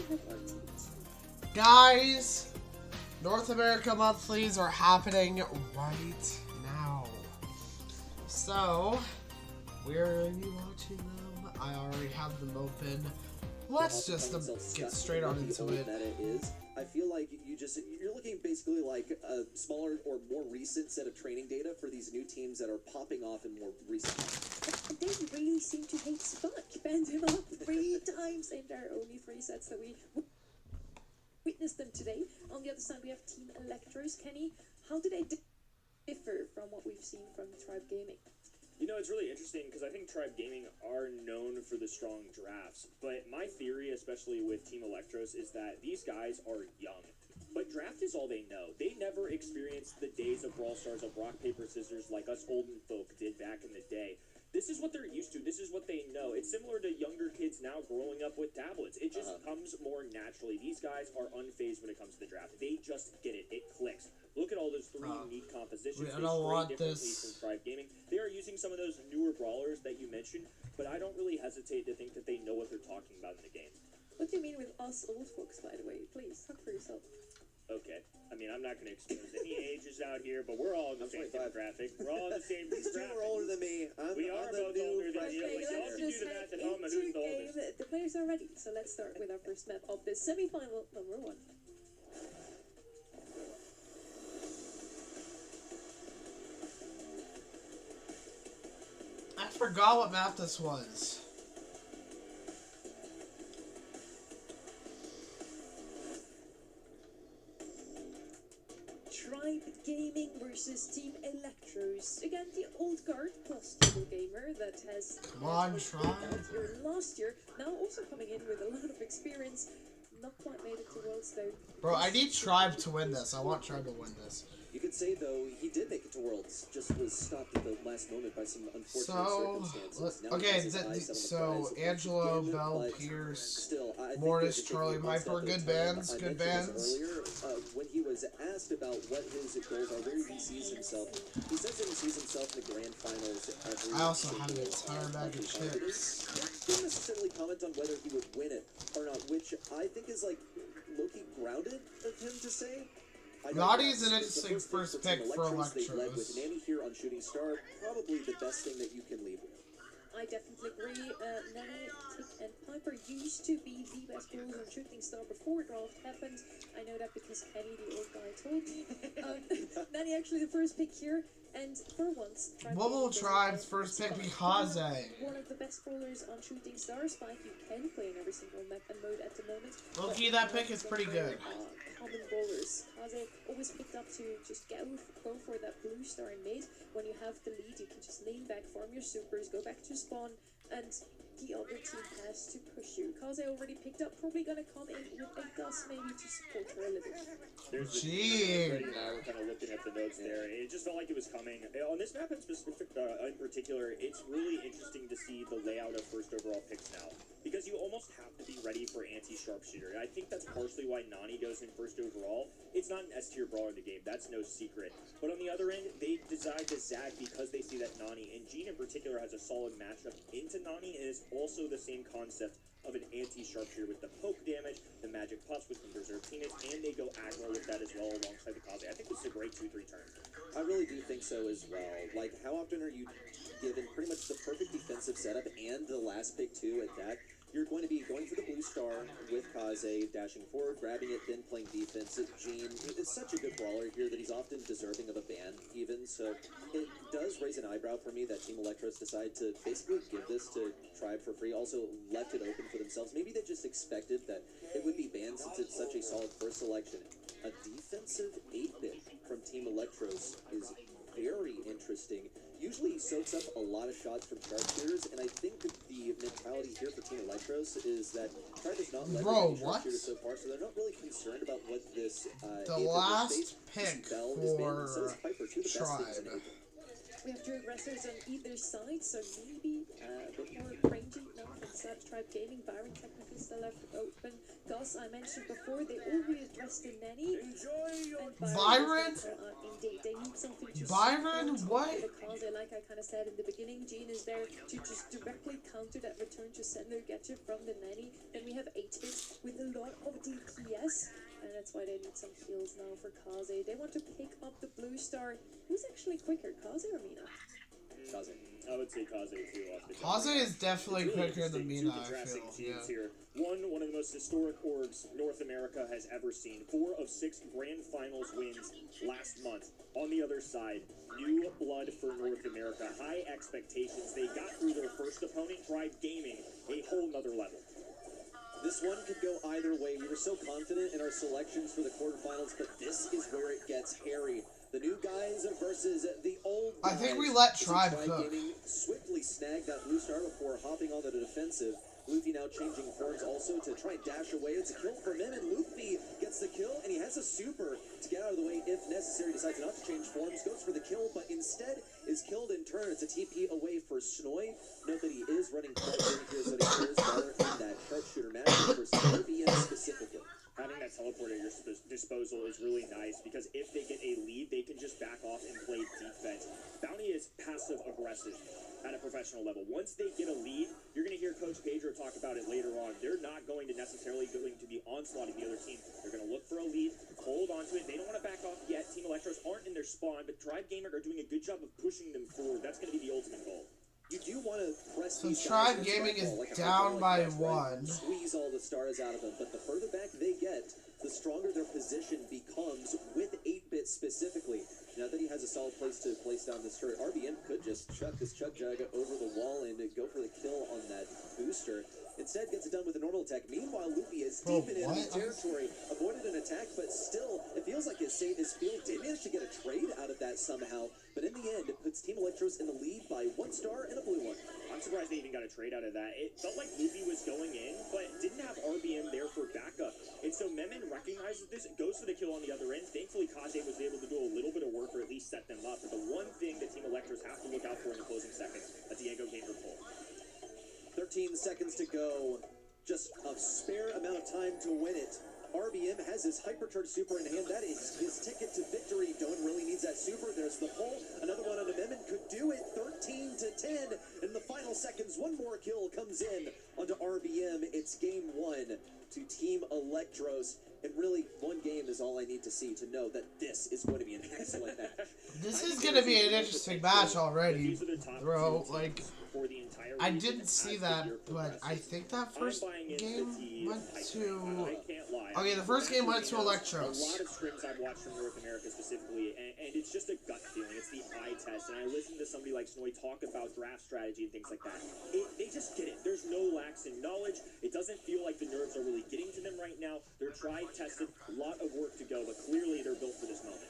have our needs. Guys, North America Monthlies are happening right now. So, we're going to be watching them. I already have them open. Let's just get straight on into it. Meta is. I feel like you're looking basically like a smaller or more recent set of training data for these new teams that are popping off in more recent. They really seem to hate Spark. Banned him up 3 times in their only 3 sets that we witnessed them today. On the other side, we have Team Electros. Kenny, how do they differ from what we've seen from Tribe Gaming? You know, it's really interesting because I think Tribe Gaming are known for the strong drafts. But my theory, especially with Team Electros, is that these guys are young. But draft is all they know. They never experienced the days of Brawl Stars of rock, paper, scissors like us olden folk did back in the day. This is what they're used to. This is what they know. It's similar to younger kids now growing up with tablets. It just comes more naturally. These guys are unfazed when it comes to the draft. They just get it. It clicks. Look at all those 3 neat compositions. I don't want this. From Tribe Gaming. They are using some of those newer brawlers that you mentioned, but I don't really hesitate to think that they know what they're talking about in the game. What do you mean with us old folks, by the way? Please, talk for yourself. Okay. I mean, I'm not going to expose any ages out here, but we're all in the same demographic. We're all in the same These two are older than me. We are both older than you. But y'all can do the math at home on who's the oldest. The players are ready, so let's start with our first map of the semi-final number 1. I forgot what map this was. Tribe Gaming versus Team Electros. Again, the old guard plus Table Gamer that has Come on, Tribe. here last year. Now also coming in with a lot of experience. Not quite made it to Worlds though. Bro, I need Tribe to win this. I want Tribe to win this. You could say, though, he did make it to Worlds, just was stopped at the last moment by some unfortunate circumstances. Now so Angelo, Bell, Pierce, Mortis, Charlie, Viper, good bands, good bands. Earlier, when he was asked about what his goals are, where he sees himself, he says that he sees himself in the grand finals every I also have an entire bag of chips. He didn't necessarily comment on whether he would win it or not, which I think is, like, low-key grounded of him to say. Naughty's an interesting first pick for Electros. Electros. Nanny here on Shooting Star, probably the best thing that you can leave with. I definitely agree. Nanny, Tick, and Piper used to be the best brawlers on Shooting Star before draft happened. I know that because Kenny, the old guy, told me. Nanny actually the first pick here, and for once, What will Tribe's first pick be? Kaze? One of the best brawlers on Shooting Star. Spike, you can play in every single map and mode at the moment. Low-key, that pick is pretty good. Common brawlers. Kaze always picked up to just go for that blue star in mid. When you have the lead, you can just lean back, farm your supers, go back to spawn, and the other team has to push you. Kaze already picked up, probably gonna come in with a Gus maybe to support her a little bit. There's Gee. Freddie and I were kind of looking at the notes there. It just felt like it was coming. On this map in particular, it's really interesting to see the layout of first overall picks now. Because you almost have to be ready for anti-sharpshooter. I think that's partially why Nani goes in first overall. It's not an S-tier brawler in the game. That's no secret. But on the other end, they decide to zag because they see that Nani, and Jean in particular, has a solid matchup into Nani, and is also the same concept of an anti-sharpshooter with the poke damage, the magic pops with the preserved peanuts, and they go aggro with that as well alongside the Kaze. I think this is a great 2-3 turn. I really do think so as well. Like, how often are you given pretty much the perfect defensive setup and the last pick too at that? You're going to be going for the blue star with Kaze, dashing forward, grabbing it, then playing defense. Jean is such a good brawler here that he's often deserving of a ban even, so it does raise an eyebrow for me that Team Electros decided to basically give this to Tribe for free, also left it open for themselves. Maybe they just expected that it would be banned since it's such a solid first selection. A defensive 8-bit from Team Electros is very interesting. Usually he soaks up a lot of shots from sharpshooters, and I think that the mentality here for Team Electros is that Tribe has not let sharpshooters so far, so they're not really concerned about what this the last pick for Tribe. We have two aggressors on either side, so maybe a bit more rangy now from Slab Tribe Gaming. Byron technically still left open. Gus, I mentioned before, they already addressed the nanny. And Byron? Indeed, they need something to Byron? support What? the cause. Like I kind of said in the beginning, Jean is there to just directly counter that return to sender gadget from the nanny. Then we have 8-bit with a lot of DPS. And that's why they need some kills now for Kaze. They want to pick up the blue star. Who's actually quicker, Kaze or Mina? Kaze. I would say Kaze too. Off the Kaze is definitely It's really quicker than interesting, Mina, two I contrasting feel. teams Yeah. here. One of the most historic orgs North America has ever seen. 4 of 6 grand finals wins last month. On the other side, new blood for North America. High expectations. They got through their first opponent, Tribe Gaming, a whole nother level. This one could go either way. We were so confident in our selections for the quarterfinals, but this is where it gets hairy. The new guys versus the old guys. I think we let As Tribe cook. Gaming swiftly snagged that blue star before hopping onto the defensive. Luffy now changing forms also to try and dash away. It's a kill from him, and Luffy gets the kill, and he has a super to get out of the way if necessary. Decides not to change forms, goes for the kill, but instead is killed in turn. It's a TP away for Snoy. Note that he is running quite good here, so he is better in that sharpshooter match for RBN specifically. Having that teleport at your disposal is really nice because if they get a lead, they can just back off and play defense. Bounty is passive-aggressive at a professional level. Once they get a lead, you're going to hear Coach Pedro talk about it later on. They're not going to necessarily be onslaughting the other team. They're going to look for a lead, hold on to it. They don't want to back off yet. Team Electros aren't in their spawn, but Tribe Gamer are doing a good job of pushing them forward. That's going to be the ultimate goal. You do want to press So these Tribe guys Gaming into is that ball, like a down hard ball by like this, right? 1. Squeeze all the stars out of them, but the further back they get, the stronger their position becomes with 8-bit specifically. Now that he has a solid place to place down this turret, RBN could just chuck this Chug Jug over the wall and go for the kill on that booster. Instead, gets it done with a normal attack. Meanwhile, Luffy is deep in enemy territory, avoided an attack, but still, it feels like his save is field. Did manage to get a trade out of that somehow, but in the end, it puts Team Electros in the lead by 1 star and a blue one. I'm surprised they even got a trade out of that. It felt like Luffy was going in, but didn't have RBM there for backup. And so Memon recognizes this, goes for the kill on the other end. Thankfully, Kaze was able to do a little bit of work or at least set them up. But the one thing that Team Electros have to look out for in the closing seconds, a Diego Gamer pull. 13 seconds to go. Just a spare amount of time to win it. RBM has his hypercharged super in hand. That is his ticket to victory. Doan really needs that super. There's the pull. Another one on Memon could do it. 13 to 10. In the final seconds, one more kill comes in onto RBM. It's game 1 to Team Electros. And really, one game is all I need to see to know that this is going to be an excellent match. This is going to be an interesting match already, bro. Like, For the entire I region didn't see as the that, year but progresses. I think that I'm first buying into game the team. went I to... can't lie. Okay, the first game went to A Electros. lot of scrims I've watched from North America specifically, and it's just a gut feeling. It's the eye test. And I listen to somebody like Snoy talk about draft strategy and things like that. They just get it. There's no lacks in knowledge. It doesn't feel like the nerves are really getting to them right now. They're tried, tested, a lot of work to go, but clearly they're built for this moment.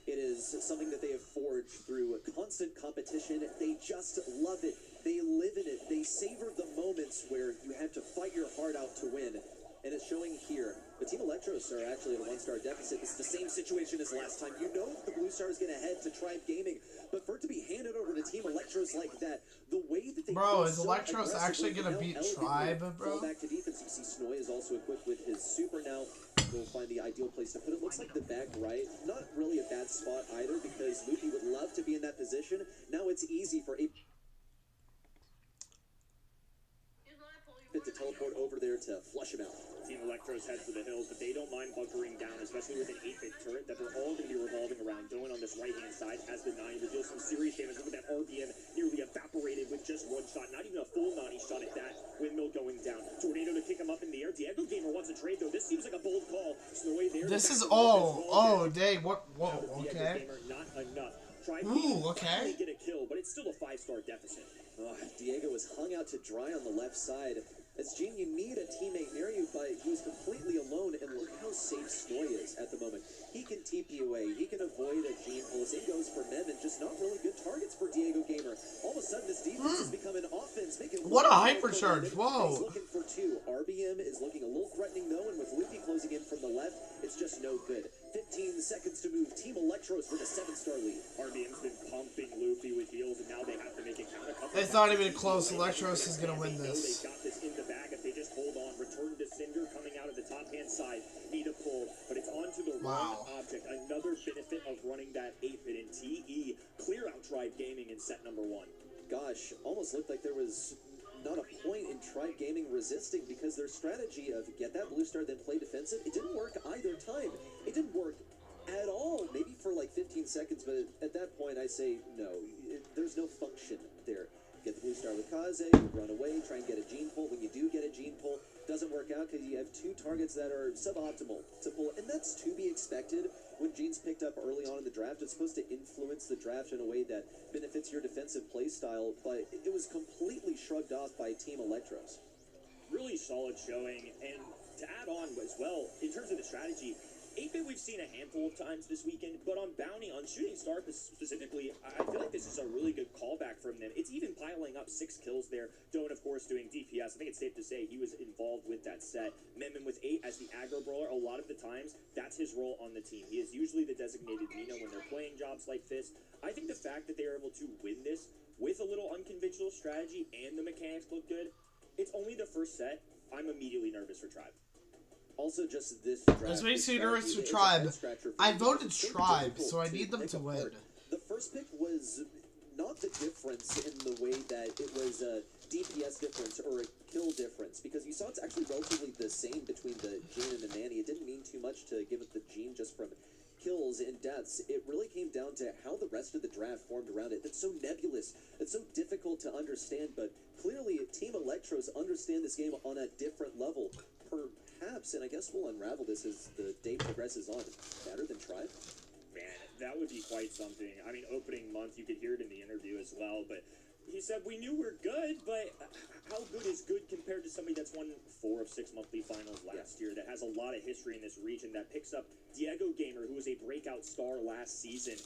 It is something that they have forged through constant competition. They just love it. They live in it. They savor the moments where you have to fight your heart out to win. And it's showing here. The Team Electros are actually at a 1-star deficit. It's the same situation as last time. You know the Blue Star is going to head to Tribe Gaming. But for it to be handed over to Team Electros like that, the way that they Bro, play is so Electros actually aggressively, gonna beat elegantly Tribe, fall bro? back to defense. You see Snoy is also equipped with his super now. We'll find the ideal place to put it. Looks like the back right. Not really a bad spot either because Luffy would love to be in that position. Now it's easy for 8-bit to teleport over there to flush him out. Team Electros head for the hills, but they don't mind bunkering down, especially with an 8-bit turret that they're all going to be revolving around. Going on this right-hand side as the 9 reveals some serious damage. Look at that RBM nearly evaporated with just one shot. Not even a full Nani shot at that. Windmill going down. Tornado to kick him up in the air. Diego Gamer wants a trade, though. This seems like a bold call. Snowy there. This is... Oh, dang. What? Whoa, Diego okay. Gamer, not enough. Ooh, okay. Get a kill, but it's still a 5-star deficit. Diego was hung out to dry on the left side. As Gene, you need a teammate near you, but he was completely alone, and look how safe Snoy is at the moment. He can TP away, he can avoid a Gene pull. Same goes for Memon, just not really good targets for Diego Gamer. All of a sudden, this defense has become an offense. What a hypercharge, whoa. He's looking for 2. RBM is looking a little threatening, though, and with Luffy closing in from the left, it's just no good. 15 seconds to move. Team Electros with a 7-star lead. RBM's been pumping Luffy with heals, and now they have to make it count a couple. It's not even close. Electros is gonna win this. They got this in the bag if they just hold on. Return to Cinder coming out of the top-hand side. Need a pull, but it's onto the wrong object. Another benefit of running that 8-bit in TE. Clear out Tribe Gaming in set number 1. Gosh, almost looked like there was not a point in Tribe Gaming resisting, because their strategy of get that blue star then play defensive, it didn't work either time. It didn't work at all. Maybe for like 15 seconds, but at that point I say no. There's no function there. Get the blue star with Kaze, run away, try and get a gene pull. When you do get a gene pull, doesn't work out because you have 2 targets that are suboptimal to pull, and that's to be expected. When Gene's picked up early on in the draft, it's supposed to influence the draft in a way that benefits your defensive play style, but it was completely shrugged off by Team Electros. Really solid showing, and to add on as well, in terms of the strategy, 8-bit we've seen a handful of times this weekend, but on Bounty, on Shooting Star specifically, I feel like this is a really good callback from them. It's even piling up 6 kills there. Doan, of course, doing DPS. I think it's safe to say he was involved with that set. Memon with 8 as the aggro brawler. A lot of the times, that's his role on the team. He is usually the designated Nino when they're playing jobs like this. I think the fact that they are able to win this with a little unconventional strategy and the mechanics look good, it's only the first set. I'm immediately nervous for Tribe. Also, just this draft, This makes me nervous for Tribe. I voted Tribe, so I need them to win. The first pick was not the difference in the way that it was a DPS difference or a kill difference, because you saw it's actually relatively the same between the Gene and the Nanny. It didn't mean too much to give it the Gene just from kills and deaths. It really came down to how the rest of the draft formed around it. That's so nebulous. It's so difficult to understand, but clearly Team Electros understand this game on a different level. Perhaps, and I guess we'll unravel this as the day progresses on, better than Tribe? Man, that would be quite something. I mean, opening month, you could hear it in the interview as well, but he said, we knew we're good, but how good is good compared to somebody that's won 4 of 6 monthly finals last year, that has a lot of history in this region, that picks up Diego Gamer, who was a breakout star last season,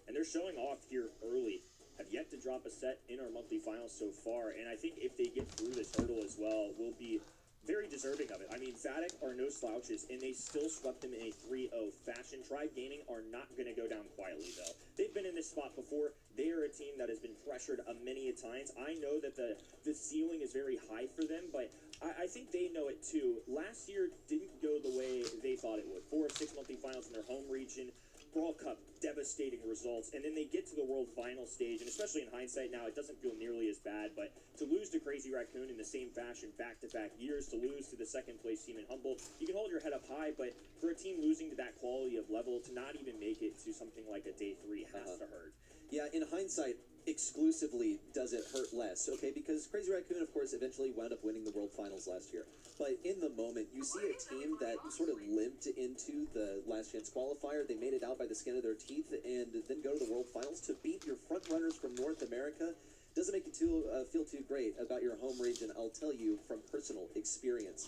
and they're showing off here early. Have yet to drop a set in our monthly finals so far, and I think if they get through this hurdle as well, we'll be very deserving of it. I mean, Vatic are no slouches, and they still swept them in a 3-0 fashion. Tribe Gaming are not going to go down quietly, though. They've been in this spot before. They are a team that has been pressured many a times. I know that the ceiling is very high for them, but I think they know it too. Last year didn't go the way they thought it would. 4 of 6 monthly finals in their home region. Brawl Cup, devastating results, and then they get to the World Final stage, and especially in hindsight now, it doesn't feel nearly as bad, but to lose to Crazy Raccoon in the same fashion back-to-back years, to lose to the second-place team in Humble, you can hold your head up high, but for a team losing to that quality of level, to not even make it to something like a Day 3 has to hurt. Yeah, in hindsight, exclusively does it hurt less, okay? Because Crazy Raccoon, of course, eventually wound up winning the World Finals last year. But in the moment, you see a team that sort of limped into the Last Chance qualifier. They made it out by the skin of their teeth and then go to the World Finals to beat your front runners from North America. Doesn't make you feel too great about your home region, I'll tell you from personal experience.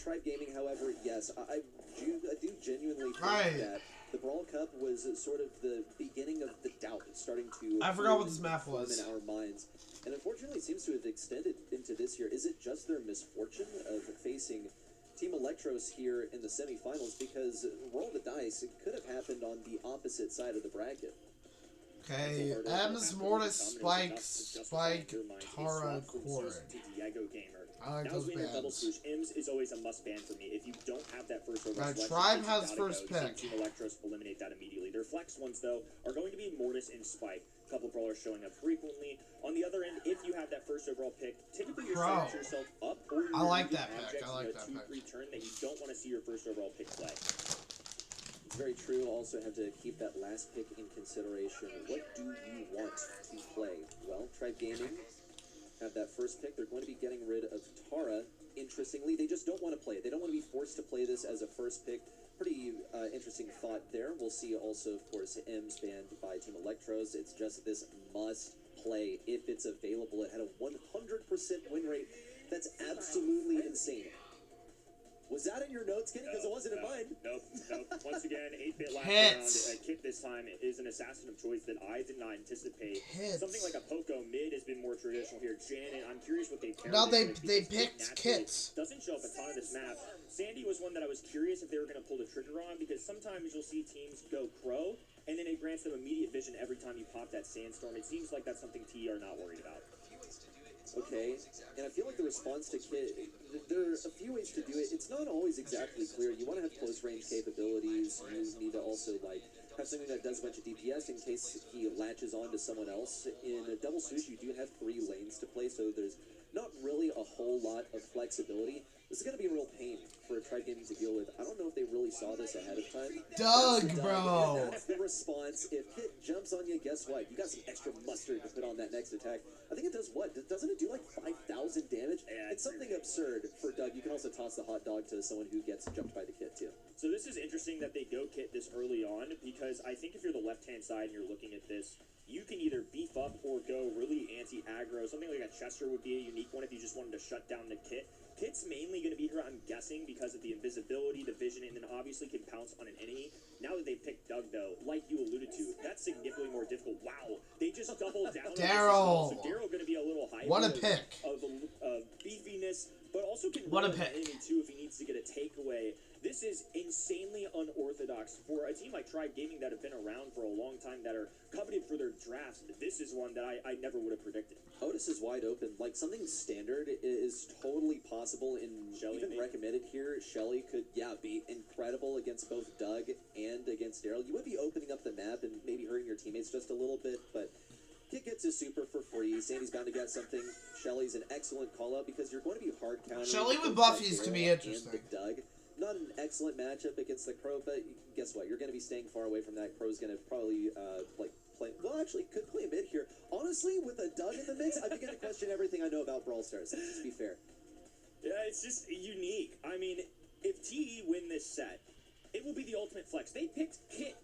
Tribe Gaming, however, yes, I do genuinely think that the Brawl Cup was sort of the beginning of the doubt starting to... I forgot what this map was. ...in our minds. And unfortunately, it seems to have extended into this year. Is it just their misfortune of facing Team Electros here in the semifinals? Because roll the dice, it could have happened on the opposite side of the bracket. Okay, M's, Mortis, Spike, Tara, Cord. I like those bands. Ems is always a must ban for me. If you don't have that first overall selection, Tribe has first pick. Team Electros eliminate that immediately. Their flex ones, though, are going to be Mortis and Spike. A couple brawlers showing up frequently. On the other end, if you have that first overall pick, typically you're setting yourself up, or you're like that pick. I like that pick. 2-3 turn that you don't want to see your first overall pick play. It's very true. Also have to keep that last pick in consideration. What do you want to play? Well, Tribe Gaming have that first pick. They're going to be getting rid of Tara. Interestingly, they just don't want to play it. They don't want to be forced to play this as a first pick. Pretty interesting thought there. We'll see also, of course, M's banned by Team Electros. It's just this must play if it's available. It had a 100% win rate. That's absolutely insane. Was that in your notes, Kenny? Because it wasn't in mine. Nope. Once again, 8-bit last Hits. round. Kit this time is an assassin of choice that I did not anticipate. Hits. Something like a Poco mid has been more traditional here. Janet, I'm curious what they paired Now it with they because picked naturally Kits. Doesn't show up a ton of this map. Sandy was one that I was curious if they were going to pull the trigger on because sometimes you'll see teams go Crow and then it grants them immediate vision every time you pop that Sandstorm. It seems like that's something T are not worried about. Okay, and I feel like the response to Kit, there are a few ways to do it. It's not always exactly clear. You want to have close range capabilities. You need to also like have something that does a bunch of DPS in case he latches on to someone else. In a double swoosh, you do have 3 lanes to play, so there's not really a whole lot of flexibility. This is going to be a real pain for a Tribe Gaming to deal with. I don't know if they really saw this ahead of time. Doug, That's bro. That's the response. If Kit jumps on you, guess what? You got some extra mustard to put on that next attack. I think it does what? Doesn't it do like 5,000 damage? Yeah, It's something absurd for Doug. You can also toss the hot dog to someone who gets jumped by the Kit too. So this is interesting that they go Kit this early on because I think if you're the left-hand side and you're looking at this, you can either beef up or go really anti-aggro. Something like a Chester would be a unique one if you just wanted to shut down the Kit. Kit's mainly going to be here, I'm guessing, because of the invisibility, the vision, and then obviously can pounce on an enemy. Now that they picked Doug, though, like you alluded to, that's significantly more difficult. Wow, they just doubled down on this as well. So Daryl going to be a little hybrid What a pick. of beefiness, but also can What a run an pick. enemy, too, if he needs to get a takeaway. This is insanely unorthodox for a team like Tribe Gaming that have been around for a long time, that are coveted for their drafts. This is one that I never would have predicted. Otis is wide open. Like something standard is totally possible and Shelly, even maybe? recommended here. Shelly could, be incredible against both Doug and against Daryl. You would be opening up the map and maybe hurting your teammates just a little bit, but Kit gets his super for free. Sandy's bound to get something. Shelly's an excellent call-out because you're going to be hard countering. Shelly with both Buffy's could Daryl be and interesting. the Doug. Not an excellent matchup against the Crow, but guess what? You're going to be staying far away from that. Crow's going to probably play. Well, actually, could play a mid here. Honestly, with a Doug in the mix, I begin to question everything I know about Brawl Stars. Let's be fair. Yeah, it's just unique. I mean, if TE win this set, it will be the ultimate flex. They picked Kit.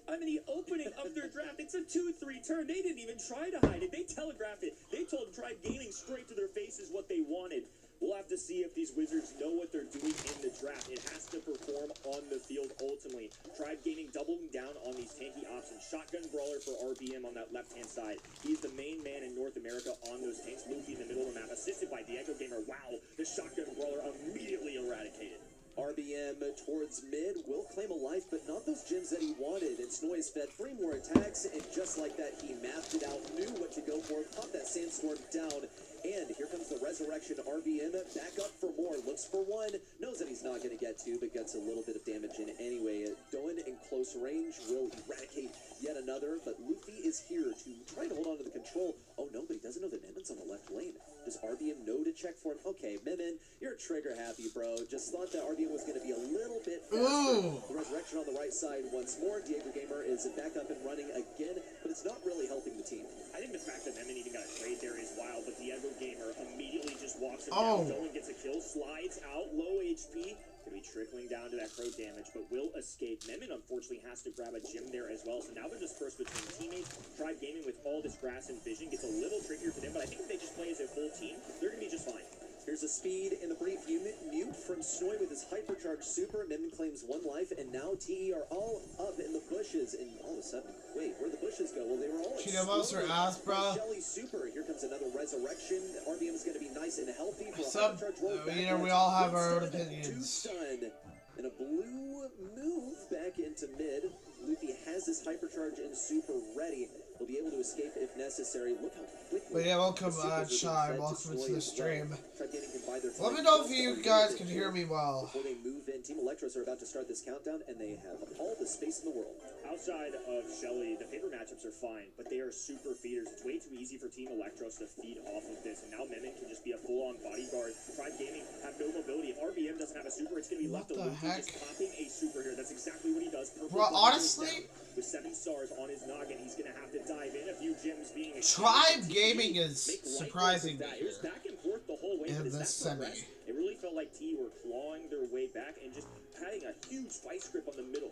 I mean, the opening of their draft, it's a 2-3 turn. They didn't even try to hide it. They telegraphed it. They told Tribe Gaming straight to their faces what they wanted. We'll have to see if these Wizards know what they're doing in the draft. It has to perform on the field ultimately. Tribe Gaming doubling down on these tanky options. Shotgun Brawler for RBM on that left-hand side. He's the main man in North America on those tanks. Luffy in the middle of the map, assisted by Diego Gamer. Wow, the Shotgun Brawler immediately eradicated. RBM towards mid will claim a life, but not those gems that he wanted. And Snoy is fed 3 more attacks, and just like that, he mapped it out, knew what to go for, popped that Sandstorm down. And here comes the resurrection. RBM back up for more. Looks for 1. Knows that he's not going to get 2, but gets a little bit of damage in anyway. Doan in close range will eradicate yet another. But Luffy is here to try to hold on to the control. Oh no, but he doesn't know that Memen's on the left lane. Does RBM know to check for him? Okay, Memen, you're trigger happy, bro. Just thought that RBM was going to be a little bit faster. Ooh. The resurrection on the right side once more. Diego Gamer is back up and running again, but it's not really helping the team. I think the fact that Memen even got a trade there is wild, but Diego Gamer immediately just walks him Oh. down. Dolan gets a kill, slides out, low HP. Gonna be trickling down to that Crow damage, but will escape. Memen unfortunately has to grab a gem there as well, so now they're dispersed between teammates. Tribe Gaming with all this grass and vision gets a little trickier for them, but I think if they just play as a full team, they're gonna be just fine. Here's a speed in the brief mute from Snoy with his hypercharged super. Memen claims 1 life, and now TE are all up in the bushes. And all of a sudden, wait, where'd the bushes go? Well, they were all Cheeto Mouse or exploding ass, from bro. Shelly's super. Here comes another resurrection. RBM is going to be nice and healthy for a Sub- hypercharge roll. you back know, we onto all have one our own stun, opinions. 2 stun, and a blue move back into mid. Luffy has his hypercharge and super ready. He'll be able to escape if necessary. Look how quickly. But yeah, welcome, the supers are being Chai. fed Welcome Snoy to the as well. stream. Tribe Gaming can buy their Let me time know if just a you little guys bit can hear me well. before they move in. Team Electros are about to start this countdown, and they have all the space in the world. Outside of Shelly, the paper matchups are fine, but they are super feeders. It's way too easy for Team Electros to feed off of this, and now Memen can just be a full-on bodyguard. Tribe Gaming have no mobility. If RBM doesn't have a super, it's going to be What left to the Luffy heck? just popping a super here. That's exactly what he does. Purple Bro, Ball honestly- goes down with 7 stars on his noggin, he's going to have to dive in. A few gems being Tribe Gaming is Make light surprising work of me that. It was here back and forth the whole way, in but as this that semi. progressed, it really felt like T were clawing their way back and just having a huge vice grip on the middle.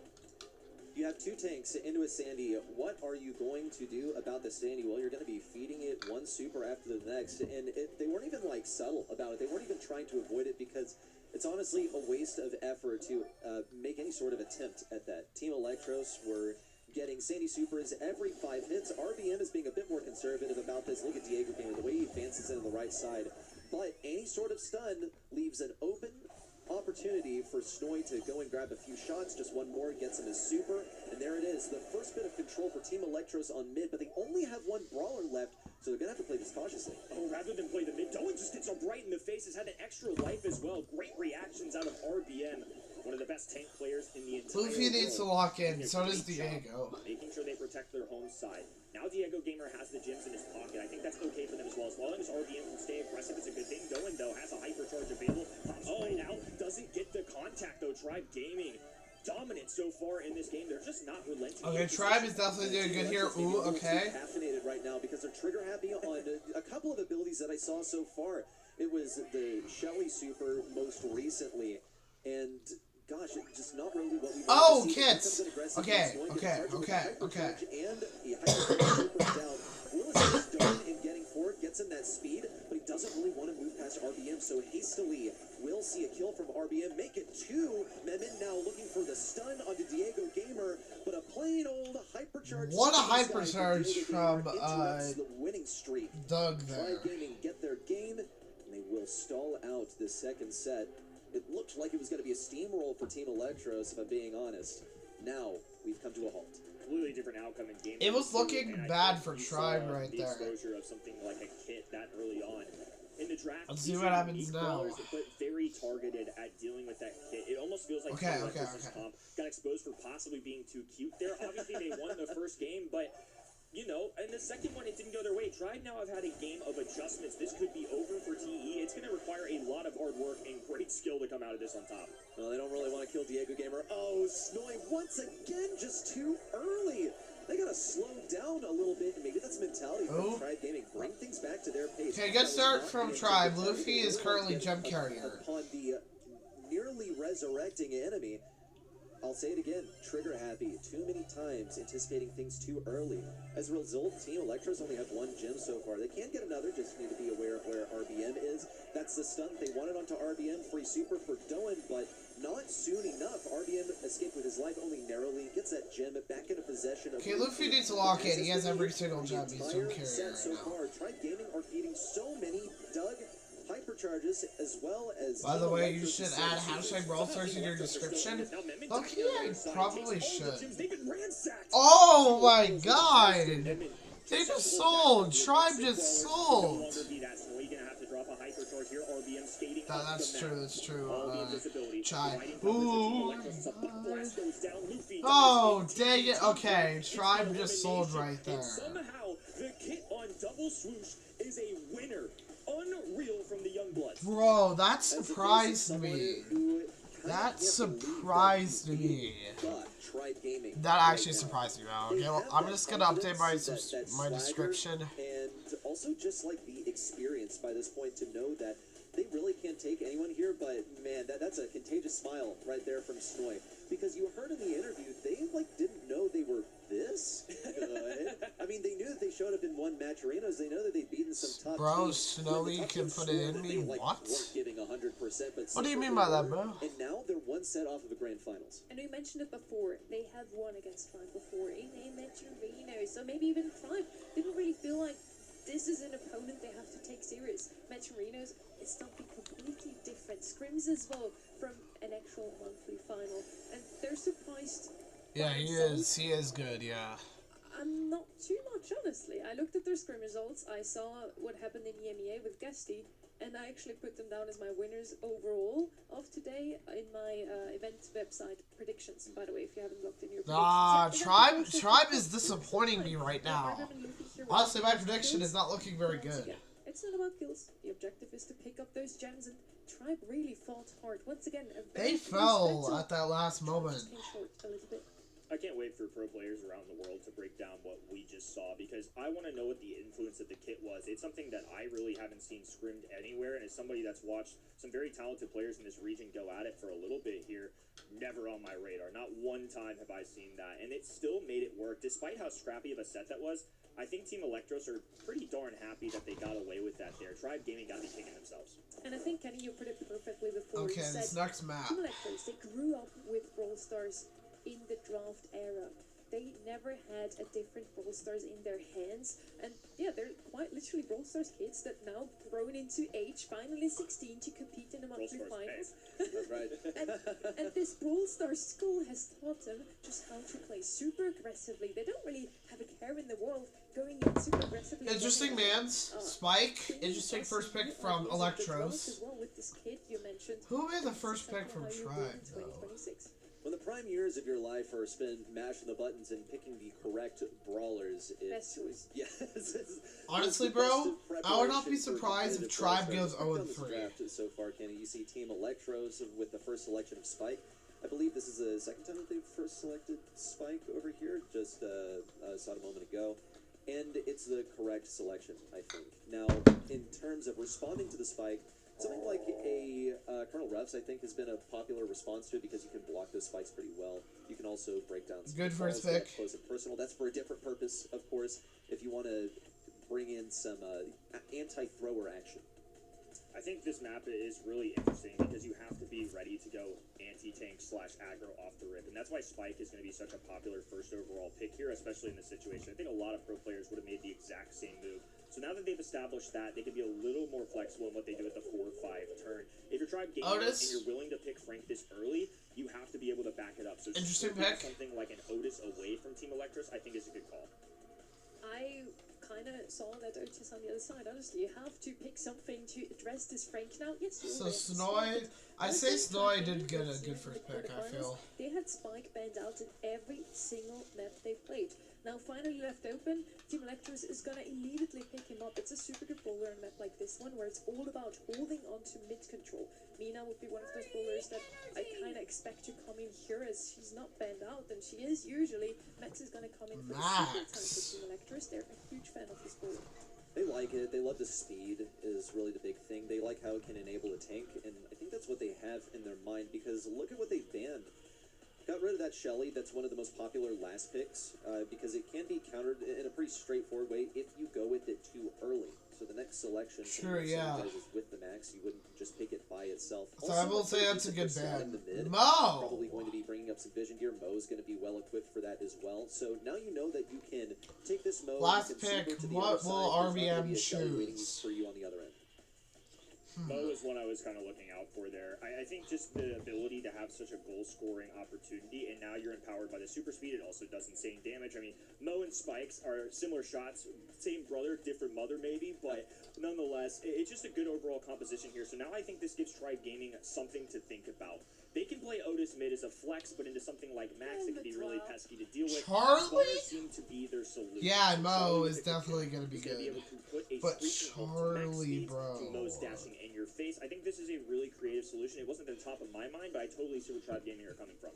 You have 2 tanks into a Sandy. What are you going to do about the Sandy? Well, you're going to be feeding it 1 super after the next, and they weren't even like subtle about it. They weren't even trying to avoid it because It's honestly a waste of effort to make any sort of attempt at that. Team Electros were getting Sandy Supers every 5 hits. RBM is being a bit more conservative about this. Look at Diego Gamer, the way he advances into the right side. But any sort of stun leaves an open opportunity for Snoy to go and grab a few shots. Just one more gets him his super. And there it is. The first bit of control for Team Electros on mid, but they only have one brawler left, so they're going to have to play this cautiously. Oh, rather than play the mid, Doan just gets up right in the face. Has had an extra life as well. Great reactions out of RBM. One of the best tank players in the entire Luffy needs to world. lock in, so does Diego. Making sure they protect their home side. Now Diego Gamer has the gems in his pocket. I think that's okay for them as well. As long as RBM can stay aggressive, it's a good thing. Doan, though, has a hypercharge available. Pops right out. Doesn't get the contact, though. Tribe Gaming. Dominant so far in this game. They're just not relenting. Okay, Tribe is definitely doing good here. Ooh, okay. Caffeinated right now because they're trigger happy on a couple of abilities that I saw so far. It was the Shelly super most recently, and gosh, it's just not really what we. Oh, kits. Okay. And he down. Willis is done in getting forward, gets him that speed, but he doesn't really want to move past RBM, so hastily will see a kill from RBM, make it 2. Memin now looking for the stun onto Diego Gamer, but a plain old hypercharge. What a hypercharge from the winning streak. Doug there. Tribe Gaming get their game, and they will stall out the second set. It looked like it was going to be a steamroll for Team Electros, if I'm being honest. Now we've come to a halt. Completely different outcome in game. It was looking bad for Tribe right the there. Exposure of something like a kit that early on in the draft. Let's see what happens now. But very targeted at dealing with that kit. It almost feels like Okay. got exposed for possibly being too cute there. Obviously, they won the first game, but you know, and the second one, it didn't go their way. Tribe now have had a game of adjustments. This could be over for TE. It's going to require a lot of hard work and great skill to come out of this on top. Well, they don't really want to kill Diego Gamer. Oh, Snoy once again just too early. They gotta slow down a little bit, and maybe that's mentality from Tribe Gaming. Bring things back to their pace. Okay, good start from Tribe. Luffy is currently jump carrier. Upon the nearly resurrecting enemy. I'll say it again, trigger happy too many times, anticipating things too early. As a result, Team Electros only have 1 gem so far. They can get another, just need to be aware of where RBM is. That's the stun they wanted onto RBM, free super for Doan, but not soon enough. RBM escaped with his life only narrowly, gets that gem back into possession of. Okay, Luffy needs to lock in. He has every single gem. He's jump carrier set so right now. far. Tribe Gaming are feeding so many Doug hypercharges as well as. By the way, you should add hashtag Brawl Stars in your description. Lucky, I probably should. Oh my god! They just sold! Tribe just sold! That's true, Chai. Ooh. Oh, dang it. Okay, Tribe just sold right there. Somehow, the kit on double swoosh is a winner. Unreal from the Youngbloods. Bro, that surprised me. That surprised me. That actually surprised me, though. Okay, well, I'm just gonna update my description. And also just like the experience by this point to know that they really can't take anyone here, but man, that's a contagious smile right there from Snoy. Because you heard in the interview, they like didn't know they were this good. I mean, they knew that they showed up in 1 match arenas. They know that they'd beaten some top Bro, teams. Snowy can put it in me? Like, what? weren't giving 100%, but What do you mean by that, bro? And now they're 1 set off of the grand finals. And we mentioned it before, they have won against Tribe before in Metrino, so maybe even Tribe didn't really feel like this is an opponent they have to take serious. Metrino's is something completely different. Scrims as well from an actual monthly final, and they're surprised. Yeah, he is. He is good, yeah. I'm not too much, honestly. I looked at their scrim results, I saw what happened in EMEA with Guesty, and I actually put them down as my winners overall of today in my event website predictions. By the way, if you haven't looked in your predictions. Tribe is disappointing me right now. Honestly, my prediction is not looking very good. It's not about kills. The objective is to pick up those gems, and Tribe really fought hard. Once again, they fell at that last moment. I can't wait for pro players around the world to break down what we just saw, because I want to know what the influence of the kit was. It's something that I really haven't seen scrimmed anywhere, and as somebody that's watched some very talented players in this region go at it for a little bit here, never on my radar. Not one time have I seen that, and it still made it work despite how scrappy of a set that was. I think Team Electros are pretty darn happy that they got away with that there. Tribe Gaming got to be kicking themselves. And I think, Kenny, you put it perfectly before. Okay, You this said next map. Team Electros, they grew up with Brawl Stars in the draft era. They never had a different Brawl Stars in their hands. And yeah, they're quite literally Brawl Stars kids that now grown into age, finally 16, to compete in the monthly finals. That's right. and this Brawl Stars school has taught them just how to play super aggressively. They don't really have a care in the world going in super aggressively. Interesting mans. Spike. Interesting first pick from Electros. As well with this kid you mentioned. Who made the first pick from Tribe, though? When the prime years of your life are spent mashing the buttons and picking the correct brawlers, Best choice. Yes. Honestly, bro, I would not be surprised if Tribe goes 0-3. So far, Kenny, you see Team Electros with the first selection of Spike. I believe this is the second time that they've first selected Spike over here. Just saw it a moment ago. And it's the correct selection, I think. Now, in terms of responding to the Spike, something like a Colonel Ruffs, I think, has been a popular response to it because you can block those spikes pretty well. You can also break down some good first balls, pick. Close and personal. That's for a different purpose, of course, if you want to bring in some anti-thrower action. I think this map is really interesting because you have to be ready to go anti-tank / aggro off the rip. And that's why Spike is going to be such a popular first overall pick here, especially in this situation. I think a lot of pro players would have made the exact same move. So now that they've established that, they can be a little more flexible in what they do at the 4-5 turn. If you're Tribe Gaming and you're willing to pick Frank this early, you have to be able to back it up. So interesting pick. Something like an Otis away from Team Electros, I think is a good call. I kind of saw that Otis on the other side. Honestly, you have to pick something to address this Frank now. Yes, so Snoy, I say Snoy did get a good first pick, I feel. They had Spike banned out in every single map they played. Now finally left open, Team Electros is gonna immediately pick him up. It's a super good brawler on a map like this one where it's all about holding on to mid control. Mina would be one of those brawlers that I kind of expect to come in here as she's not banned out, and she is usually. Max is gonna come in for the second time for Team Electros. They're a huge fan of this brawler. They like it. They love the speed is really the big thing. They like how it can enable a tank, and I think that's what they have in their mind because look at what they've banned. Got rid of that Shelly. That's one of the most popular last picks because it can be countered in a pretty straightforward way if you go with it too early. So the next selection, sure, yeah, is with the Max. You wouldn't just pick it by itself. So I will say that's a good ban. Mo probably going to be bringing up some vision here. Mo's going to be well equipped for that as well. So now you know that you can take this Mo. Last pick. What will RBM choose for you on the other end? Mo is one I was kind of looking out for there. I think just the ability to have such a goal-scoring opportunity, and now you're empowered by the super speed. It also does insane damage. I mean, Mo and Spikes are similar shots, same brother, different mother maybe, but nonetheless, it's just a good overall composition here. So now I think this gives Tribe Gaming something to think about. They can play Otis mid as a flex, but into something like Max, it can be really pesky to deal with. Charlie seem to be their solution. Yeah, Mo is definitely going to be good. But Charlie, bro. Mo's dashing in your face. I think this is a really creative solution. It wasn't at the top of my mind, but I totally see where Tribe Gaming are coming from.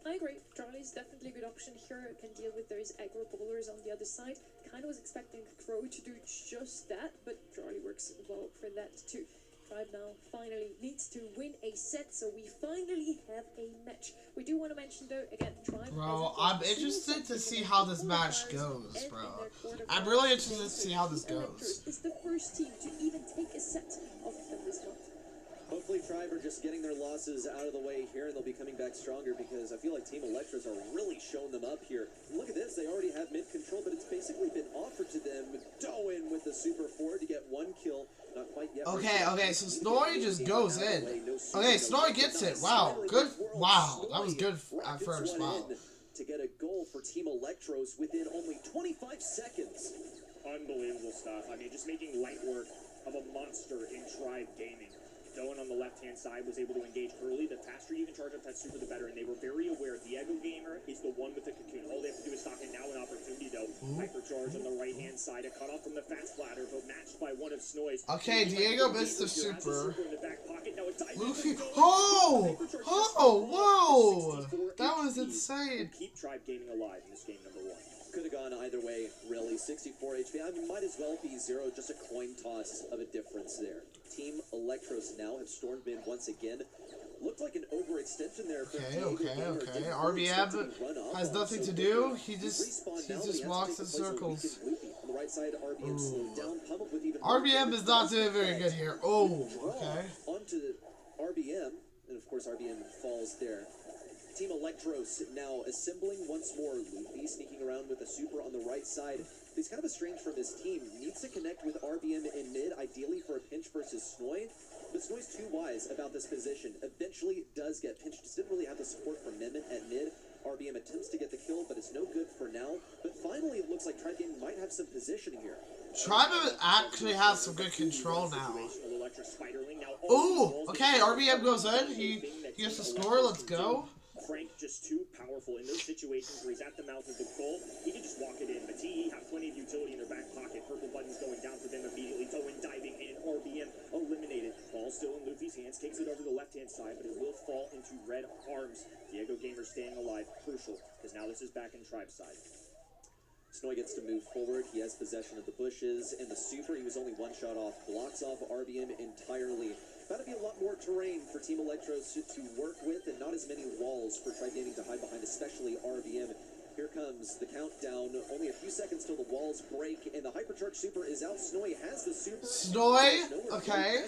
I agree. Charlie's definitely a good option here. Can deal with those aggro bowlers on the other side. Kind of was expecting Crow to do just that, but Charlie works well for that too. Tribe now finally needs to win a set, so we finally have a match. We do want to mention though, again, Tribe. Bro, I'm interested to see how this match goes, bro. I'm really interested to see how this goes. It's the first team to even take a set of them this month. Hopefully Tribe are just getting their losses out of the way here, and they'll be coming back stronger because I feel like Team Electros are really showing them up here. Look at this. They already have mid-control, but it's basically been offered to them. Doan with the Super 4 to get one kill. Not quite yet. Okay, so Snowy just goes in. Okay, Snowy gets it. Wow, good. Wow, that was good at first. Wow. To get a goal for Team Electros within only 25 seconds. Unbelievable stuff. I mean, just making light work of a monster in Tribe Gaming. Doan on the left-hand side was able to engage early. The faster you can charge up that super, the better. And they were very aware Diego Gamer is the one with the cocoon. All they have to do is stop it. Now an opportunity, though. Hypercharge on the right-hand side. A cut off from the fast splatter, but matched by one of Snoy's. Okay, Diego missed the super. Luffy. Oh, whoa! That was insane. Keep Tribe Gaming alive in this game number 1. Could have gone either way, really. 64 HP. I mean, might as well be 0. Just a coin toss of a difference there. Team Electros now have stormed in once again. looked like an overextension there. Okay. RBM has nothing to do. He just walks in circles. On the right side, RBM slowed down, pummeled with even RBM is not doing very good here. Oh, okay. Onto RBM, and of course RBM falls there. Team Electros now assembling once more. Luffy sneaking around with a super on the right side. He's kind of estranged from his team. Needs to connect with RBM in mid, ideally for a pinch versus Snoy. But Snoy's too wise about this position. Eventually does get pinched. Just didn't really have the support from Mehmet at mid. RBM attempts to get the kill, but it's no good for now. But finally, it looks like Tribe Gaming might have some position here. Tribe actually has some good control now. Ooh, okay, RBM goes in. He gets the score. Let's go. Frank just too powerful in those situations where he's at the mouth of the goal. He can just walk it in. But TE have plenty of utility in their back pocket. Purple buttons going down for them immediately. Owen diving in. RBM eliminated. Ball still in Luffy's hands. Takes it over the left-hand side, but it will fall into red arms. Diego Gamer staying alive. Crucial, because now this is back in Tribe's side. Snoy gets to move forward. He has possession of the bushes. And the super, he was only one shot off. Blocks off RBM entirely. About to be a lot more terrain for Team Electros to work with, and not as many walls for Tribe Gaming to hide behind, especially RBM. Here comes the countdown. Only a few seconds till the walls break, and the hypercharged super is out. Snoy has the super. Snoy? Okay.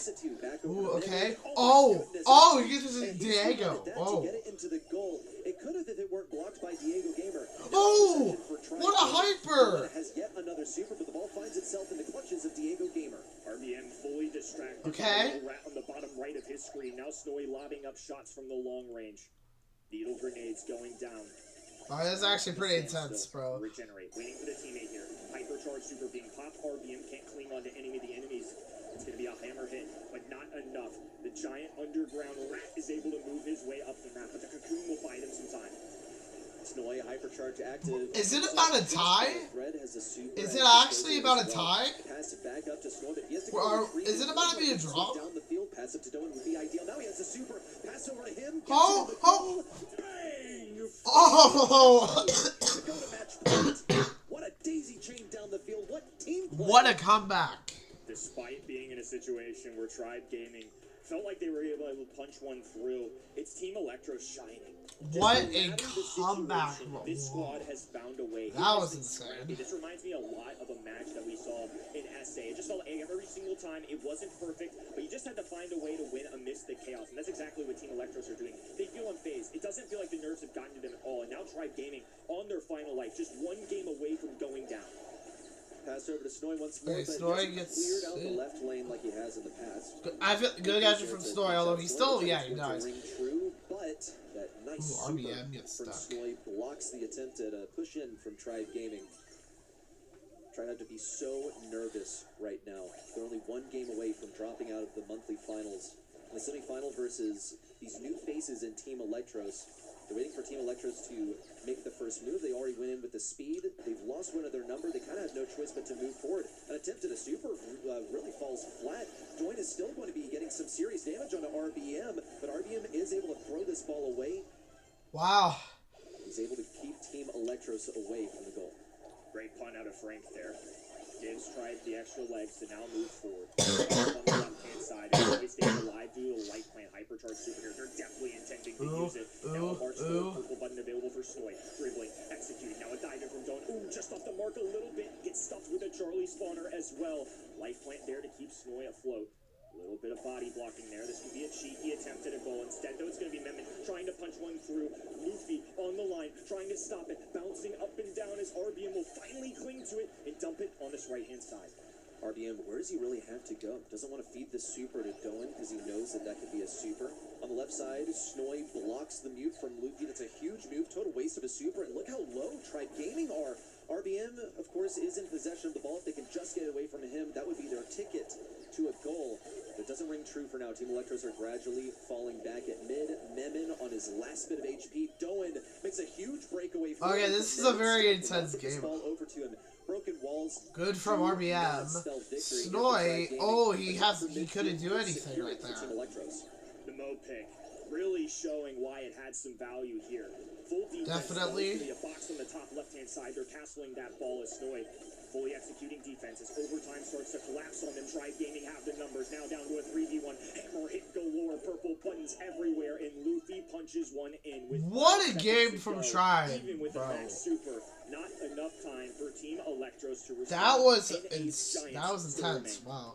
Ooh, okay. Oh, he gets it to Diego. Oh. To get it into the goal. It could have if it weren't blocked by Diego Gamer. Oh, what a hyper! Has yet another super, but the ball finds itself in the clutches of Diego Gamer. RBM fully distracted. Okay. On the bottom right of his screen. Now Snoy lobbing up shots from the long range. Needle grenades going down. Oh, that's actually pretty intense, bro. Regenerate. Waiting for the teammate here. Hypercharged super being popped. RBM can't cling onto any of the enemies. It's going to be a hammer hit, but not enough. The giant underground rat is able to move his way up the map, but the cocoon will buy him some time. Snoy hypercharge active. Is it about a tie? Is it actually about a tie? Pass it back up to Snoy, but he has to is it about to be a draw? Down the field, pass it to Doan would be ideal. Now he has a super. Pass over to him. Oh! Bang! Oh! What a daisy chain down the field. What team play. What a comeback. Despite being in a situation where Tribe Gaming felt like they were able to punch one through, it's Team Electro shining. What a comeback. This squad has found a way. That was insane. This reminds me a lot of a match that we saw in SA. It just felt like every single time it wasn't perfect, but you just had to find a way to win amidst the chaos. And that's exactly what Team Electros are doing. They feel unfazed. It doesn't feel like the nerves have gotten to them at all. And now Tribe Gaming on their final life, just one game away from going down. Pass over to Snoy once more, Okay, but Snoy he gets cleared out the left lane like he has in the past. I feel good gadget from Snoy, although he still, yeah, he dies. True, but that nice Ooh, RBM gets from stuck. Snoy blocks the attempt at a push in from Tribe Gaming. Try not to be so nervous right now. They're only one game away from dropping out of the monthly finals. The semifinal versus these new faces in Team Electros. They're waiting for Team Electros to make the first move. They already went in with the speed. They've lost one of their number. They kind of have no choice but to move forward. An attempt at a super really falls flat. Doin is still going to be getting some serious damage onto RBM, but RBM is able to throw this ball away. Wow. He's able to keep Team Electros away from the goal. Great punt out of Frank there. Gives Tribe the extra legs to now move forward. On the left-hand side, Snoy stays alive due to a light plant hypercharged super here. They're definitely intending to use it. Now a purple button available for Snoy. Dribbling, executing. Now a dive in from Doan. Ooh, just off the mark a little bit. Gets stuffed with a Charlie spawner as well. Life plant there to keep Snoy afloat. A little bit of body blocking there. This could be a cheat. He attempted a goal. Instead, though, it's going to be Mehmet trying to punch one through. Luffy on the line, trying to stop it. Bouncing up and down as RBM will finally cling to it and dump it on this right-hand side. RBM, where does he really have to go? Doesn't want to feed the super to Doan because he knows that that could be a super. On the left side, Snoy blocks the mute from Luffy. That's a huge move. Total waste of a super. And look how low Tribe Gaming are. RBM, of course, is in possession of the ball. If they can just get away from him, that would be their ticket to a goal. But it doesn't ring true for now. Team Electros are gradually falling back at mid. Memon on his last bit of HP. Doan makes a huge breakaway. Okay, this is a very intense game. Ball over to him. Broken walls. Good from RBM. Snoy, oh, he couldn't do anything right there. The Mo pick. Really really showing why it had some value here. Full defense. Definitely. A box on the top left-hand side. They're castling that ball as Snowy. Fully executing defense as overtime starts to collapse on them. Tribe Gaming have the numbers. Now down to a 3v1. Hammer hit galore. Purple buttons everywhere. And Luffy punches one in. With what a game from Tribe, even with bro. a max super. Not enough time for Team Electros to respond. That was Giants intense. Wow.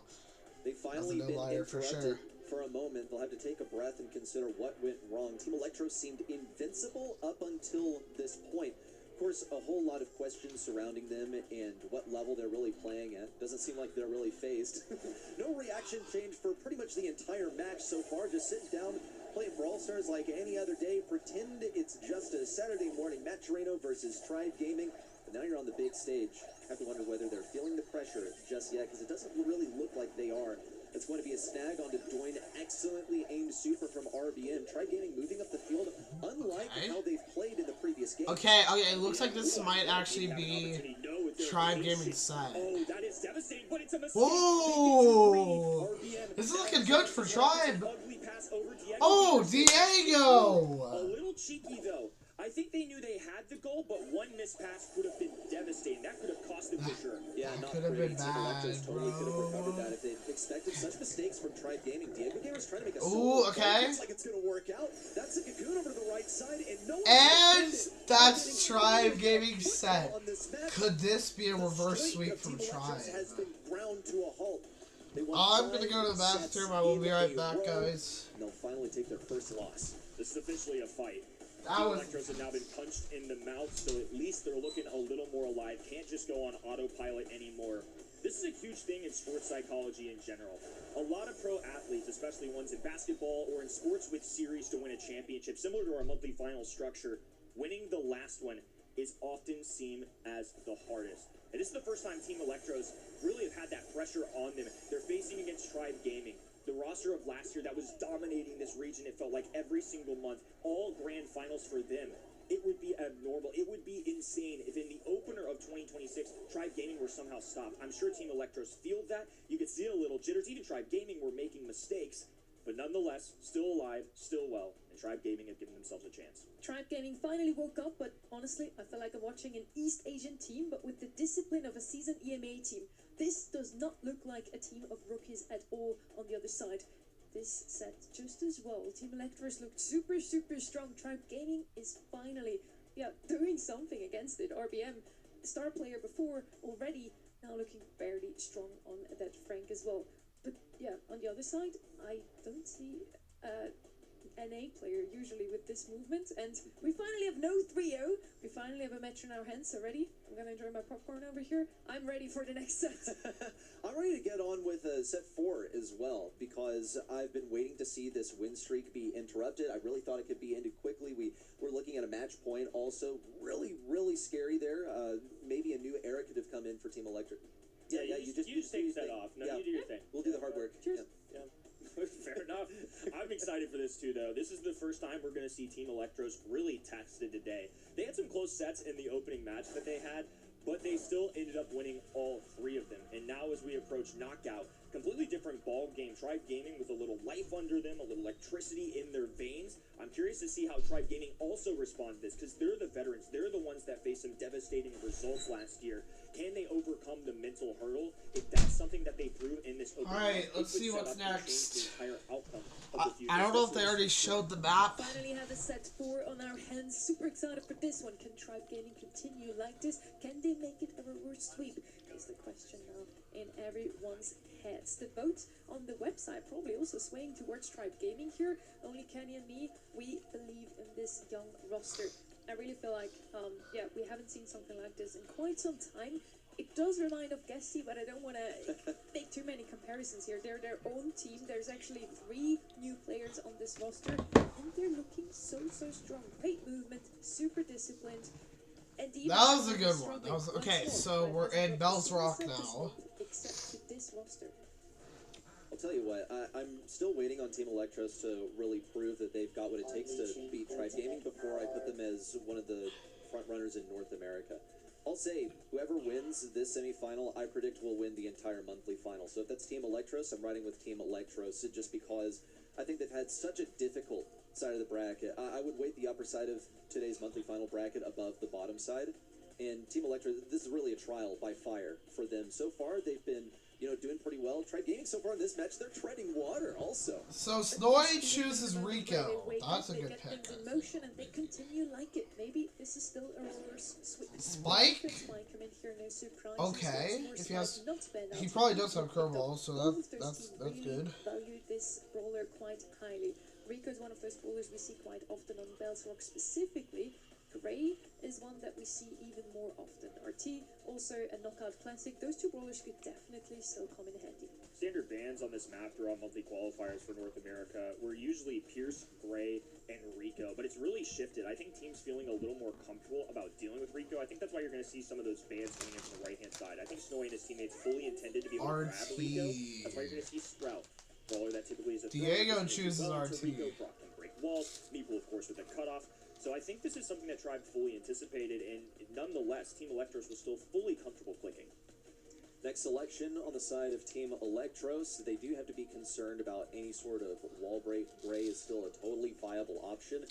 They finally been liar for interrupted sure. for a moment. They'll have to take a breath and consider what went wrong. Team Electros seemed invincible up until this point. Of course, a whole lot of questions surrounding them and what level they're really playing at. Doesn't seem like they're really phased. No reaction change for pretty much the entire match so far. Just sitting down, playing Brawl Stars like any other day. Pretend it's just a Saturday morning. Matt Toreno versus Tribe Gaming. But now you're on the big stage. Have to wonder whether they're feeling the pressure just yet, because it doesn't really look like they are. It's going to be a snag onto Doin. Excellently aimed super from RBM. Tribe Gaming moving up the field, unlike how they've played in the previous game. Okay, it looks like this might actually be Tribe Gaming set. Oh, that is devastating, but it's a mistake. Whoa! This is looking good for Tribe. Oh, Diego! A little cheeky though. I think they knew they had the goal, but one missed pass would have been devastating. That could have cost them for sure. Yeah, That not could have pretty. been Team bad, Electros totally could have bro. recovered that if they expected such mistakes from Tribe Gaming. Diego Gamer's trying to make a Ooh, solo. okay. Looks like it's going to work out. That's a Cocoon over to the right side, and no one And defended. that's Getting Tribe really Gaming good set. football on this match. Could this be a The reverse streak sweep of from Team Electros Tribe? has been ground to a halt. They won I'm gonna 5 go to the sets bathroom. I will be in right a back, row, guys. and they'll finally take their first loss. This is officially a fight. That Team was Electros have now been punched in the mouth, so at least they're looking a little more alive. Can't just go on autopilot anymore. This is a huge thing in sports psychology in general. A lot of pro athletes, especially ones in basketball or in sports with series to win a championship, similar to our monthly final structure, winning the last one is often seen as the hardest. And this is the first time Team Electros really have had that pressure on them. They're facing against Tribe Gaming. The roster of last year that was dominating this region, it felt like every single month, all grand finals for them. It would be abnormal. It would be insane if in the opener of 2026, Tribe Gaming were somehow stopped. I'm sure Team Electros feel that. You could see a little jitters. Even Tribe Gaming were making mistakes, but nonetheless, still alive, still well, and Tribe Gaming have given themselves a chance. Tribe Gaming finally woke up, but honestly, I feel like I'm watching an East Asian team, but with the discipline of a seasoned EMA team. This does not look like a team of rookies at all on the other side. This set just as well. Team Electros looked super, super strong. Tribe Gaming is finally, doing something against it. RBM, star player before already, now looking fairly strong on that Frank as well. But yeah, on the other side, I don't see NA player usually with this movement, and we finally have no 3-0. We finally have a match in our hands already. I'm gonna enjoy my popcorn over here. I'm ready for the next set. I'm ready to get on with set 4 as well, because I've been waiting to see this win streak be interrupted. I really thought it could be ended quickly. We were looking at a match point also. Really, really scary there. Maybe a new era could have come in for Team Electric. You just take that off. No, you do your thing. We'll do the hard work. Cheers. Yeah. Fair enough. I'm excited for this too, though. This is the first time we're going to see Team Electros really tested today. They had some close sets in the opening match that they had, but they still ended up winning all 3 of them. And now as we approach knockout, completely different ball game. Tribe Gaming with a little life under them, a little electricity in their veins. I'm curious to see how Tribe Gaming also respond to this, because they're the veterans. They're the ones that faced some devastating results last year. Can they overcome the mental hurdle? If that's something that they prove in this opening Alright, match, let's it would see set what's up and change next. the entire outcome of the future. I don't know if they already showed the map. Finally have a set 4 on our hands. Super excited for this one. Can Tribe Gaming continue like this? Can they make it a reverse sweep? Is the question now in everyone's heads. The vote on the website probably also swaying towards Tribe Gaming here. Only Kenny and me, we believe in this young roster. I really feel like, we haven't seen something like this in quite some time. It does remind of Guesty, but I don't want to make too many comparisons here. They're their own team. There's actually 3 new players on this roster, and they're looking so, so strong. Great movement, super disciplined. And even That was a good one. That was okay. So we're in Bell's Rock now. Except with this roster. I'll tell you what, I'm still waiting on Team Electros to really prove that they've got what it takes to beat Tribe Gaming before I put them as one of the front runners in North America. I'll say, whoever wins this semifinal, I predict will win the entire monthly final. So if that's Team Electros, I'm riding with Team Electros just because I think they've had such a difficult side of the bracket. I would weight the upper side of today's monthly final bracket above the bottom side. And Team Electra, this is really a trial by fire for them. So far, they've been, doing pretty well. Tribe Gaming so far in this match, they're treading water also. So Snowy chooses Rico. That's a good pick. In motion and they continue like it. Maybe this is still a reverse switch. Spike? Come in here, no surprise. Okay. If he has, he probably does have curveball, so that's good. Value this brawler quite highly. Rico is one of those brawlers we see quite often on Bells Rock specifically. Gray is one that we see even more often. RT, also a knockout classic. Those two brawlers could definitely still come in handy. Standard bans on this map throughout monthly qualifiers for North America were usually Pierce, Gray, and Rico, but it's really shifted. I think teams feeling a little more comfortable about dealing with Rico. I think that's why you're going to see some of those bans coming in from the right-hand side. I think Snowy and his teammates fully intended to be able to grab Rico. That's why you're going to see Sprout, brawler that typically is a Diego chooses RT. Rico, Brock can break walls. Meeple, of course, with the cutoff. So I think this is something that Tribe fully anticipated, and nonetheless, Team Electros was still fully comfortable clicking. Next selection on the side of Team Electros, they do have to be concerned about any sort of wall break. Gray is still a totally viable option.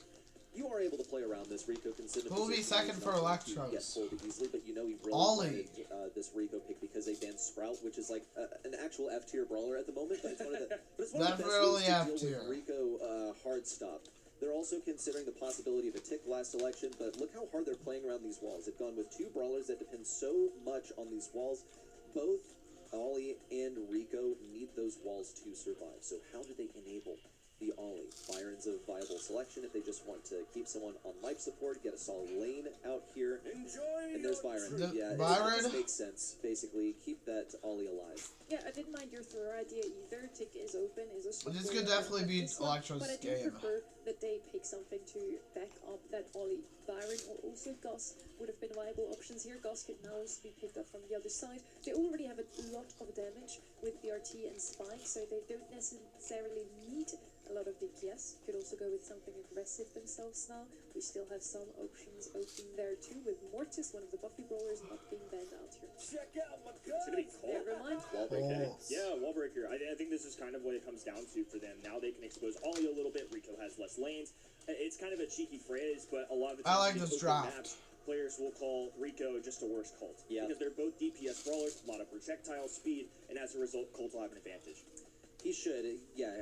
You are able to play around this. Rico can sit in Who will be second for Electros? Get pulled easily, but he really Ollie. wanted this Rico pick because they banned Sprout, which is like an actual F-tier brawler at the moment, but it's one of the, Definitely best ways to F-tier. deal with Rico hard stop. They're also considering the possibility of a tick last election, but look how hard they're playing around these walls. They've gone with two brawlers that depend so much on these walls. Both Ollie and Rico need those walls to survive. So how do they enable the Ollie? Byron's a viable selection if they just want to keep someone on life support, get a solid lane out here. And there's Byron. Byron? It makes sense, basically. Keep that Ollie alive. Yeah, I didn't mind your throw idea either. Tick is open, is a strong This player could definitely at be this one, Electro's but I do game. prefer that they pick something to back up that Ollie. Byron or also Gus would have been viable options here. Gus could now also be picked up from the other side. They already have a lot of damage with the RT and Spike, so they don't necessarily need a lot of DPS. Could also go with something aggressive themselves now. We still have some options open there too, with Mortis, one of the Buffy brawlers, not being banned out here. Check out my gun! It's going to be cold. Never mind. Wall break. Oh. Yeah, wall breaker. I think this is kind of what it comes down to for them. Now they can expose Ollie a little bit. Rico has less lanes. It's kind of a cheeky phrase, but a lot of the I times like in this open draft. maps, players will call Rico just a worse cult. Yeah. Because they're both DPS brawlers, a lot of projectile speed, and as a result, Colt will have an advantage. He should,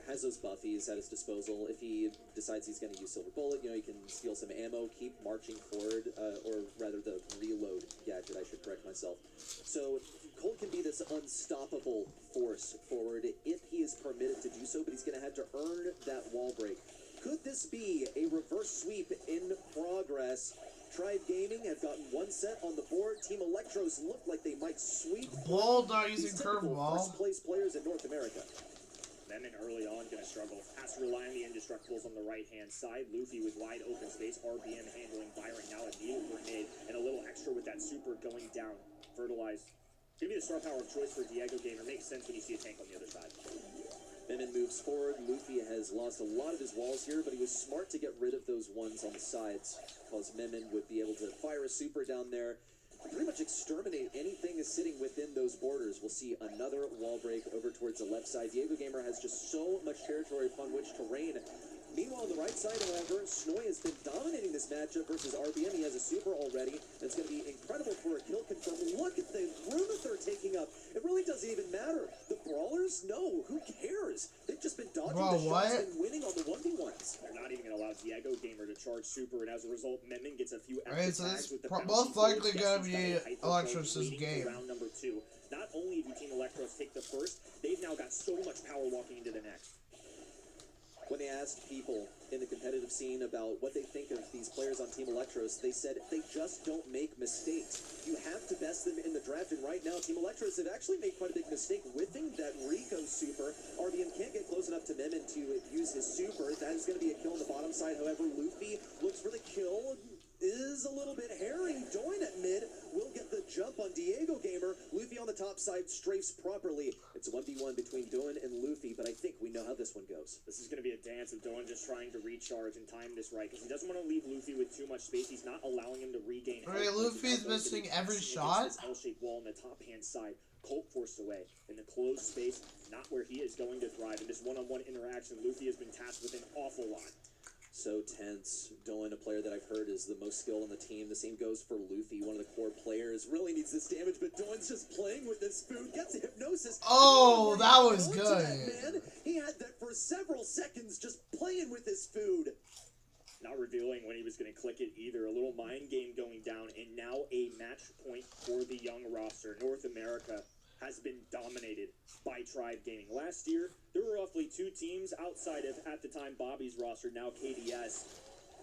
has those buffies at his disposal. If he decides he's going to use Silver Bullet, he can steal some ammo, keep marching forward, or rather the reload gadget, I should correct myself. So Colt can be this unstoppable force forward if he is permitted to do so, but he's going to have to earn that wall break. Could this be a reverse sweep in progress? Tribe Gaming have gotten one set on the board. Team Electros look like they might sweep. Bold not using these typical curveball. first-place players in North America. Memon early on going to struggle. Has to rely on the Indestructibles on the right-hand side. Luffy with wide open space. RBM handling Byron now at needle grenade. And a little extra with that super going down. Fertilized. Give me the star power of choice for Diego Gamer. Makes sense when you see a tank on the other side. Memon moves forward. Luffy has lost a lot of his walls here, but he was smart to get rid of those ones on the sides, because Memon would be able to fire a super down there, pretty much exterminate anything is sitting within those borders. We'll see another wall break over towards the left side. Diego Gamer has just so much territory upon which to reign. Meanwhile, on the right side, however, Snowy has been dominating this matchup versus RBM. He has a super already. That's going to be incredible for a kill confirm. Look at the room that they're taking up. It really doesn't even matter. The brawlers? No. Who cares? They've just been dodging the shots and winning on the 1v1s. They're not even going to allow Diego Gamer to charge super, and as a result, Memon gets a few extra so tags this with the most likely going to be Electros' Electros' game. Round number 2. Not only do Team Electros take the first, they've now got so much power walking into the next. When they asked people in the competitive scene about what they think of these players on Team Electros, they said they just don't make mistakes. You have to best them in the draft, and right now, Team Electros have actually made quite a big mistake whiffing that Rico super. RBM can't get close enough to Memon to use his super. That is going to be a kill on the bottom side. However, Luffy looks for the kill. Is a little bit hairy. Doin at mid will get the jump on Diego Gamer. Luffy on the top side strafes properly. It's a 1v1 between Doin and Luffy, but I think we know how this one goes. This is going to be a dance of Doan just trying to recharge and time this right, because he doesn't want to leave Luffy with too much space. He's not allowing him to regain health. Okay, Luffy's missing every shot. This L-shaped wall on the top-hand side. Colt forced away in the closed space, not where he is going to thrive. In this one-on-one interaction, Luffy has been tasked with an awful lot. So tense. Dolan, a player that I've heard is the most skilled on the team. The same goes for Luffy, one of the core players. Really needs this damage, but Dolan's just playing with this food. Gets a hypnosis. Oh, that was Onto good. that, man. He had that for several seconds, just playing with his food. Not revealing when he was going to click it either. A little mind game going down, and now a match point for the young roster. North America has been dominated by Tribe Gaming. Last year, there were roughly 2 teams outside of, at the time, Bobby's roster, now KDS.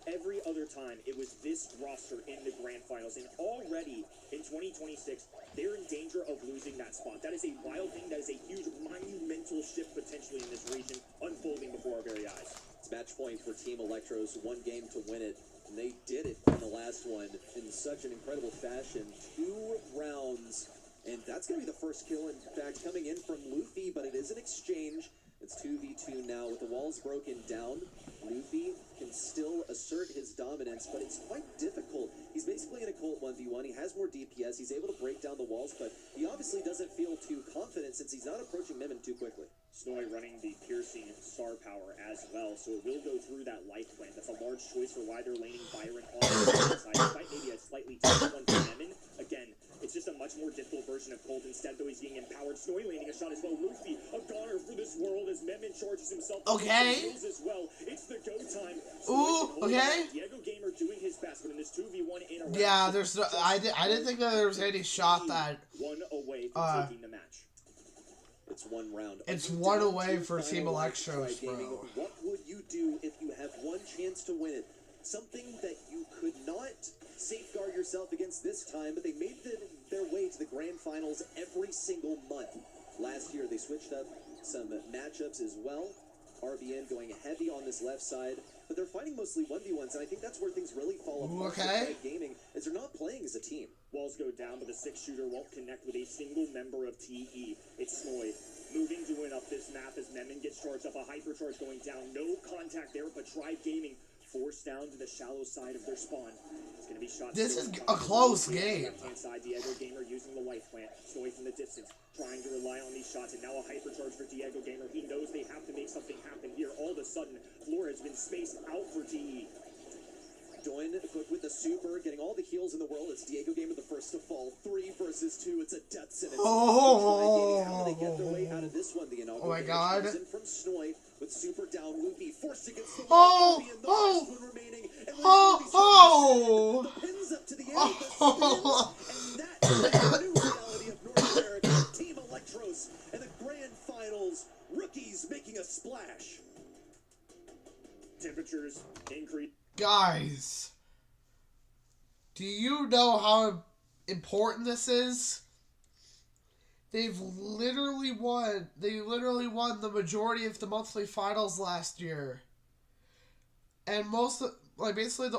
Every other time, it was this roster in the grand finals. And already in 2026, they're in danger of losing that spot. That is a wild thing. That is a huge, monumental shift potentially in this region unfolding before our very eyes. It's match point for Team Electros. 1 game to win it. And they did it in the last one in such an incredible fashion. 2 rounds. And that's going to be the first kill, in fact, coming in from Luffy, but it is an exchange. It's 2v2 now with the walls broken down. Luffy can still assert his dominance, but it's quite difficult. He's basically in a Colt 1v1. He has more DPS. He's able to break down the walls, but he obviously doesn't feel too confident since he's not approaching Memon too quickly. Snowy running the piercing star power as well, so it will go through that life plant. That's a large choice for why they're laning Byron on the side, despite maybe a slightly tough one for Memon. Again, it's just a much more difficult version of Colt. Instead, though, he's being empowered. Snowy landing a shot as well. Luffy, a goner for this world as Memon charges himself. Okay. As well. It's the go time. Ooh, okay. Diego Gamer doing his best, but in this 2v1 in a round, Yeah, there's no, I didn't think that there was any shot that one away from taking the match. It's 1 round. it's 1 away for Team Electros, bro. What would you do if you have 1 chance to win it? Something that you could not safeguard yourself against this time, but they made their way to the grand finals every single month. Last year, they switched up some matchups as well. RBN going heavy on this left side, but they're fighting mostly 1v1s, and I think that's where things really fall apart. Okay. For Gaming, is they're not playing as a team. Walls go down, but the 6-shooter won't connect with a single member of TE. It's Snowy moving to win up this map as Memon gets charged up. A hypercharge going down. No contact there, but Tribe Gaming forced down to the shallow side of their spawn. It's going to be shot. This is a close game. Left-hand side, Diego Gamer using the life plant. Snowy from the distance, trying to rely on these shots, and now a hypercharge for Diego Gamer. He knows they have to make something happen here. All of a sudden, floor has been spaced out for TE. Doin quick with the super, getting all the heals in the world. It's Diego Gamer the first to fall. 3 versus 2. It's a death sentence. Oh. How do they get their way out of this one? The inaugural Oh my damage God. comes in from Snoy with super down. Luffy forced against the Oh. wall. Luffy in the last one remaining. And Oh. the pins up to the end. The spins, and that is the new reality of North America. Team Electros and the grand finals. Rookies making a splash. Temperatures increase. Guys, do you know how important this is? They literally won the majority of the monthly finals last year. And basically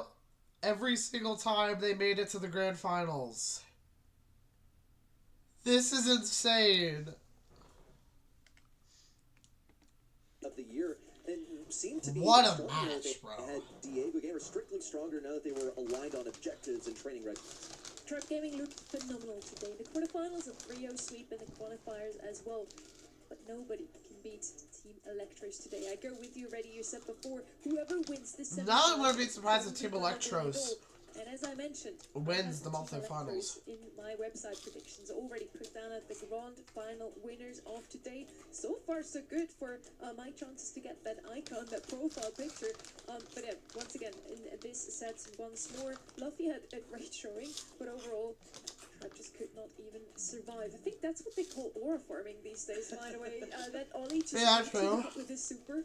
every single time they made it to the grand finals. This is insane. Of the year. And seemed to be What a stronger. match, They bro. had Diego Gamer strictly stronger now that they were aligned on objectives and training records. Tribe Gaming looked phenomenal today. The quarterfinals, a 3-0 sweep in the qualifiers as well. But nobody can beat Team Electros today. I go with you, Ready. You said before, whoever wins this Now I wouldn't be surprised if Team Electros And as I mentioned, wins the Team monthly Electros finals. in my website predictions already put down at the grand final winners of today. So far, so good for my chances to get that icon, that profile picture. But yeah, once again, in this set, once more, Luffy had a great showing, but overall, I just could not even survive. I think that's what they call aura farming these days, by the way. That Ollie just true. with his super.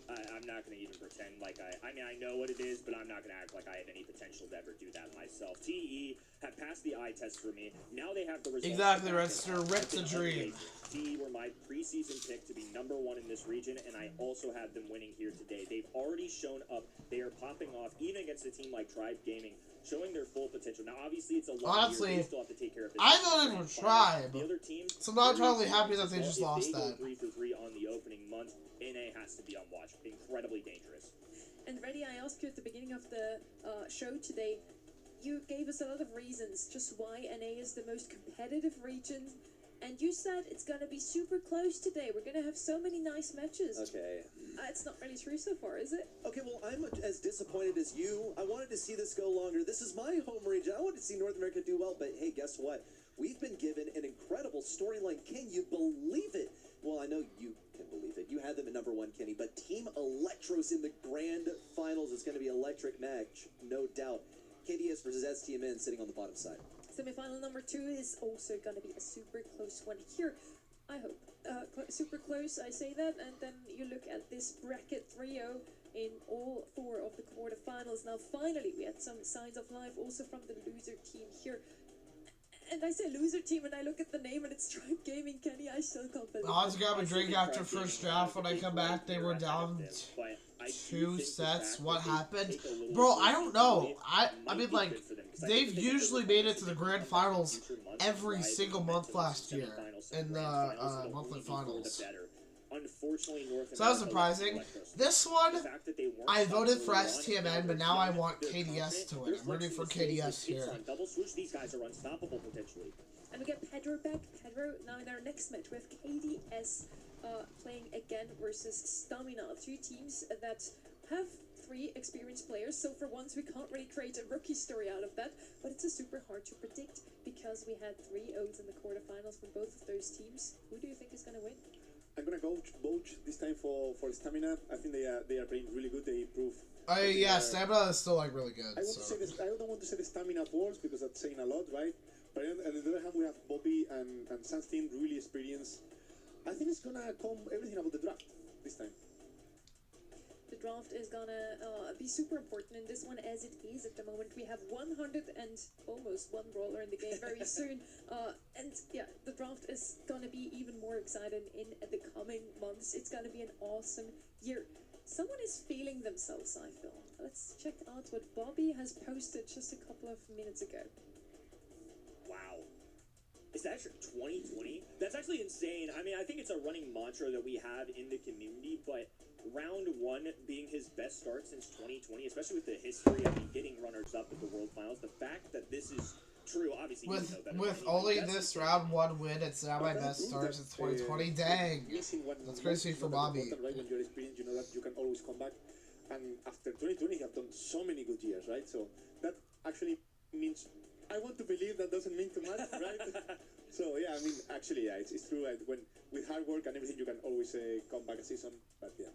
I'm not going to even pretend like I mean, I know what it is, but I'm not going to act like I have any potential to ever do that myself. TE have passed the eye test for me. Now they have the results. Exactly, Redster. Rip the dream. TE were my preseason pick to be #1 in this region, and I also have them winning here today. They've already shown up. They are popping off, even against a team like Tribe Gaming, showing their full potential. Now, obviously, it's a long year. They still have to take care of business. I voted for Tribe. The other teams, So I'm not totally happy that they just lost if they that. go 3 for 3 on the opening month, NA has to be on watch. Incredibly dangerous. And Reddy, I asked you at the beginning of the show today, you gave us a lot of reasons just why NA is the most competitive region. And you said it's gonna be super close today. We're gonna have so many nice matches. Okay. It's not really true so far, is it? Okay, well, I'm as disappointed as you. I wanted to see this go longer. This is my home region. I wanted to see North America do well, but hey, guess what? We've been given an incredible storyline. Can you believe it? Well, I know you can believe it. You had them at #1, Kenny, but Team Electros in the grand finals is going to be electric match, no doubt. KDS versus STMN sitting on the bottom side. Semi-final number 2 is also gonna be a super close one here. I hope. Super close, I say that, and then you look at this bracket trio in all 4 of the quarterfinals. Now, finally, we had some signs of life also from the loser team here. And I say loser team, and I look at the name, and it's Stripe Gaming, Kenny. I still can't believe I was it. grabbing a drink after first draft. When I come back, they were down 2 sets. What happened? Bro, I don't know. I mean, like, they've usually made it to the grand finals every single month last year in the monthly finals. So that was surprising. This one, I voted for STMN, but now I want KDS to win. I'm rooting for KDS here. And we get Pedro back. Pedro now in our next match with KDS playing again versus Stamina. 2 teams that have 3 experienced players. So for once we can't really create a rookie story out of that. But it's super hard to predict because we had 3 O's in the quarterfinals from both of those teams. Who do you think is going to win? I'm gonna go vote this time for Stamina. I think they are playing really good. They improve. Yeah, Stamina is still like really good. I don't want to say the Stamina Force because that's saying a lot, right? But on the other hand, we have Bobby and Sunstein really experienced. I think it's gonna come everything about the draft this time. The draft is gonna be super important in this one, as it is at the moment. We have 100 and almost 1 brawler in the game very soon. And yeah, the draft is gonna be even more exciting in the coming months. It's gonna be an awesome year. Someone is feeling themselves, I feel. Let's check out what Bobby has posted just a couple of minutes ago. Wow. Is that actually 2020? That's actually insane. I mean, I think it's a running mantra that we have in the community, but round 1 being his best start since 2020, especially with the history of getting runners-up at the World Finals, the fact that this is true, obviously, with only this round 1 win, it's now my best start since 2020. Dang, that's crazy for Bobby. Right, when you're experienced, you know that you can always come back. And after 2020, you have done so many good years, right? So that actually means I want to believe that doesn't mean too much, right? So yeah, I mean, actually, yeah, it's true. When with hard work and everything, you can always come back a season. But yeah.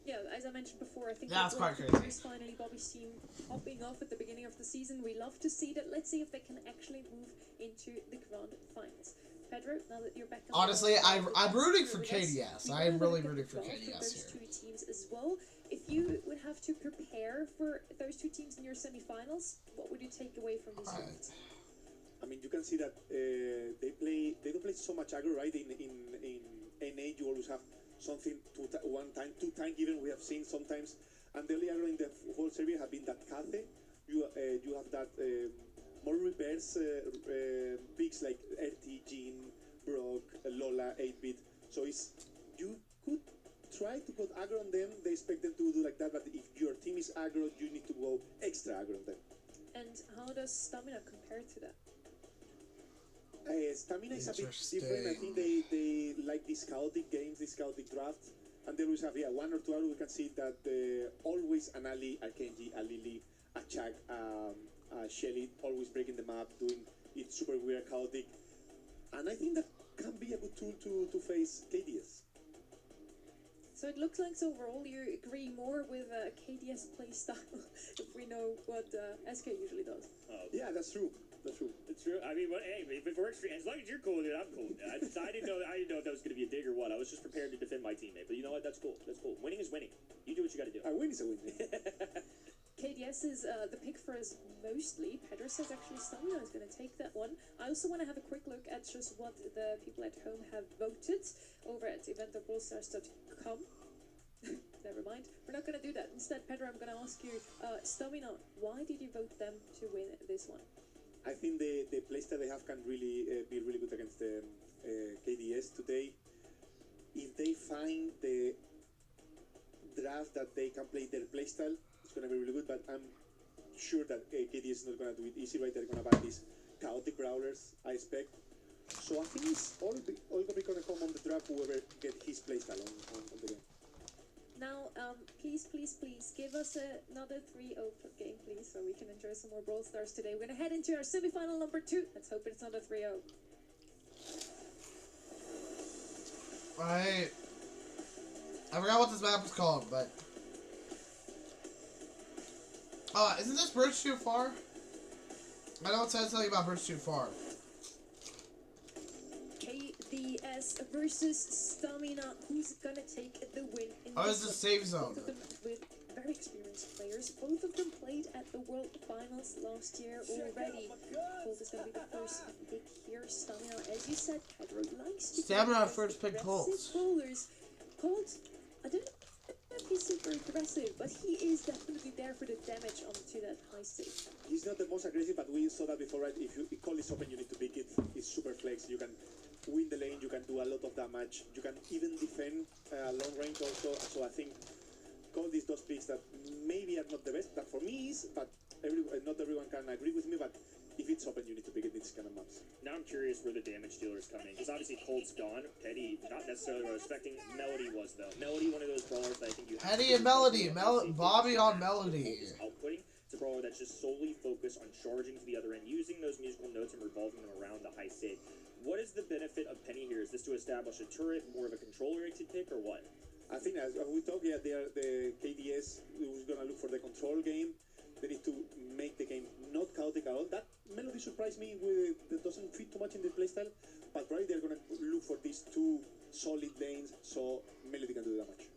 Yeah, as I mentioned before, I think that's quite crazy. Is finally Bobby's team popping off at the beginning of the season. We love to see that. Let's see if they can actually move into the grand finals. Pedro, now that you're back on honestly, I'm rooting for KDS. I am really rooting for KDS those here. 2 teams as well. If you would have to prepare for those 2 teams in your semifinals, what would you take away from this round? I mean, you can see that they don't play so much aggro, right? In NA, you always have something 1 time, 2 times even we have seen sometimes, and the only aggro in the whole series have been that Kaze. You have that more reverse picks like RT, Jean, Brock, Lola, 8-bit. So you could try to put aggro on them. They expect them to do like that, but if your team is aggro, you need to go extra aggro on them. And how does Stamina compare to that? Stamina is a bit different. I think they like these chaotic games, this chaotic draft, and they always have 1 or 2 hours. We can see that always an Ali, a Kenji, a Lily, a Chuck, a Shelly, always breaking the map, doing it super weird, chaotic, and I think that can be a good tool to face KDS. So it looks like overall you agree more with KDS playstyle, if we know what SK usually does. Oh. Yeah, that's true. That's true. It's true. I mean, but hey, if it works for you, as long as you're cool with it, I'm cool with it. I didn't know if that was going to be a dig or what. I was just prepared to defend my teammate. But you know what? That's cool. That's cool. Winning is winning. You do what you got to do. A win is a win. KDS is the pick for us mostly. Pedro says actually Stamina is going to take that one. I also want to have a quick look at just what the people at home have voted over at event.brawlstars.com. Never mind. We're not going to do that. Instead, Pedro, I'm going to ask you, Stamina, why did you vote them to win this one? I think the playstyle they have can really be really good against the KDS today. If they find the draft that they can play their playstyle, it's going to be really good. But I'm sure that KDS is not going to do it easy, right? They're going to ban these chaotic brawlers, I expect. So I think it's all gonna come on the draft. Whoever get his playstyle on the game. Now, please give us another 3-0 game, please, so we can enjoy some more Brawl Stars today. We're gonna head into our semi-final number 2. Let's hope it's not a 3-0. I forgot what this map was called, but isn't this bridge too far? I know it says something about bridge too far. KDS versus Stamina. Who's gonna take the win in It's the safe zone. Both of them with very experienced players. Both of them played at the World Finals last year already. Colt is gonna be the first pick here. Stamina, as you said, Pedro likes to Stamina play first pick Colt. aggressive bowlers. Colt, I don't know if he's super aggressive, but he is definitely there for the damage onto that high stage. He's not the most aggressive, but we saw that before, right? If Call is open, you need to pick it. It's super flex. You can win the lane. You can do a lot of damage. You can even defend long range also. So I think Call is those picks that maybe are not the best. That for me is, but not everyone can agree with me. But if it's open, you need to pick it in this kind of maps. Now I'm curious where the damage dealer is coming, because obviously Colt's gone. Petty, not necessarily what I was expecting. Melody was, though. Melody, one of those brawlers that I think you have Petty and Melody. Bobby on Melody. Outputting. It's a brawler that's just solely focused on charging to the other end, using those musical notes and revolving them around the high stage. What is the benefit of Penny here? Is this to establish a turret, more of a control-oriented pick, or what? I think as we talk, yeah, the KDS who's gonna look for the control game. They need to make the game not chaotic at all. That Melody surprised me that doesn't fit too much in the playstyle, but probably they're gonna look for these two solid lanes so Melody can do the damage.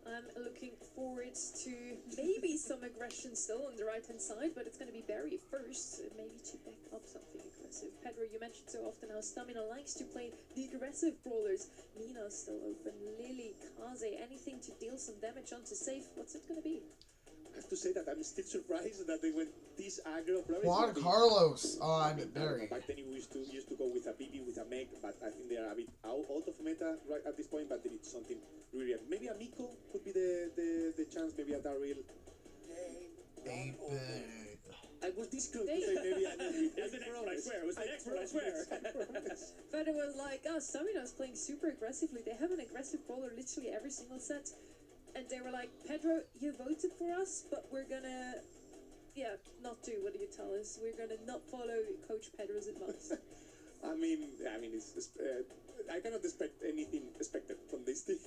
I'm looking forward to maybe some aggression still on the right-hand side, but it's going to be Barry first, maybe to back up something aggressive. Pedro, you mentioned so often how Stamina likes to play the aggressive brawlers. Nina's still open. Lily, Kaze, anything to deal some damage onto safe. What's it going to be? I have to say that I'm still surprised that they went this aggro. Juan Carlos on Barry. Back then we used to go with a BB with a Meg, but I think they are a bit out of meta right at this point. But they need something really. Maybe a Miko could be the chance. Maybe a Daryl. I was this close to say maybe I need. It was the next one, I swear. It was the next one, I swear. But it was like, oh, Stamina's playing super aggressively. They have an aggressive brawler literally every single set. And they were like, Pedro, you voted for us, but we're gonna, not do what you tell us. We're gonna not follow Coach Pedro's advice. I mean, it's, I cannot expect anything expected from this team.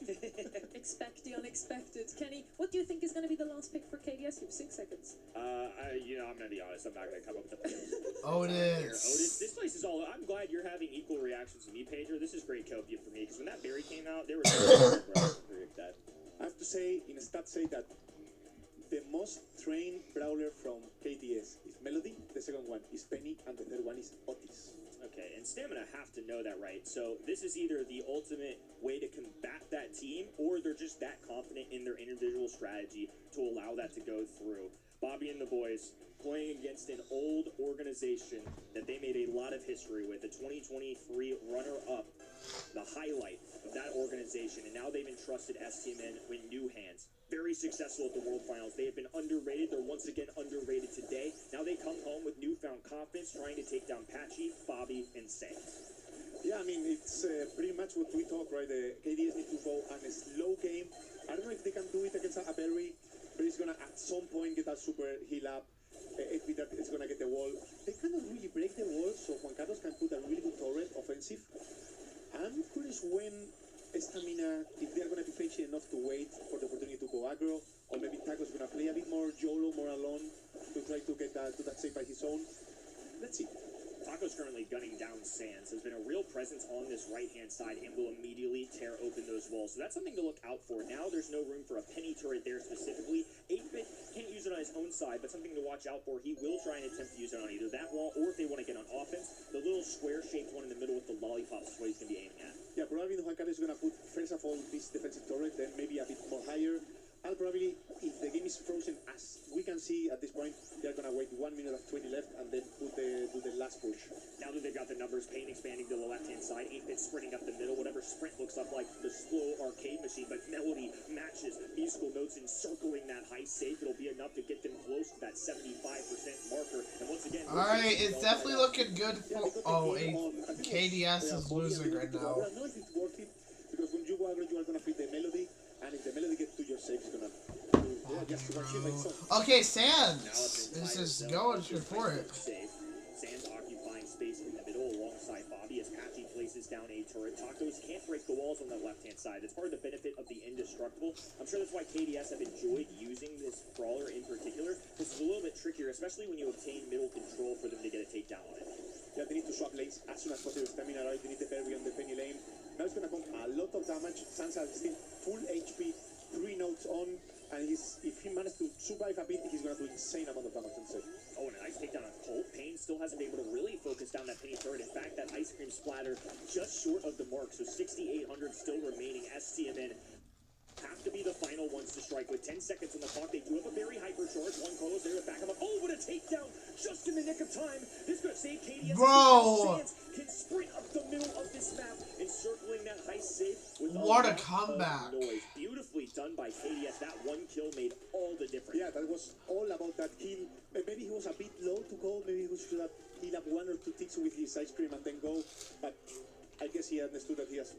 Expect the unexpected. Kenny, what do you think is gonna be the last pick for KDS? You have 6 seconds. I'm gonna be honest. I'm not gonna come up with a pick. Otis. This place is all. I'm glad you're having equal reactions to me, Pedro. This is great copium for me because when that berry came out, there was that. I have to say, in stats say that the most trained brawler from KTS is Melody, the second one is Penny, and the third one is Otis. Okay, and Stamina have to know that, right? So this is either the ultimate way to combat that team, or they're just that confident in their individual strategy to allow that to go through. Bobby and the boys playing against an old organization that they made a lot of history with, the 2023 runner-up, the highlight of that organization, and now they've entrusted STMN with new hands. Very successful at the World Finals. They have been underrated. They're once again underrated today. Now they come home with newfound confidence, trying to take down Patchy, Bobby, and Say. Yeah, I mean, it's pretty much what we talk, right? The KDS need to go on a slow game. I don't know if they can do it against a Berry. Berry's gonna at some point get a super heal up. Equidad is gonna get the wall. They cannot really break the wall, so Juan Carlos can put a really good turret offensive. I'm curious when Stamina, if they're gonna be patient enough to wait for the opportunity to go aggro, or maybe Taco's gonna play a bit more YOLO, more alone, to try to get that save by his own. Let's see. Taco's currently gunning down Sands, has been a real presence on this right-hand side and will immediately tear open those walls. So that's something to look out for. Now there's no room for a Penny turret there specifically. 8-Bit can't use it on his own side, but something to watch out for. He will try and attempt to use it on either that wall, or if they want to get on offense, the little square-shaped one in the middle with the lollipops is what he's going to be aiming at. Yeah, probably Juan Carlos is going to put, first of all, this defensive turret, then maybe a bit more higher. I'll probably, if the game is frozen, as we can see at this point, they're going to wait 1 minute and 20 left and then do the last push. Now now that they've got the numbers, Payne expanding to the left-hand side, 8-bit sprinting up the middle, whatever sprint looks up like the slow arcade machine, but melody matches musical notes encircling that high safe. It'll be enough to get them close to that 75% marker. And once again, Alright, it's definitely looking good for... Oh, KDS is losing right now. I don't know if it's worth it, because when you go aggro, you are going to feed the melody, and if the melody gets to your safe, it's going to... Okay, Sands is just going for it. Sands occupying space in the middle alongside Bobby as Patchy places down a turret. Tacos can't break the walls on that left-hand side. That's part of the benefit of the Indestructible. I'm sure that's why KDS have enjoyed using this brawler in particular. This is a little bit trickier, especially when you obtain middle control for them to get a takedown on it. Yeah, they need to swap lanes as soon as possible. Stamina right, they need the berry on the penny lane. Now it's going to come a lot of damage. Sands has still full HP, 3 notes on. And if he managed to survive a bit, he's going to do insane amount of damage on safe. Oh, and a nice takedown on Colt. Payne still hasn't been able to really focus down that penny turret. In fact, that ice cream splatter just short of the mark. So 6,800 still remaining. SCMN have to be the final ones to strike with 10 seconds on the clock. They do have a very hypercharge. One Carlos there to back him up. Oh, what a takedown just in the nick of time. This could save KDS. Bro! Sands can sprint up the middle of this map, encircling that high safe with what a comeback. Noise. Beautifully done by KDS. That one kill made all the difference. Yeah, that was all about that kill. Maybe he was a bit low to go. Maybe he should have healed up 1 or 2 ticks with his ice cream and then go. But I guess he understood that he was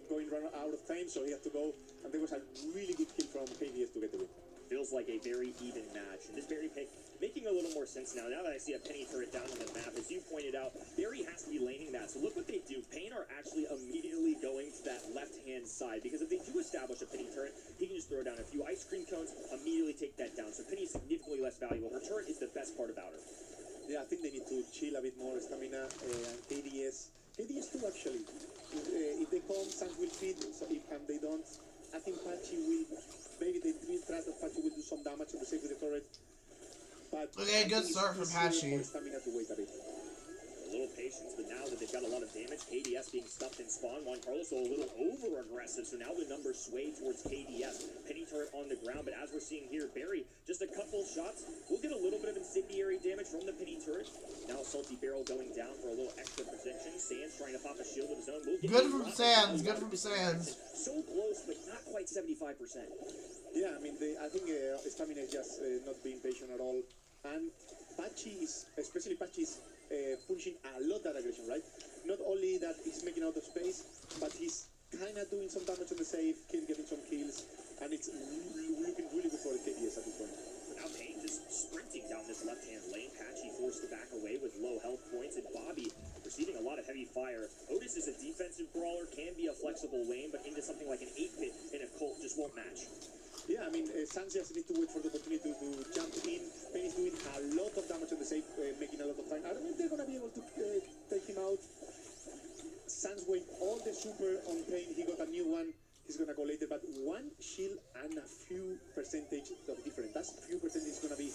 going run out of time, so he had to go. And there was a really good kill from KDS to get the win. Feels like a very even match. And this Berry pick making a little more sense now. Now that I see a penny turret down on the map, as you pointed out, Berry has to be laning that. So look what they do. Payne are actually immediately going to that left-hand side, because if they do establish a penny turret, he can just throw down a few ice cream cones, immediately take that down. So Penny is significantly less valuable. Her turret is the best part about her. Yeah, I think they need to chill a bit more. Stamina and KDS. KDS too, actually. If they come, Sands will feed. So and they don't, I think Patchy will. Maybe they will trust that Patchy will do some damage on the safe with the turret. But okay, good start from Patchy. Stamina to wait a bit. A little patience, but now that they've got a lot of damage, KDS being stuffed in spawn. Juan Carlos a little over-aggressive, so now the numbers sway towards KDS. Penny turret on the ground, but as we're seeing here, Berry, just a couple shots. We'll get a little bit of incendiary damage from the Penny turret. Now Salty Barrel going down for a little extra protection. Sands trying to pop a shield of his own. Good from Sands, good from Sands. So close, but not quite 75%. Yeah, I mean, I think Stamina is just not being patient at all. And Patchy is, especially Patchy is punching a lot of aggression, right? Not only that he's making out of space, but he's kind of doing some damage on the safe, getting some kills, and it's looking really good for the KDS at this point. But now Payne just sprinting down this left-hand lane. Patchy forced to back away with low health points, and Bobby receiving a lot of heavy fire. Otis is a defensive brawler, can be a flexible lane, but into something like an 8-bit in a Colt just won't match. Yeah, I mean, Sands just need to wait for the opportunity to jump in. Payne is doing a lot of damage on the safe, making a lot of time. I don't know if they're going to be able to take him out. Sands wait all the super on Payne. He got a new one. He's going to go later. But 1 shield and a few percentage of difference. That few percentage is going to be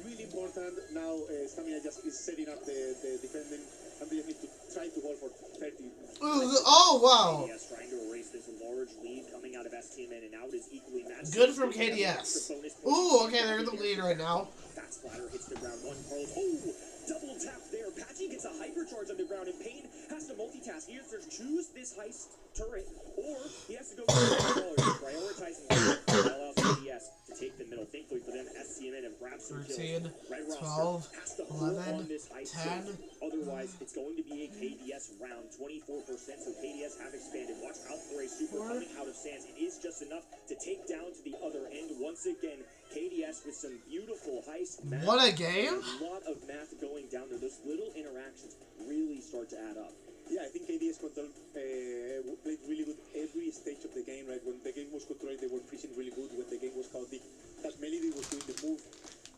really important. Now, Stamina just is setting up the defending. And they need to try to hold for 30. Oh, wow. KDS trying to erase this large lead coming out of STMN, and now it is equally matched. Good from KDS. Ooh, okay, they're in the lead right now. Fat splatter hits the ground. One Carlos. Oh, double tap there. Patchy gets a hypercharge on the ground, and Payne has to multitask. He has to choose this heist turret, or he has to go for the brawler, prioritizing the allows KDS to take the middle. Thankfully for them, STMN have grabbed some 13, kills. Red 12, roster has to hold 11, on this heist 10. Otherwise, it's going to be a KDS round, 24%. So KDS have expanded. Watch out for a super coming out of Sands. It is just enough to take down to the other end. Once again, KDS with some beautiful heist math. What a game! A lot of math going down there. Those little interactions really start to add up. Yeah, I think KDS control played really good every stage of the game, right? When the game was controlled, they were freezing really good. When the game was chaotic, that Melody was doing the move.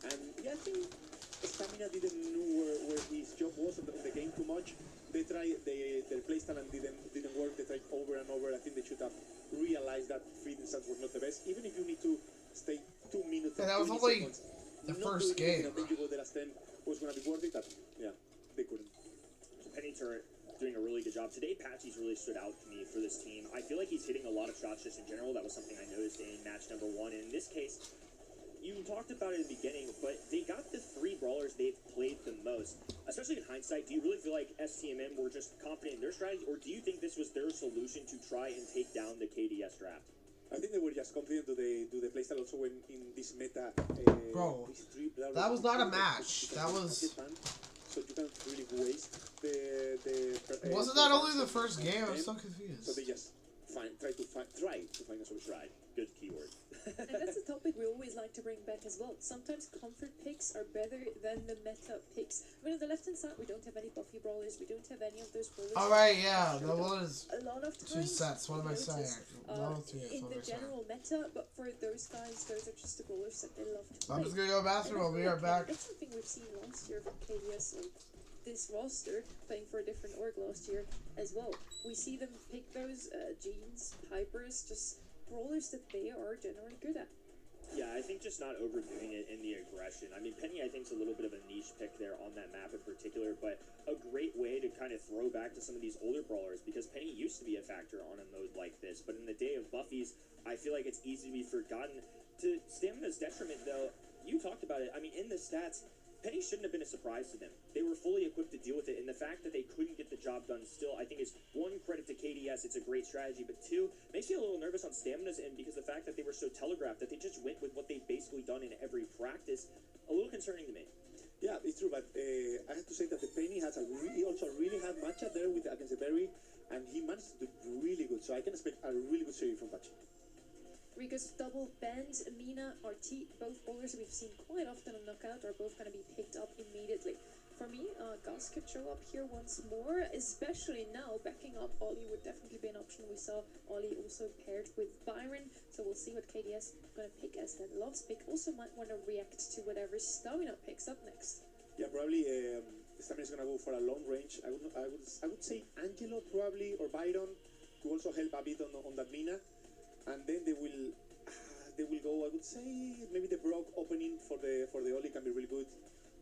And yeah, I think Stamina didn't know where his job was in the game too much. They tried, their playstyle and didn't work. They tried over and over. I think they should have realized that feeding Sands was not the best. Even if you need to stay 2 minutes and that was 20 only seconds, the not first doing game. it, and then you go the last 10 was going to be worth it. But yeah, they couldn't. Penny turret doing a really good job. Today, Patchy's really stood out to me for this team. I feel like he's hitting a lot of shots just in general. That was something I noticed in match number 1. And in this case, you talked about it in the beginning, but they got the 3 brawlers they've played the most. Especially in hindsight, do you really feel like STMM were just confident in their strategy, or do you think this was their solution to try and take down the KDS draft? I think they were just confident to the playstyle also when in this meta. Bro, these 3 that was not a match. That was. So you can't really waste the. Wasn't that only the first game? I'm so confused. So they just try to find a solution. Right. Good keyword. And that's a topic we always like to bring back as well. Sometimes comfort picks are better than the meta picks. I mean, on the left-hand side, we don't have any buffy brawlers. We don't have any of those brawlers. Alright, yeah, that was a lot of times, 2 sets. What am I saying? in the general meta, but for those guys, those are just the brawlers that they love to play. I'm just gonna go bathroom. I'll be right back. That's something we've seen last year from KDS, like this roster, playing for a different org last year as well. We see them pick those Jeans, Pipers, just brawlers that they are generally good at. Yeah, I think just not overdoing it in the aggression. I mean, Penny, I think, is a little bit of a niche pick there on that map in particular, but a great way to kind of throw back to some of these older brawlers, because Penny used to be a factor on a mode like this, but in the day of buffies, I feel like it's easy to be forgotten. To Stamina's detriment, though, you talked about it. I mean, in the stats, Penny shouldn't have been a surprise to them. They were fully equipped to deal with it, and the fact that they couldn't get the job done still, I think, is one, credit to KDS, it's a great strategy, but 2, makes me a little nervous on Stamina's end, because the fact that they were so telegraphed, that they just went with what they've basically done in every practice, a little concerning to me. Yeah, it's true, but I have to say that the Penny has also really hard matchup there against the Berry, and he managed to do really good, so I can expect a really good series from Pachi. Rico's double bends, Mina, RT, both bowlers we've seen quite often on Knockout are both going to be picked up immediately. For me, Gus could show up here once more, especially now backing up Ollie would definitely be an option. We saw Ollie also paired with Byron, so we'll see what KDS is going to pick as that last pick. Also might want to react to whatever Stamina picks up next. Yeah, probably Stamina is going to go for a long range. I would say Angelo probably, or Byron, to also help a bit on that Mina. And then they will go, I would say, maybe the Brock opening for the Oli can be really good.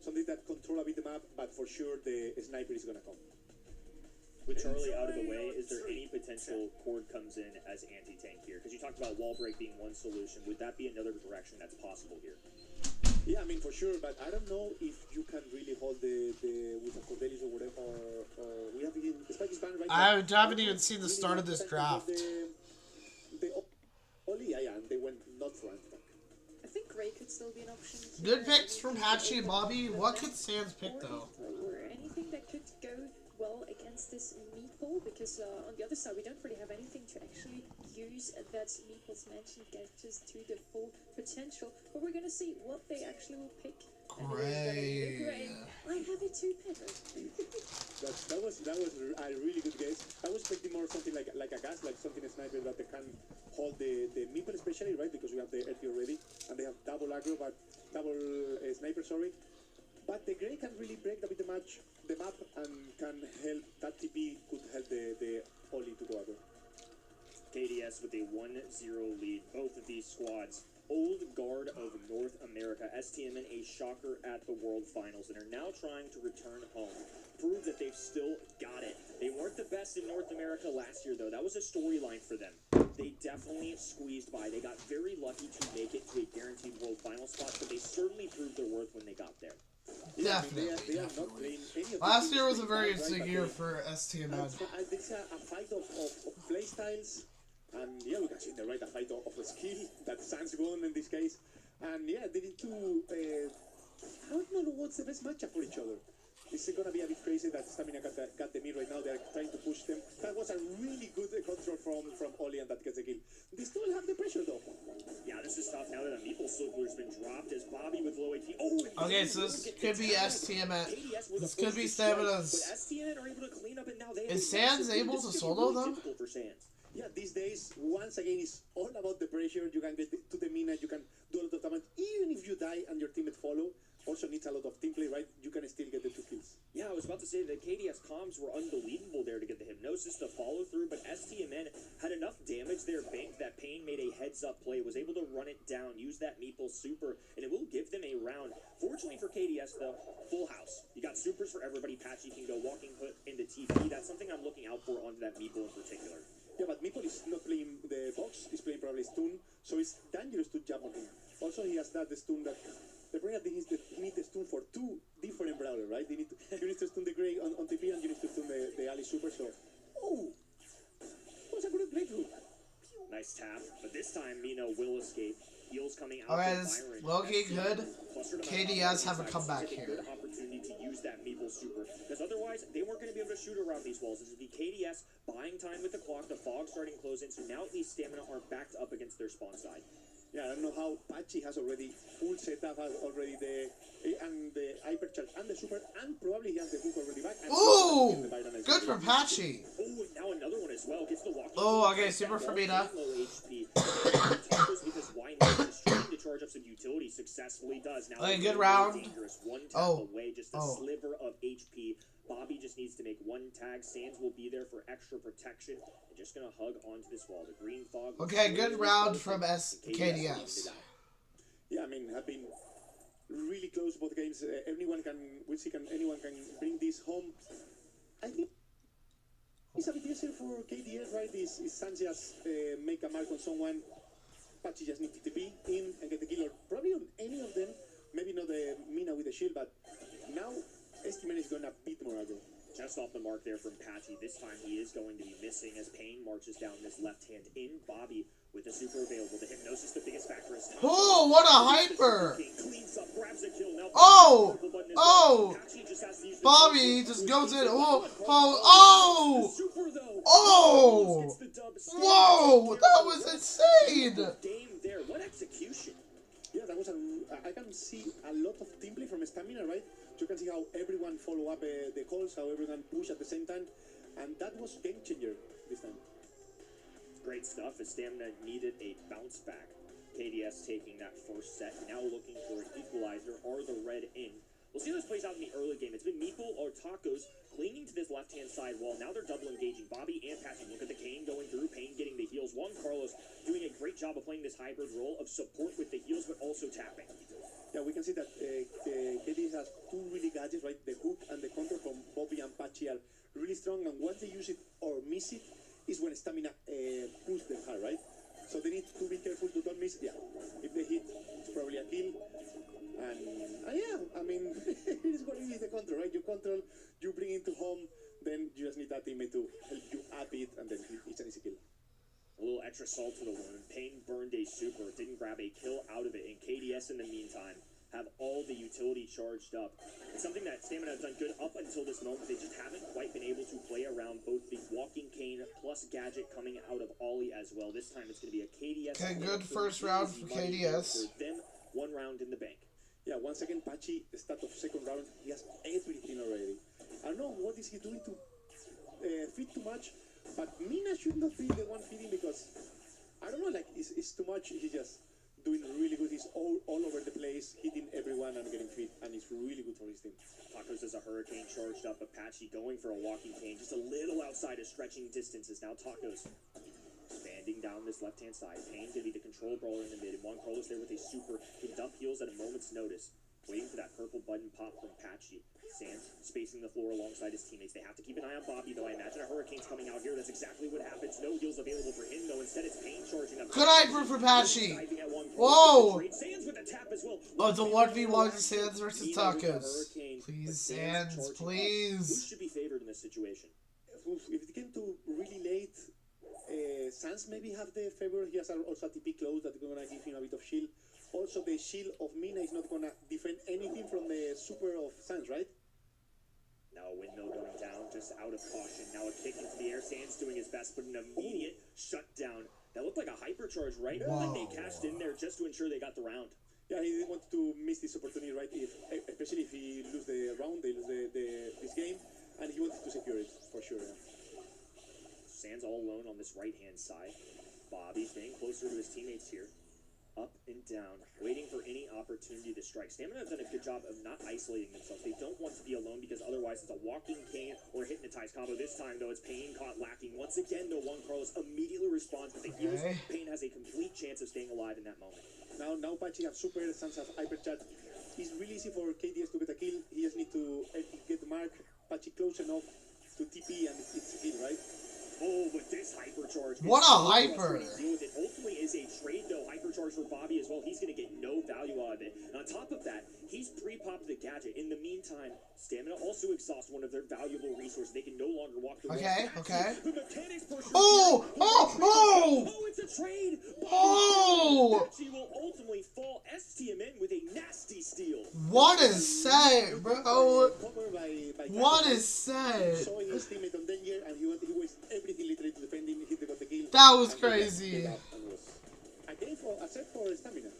Something that control a bit the map, but for sure the sniper is gonna come. With Charlie out of the way, is there any potential Cord comes in as anti-tank here? Because you talked about wall break being one solution. Would that be another direction that's possible here? Yeah, I mean for sure, but I don't know if you can really hold the with a Cordelius or whatever. We have the Spike is banned right now. I haven't even seen the start of this draft. Yeah, and they went not for anti-tank. I think Gray could still be an option. Good picks from Hatchie and Bobby. What could Sans pick though? Or anything that could go well against this meatball, because on the other side we don't really have anything to actually use that meatball's mentioned gadgets to the full potential. But we're gonna see what they actually will pick. Gray. I have it too, Pedro. that was a really good guess. I was expecting more something like a gas, like something a sniper that they can hold the meeple especially, right? Because we have the RT already, and they have double aggro, but double sniper, sorry. But the Grey can really break a bit the map, and can help, that TP could help the Oli to go aggro. KDS with a 1-0 lead. Both of these squads, old guard of North America, STMN a shocker at the World Finals, and are now trying to return home. Prove that they've still got it. They weren't the best in North America last year, though. That was a storyline for them. They definitely squeezed by. They got very lucky to make it to a guaranteed World Final spot, but they certainly proved their worth when they got there. Yeah, Definitely. I mean, they are not playing any of Last year was a very right, interesting year for STMN. It's a fight of playstyles, and yeah, we can see in the right a fight of skill that Sans won in this case, and yeah, they need to. I don't know what's the best matchup for each other. It's gonna be a bit crazy that Stamina got the mid right now. They're trying to push them. That was a really good control from Oli, and that gets the kill. They still have the pressure though. Yeah, this is tough now that a Meeple Slipper's been dropped as Bobby with low HP. Oh, Okay, so this could be STMN. KDS This could be Stamina's. But STMN are able to clean up, and now they Is Sans able to solo them? For Sans. Yeah, these days, once again, it's all about the pressure. You can get to the minute, you can do a lot of damage. Even if you die and your teammate follow, also needs a lot of team play, right? You can still get the 2 kills. Yeah, I was about to say the KDS comms were unbelievable there to get the hypnosis to follow through, but STMN had enough damage there banked that Payne made a heads-up play, was able to run it down, use that Meeple super, and it will give them a round. Fortunately for KDS, though, full house. You got supers for everybody. Patchy can go walking hook into TP. That's something I'm looking out for onto that Meeple in particular. Yeah, but Meeple is not playing the box, he's playing probably stun, so it's dangerous to jump on him. Also, he has that the stun that the brain thing is that he needs the stun for two different brawlers, right? You need to stun the Grey on TP and you need to stun the Ali Super. So, oh, that was a good playthrough. Nice tap, but this time Mino will escape. Heels coming out Alright, from it's Byron. low-key good. Clustered amount of KDS have a sides. comeback It's a here. good opportunity to use that Meeple super, because otherwise they weren't going to be able to shoot around these walls. This would be KDS buying time with the clock, the fog starting to close in, so now at least Stamina are backed up against their spawn side. Yeah, I don't know how Pachi has already full setup, has already the hypercharge and the super, and probably he has the hook already back. And Ooh! the Byron as Good well. for Patchy. Oh, and now another one as well. Gets the walking. Oh, okay, super for Mina. Low HP. Because why not? Just trying to charge up some utility successfully does. Now Okay, it's good really round. dangerous. One tap Oh. away, just a Oh. sliver of HP. Bobby just needs to make one tag. Sands will be there for extra protection. And just gonna hug onto this wall. The green fog. Okay, good round from KDS. Yeah, I mean, have been really close both games. Anyone can bring this home. I think it's a bit easier for KDS, right? Is Sanchez make a mark on someone. Pachi just needs to TP in and get the kill, or probably on any of them. Maybe not the Mina with the shield, but now Estiman is gonna beat more aggro. Just off the mark there from Patchy. This time he is going to be missing as Payne marches down this left hand in. Bobby with the super available. The hypnosis, the biggest factor is. Oh, what a hyper! Cleans up, grabs a kill. Now, Oh! oh! Bobby just goes in. Oh! Oh! Oh! Whoa! That was insane! Game there. What execution? Yeah, that was I can see a lot of team play from Stamina, right? You can see how everyone follow up the calls, how everyone push at the same time, and that was game changer this time. Great stuff as Stamina needed a bounce back. KDS taking that first set, now looking for an equalizer or the red in. We'll see how this plays out in the early game. It's been Meeple or Tacos clinging to this left-hand side wall. Now they're double engaging. Bobby and Patchy. Look at the Kane going through. Payne getting the heals. Juan Carlos doing a great job of playing this hybrid role of support with the heals, but also tapping. Yeah, we can see that KD has two really gadgets, right? The hook and the counter from Bobby and Pachi are really strong, and once they use it or miss it, is when Stamina pulls them hard, right? So they need to be careful to don't miss. Yeah, if they hit, it's probably a kill. And yeah, I mean, it is what it is, the control, right? You control, you bring it to home, then you just need that teammate to help you up it, and then it's an easy kill. A little extra salt to the wound. Payne burned a super, didn't grab a kill out of it, and KDS in the meantime have all the utility charged up. It's something that Stamina have done good up until this moment. They just haven't quite been able to play around both the walking cane plus gadget coming out of Ollie as well. This time it's going to be a KDS. Okay, good first round for KDS. For them, 1 round in the bank. Yeah, once again, Pachi, start of second round, he has everything already. I don't know what is he doing to feed too much, but Mina should not be the one feeding because, I don't know, like, it's too much. He's just doing really good. He's all over the place, hitting everyone and getting feed, and it's really good for his team. Tacos as a hurricane charged up, Apache going for a walking cane, just a little outside of stretching distances. Now Tacos banding down this left-hand side. Payne going to be the control brawler in the mid, and Juan Carlos there with a super. Can dump heals at a moment's notice. Waiting for that purple button pop from Patchy. Sands spacing the floor alongside his teammates. They have to keep an eye on Bobby, though. I imagine a hurricane's coming out here. That's exactly what happens. No heals available for him, though. Instead, it's Payne charging up. Good hyper for Patchy. Whoa! Sands with a tap as well. Oh, it's a 1v1 Sands versus Mina with the Tacos. hurricane, Please, but Sands, charging up. Who please. should be favored in this situation? If it came to really late, Sans maybe have the favor. He has also a TP close that's going to give him a bit of shield. Also, the shield of Mina is not going to defend anything from the super of Sans, right? Now a windmill going down, just out of caution. Now a kick into the air. Sands doing his best, but an immediate shutdown. That looked like a hypercharge, right? Wow. Like they cashed in there just to ensure they got the round. Yeah, he didn't want to miss this opportunity, right? Especially if he lose the round, they lose this game, and he wanted to secure it for sure. Yeah. Sands all alone on this right-hand side. Bobby staying closer to his teammates here. Up and down, waiting for any opportunity to strike. Stamina has done a good job of not isolating themselves. They don't want to be alone because otherwise it's a walking cane or hypnotized combo. This time, though, it's Payne caught lacking. Once again, though, Juan Carlos immediately responds with the heals. Payne has a complete chance of staying alive in that moment. Now Pachi have super, Sans have hypercharge. It's really easy for KDS to get a kill. He just need to get the mark. Pachi close enough to TP and it's a kill, right? Oh, but this hypercharge. What is a so hyper. frustrating to deal with it. Hopefully is a trade though. Hypercharge for Bobby as well. He's gonna get no value out of it. And on top of that, he's pre-popped the gadget. In the meantime, Stamina also exhausts one of their valuable resources. They can no longer walk the Okay, road. okay. The mechanics push. Oh! Oh, it's a trade. Oh! She will ultimately fall STM in with a nasty steal. What a set, bro! Covered by What Capital, a set! showing his teammate on danger, and he wasted everything literally to defend him. He got the kill. That was and he crazy. gave up and was a set for Stamina.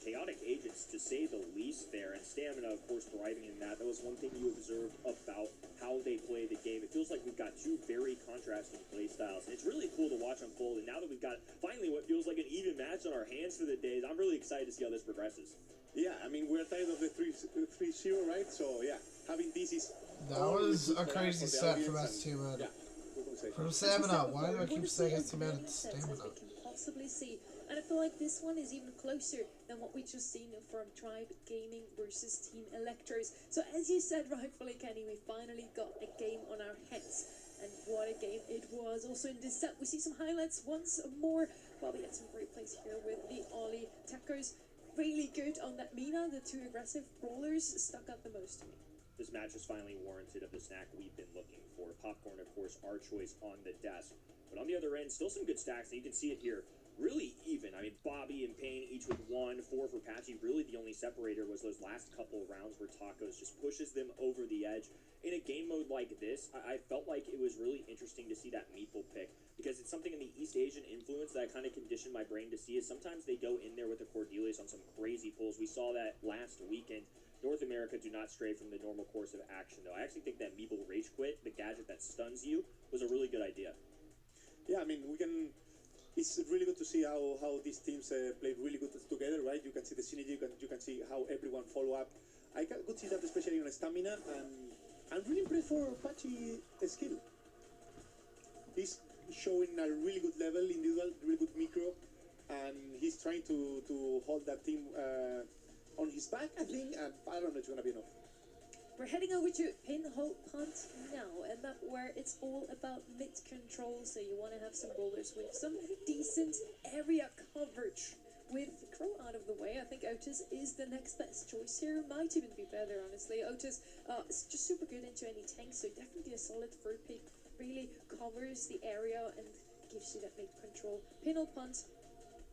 Chaotic agents, to say the least there, and Stamina, of course, thriving in that. That was one thing you observed about how they play the game. It feels like we've got two very contrasting play styles, and it's really cool to watch unfold. And now that we've got finally what feels like an even match on our hands for the days, I'm really excited to see how this progresses. Yeah, I mean, we're tired of the 3-0, right? So, yeah, having this is... That was a crazy set from STM. Yeah, we can say. From Stamina. Why do I keep saying STM and Stamina? We can possibly see. And I feel like this one is even closer than what we just seen from Tribe Gaming versus Team Electros. So as you said rightfully, Kenny, we finally got a game on our hands. And what a game it was. Also in this set, we see some highlights once more. Well, we had some great plays here with the Ollie Tacos. Really good on that Mina. The two aggressive brawlers stuck out the most to me. This match is finally warranted of the snack we've been looking for. Popcorn, of course, our choice on the desk. But on the other end, still some good stacks, and you can see it here. Really even. I mean, Bobby and Payne each with 1, 4 for Patchy. Really the only separator was those last couple of rounds where Tacos just pushes them over the edge. In a game mode like this, I felt like it was really interesting to see that Meeple pick, because it's something in the East Asian influence that I kind of conditioned my brain to see, is sometimes they go in there with a Cordelius on some crazy pulls. We saw that last weekend. North America do not stray from the normal course of action, though. I actually think that Meeple Rage Quit, the gadget that stuns you, was a really good idea. Yeah, I mean, we can... It's really good to see how these teams play really good together, right? You can see the synergy, you can see how everyone follow up. I could see that especially on Stamina, and I'm really impressed for Patchy skill. He's showing a really good level, individual, really good micro, and he's trying to hold that team on his back, I think, and I don't know if it's going to be enough. We're heading over to Pinhole Punt now, and that where it's all about mid control, so you want to have some bowlers with some decent area coverage. With Crow out of the way, I think Otis is the next best choice here. Might even be better, honestly. Otis is just super good into any tank, so definitely a solid third pick. Really covers the area and gives you that mid control. Pinhole Punt,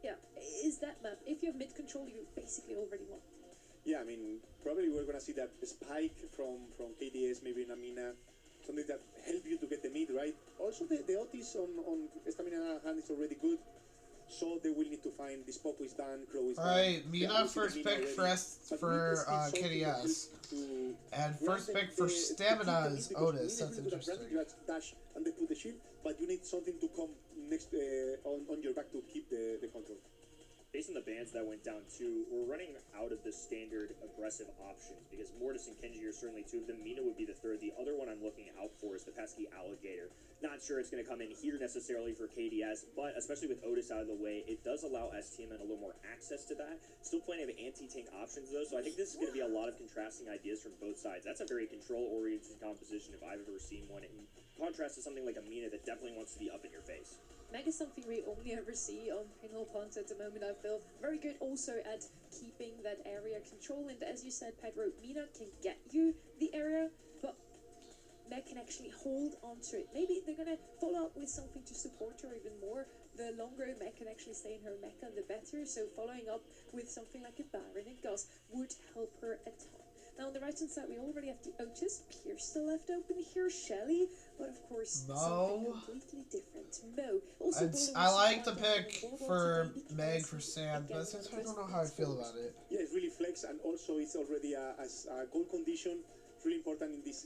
yeah, is that map. If you have mid control, you basically already won. Yeah, I mean, probably we're going to see that spike from KDS, maybe in Amina, something that help you to get the mid, right? Also, the Otis on Stamina hand is already good, so they will need to find this Poco is done, Crow is done. Alright, Mina Yeah, first pick for KDS. And first pick for Stamina is Otis. That's interesting. You have dash and they put the shield, but you need something to come next on your back to keep the control. Based on the bans that went down too, we're running out of the standard aggressive options, because Mortis and Kenji are certainly two of them. Mina would be the third. The other one I'm looking out for is the pesky Alligator. Not sure it's going to come in here necessarily for KDS, but especially with Otis out of the way, it does allow STMN a little more access to that. Still plenty of anti-tank options though, so I think this is going to be a lot of contrasting ideas from both sides. That's a very control-oriented composition if I've ever seen one, in contrast to something like a Mina that definitely wants to be up in your face. Meg is something we only ever see on Pinhole Punt at the moment, I feel. Very good also at keeping that area control, and as you said, Pedro, Mina can get you the area, but Meg can actually hold onto it. Maybe they're going to follow up with something to support her even more. The longer Meg can actually stay in her mecha, the better, so following up with something like a Baron and Gus would help her a ton. Now on the right hand side, we already have the Otis, Pierce still left open here, Shelly, but of course something completely different. Mo. Also, I like the pick for Meg for Sam, but since I don't know how I feel about it. Yeah, it's really flex, and also it's already a goal condition. It's really important in this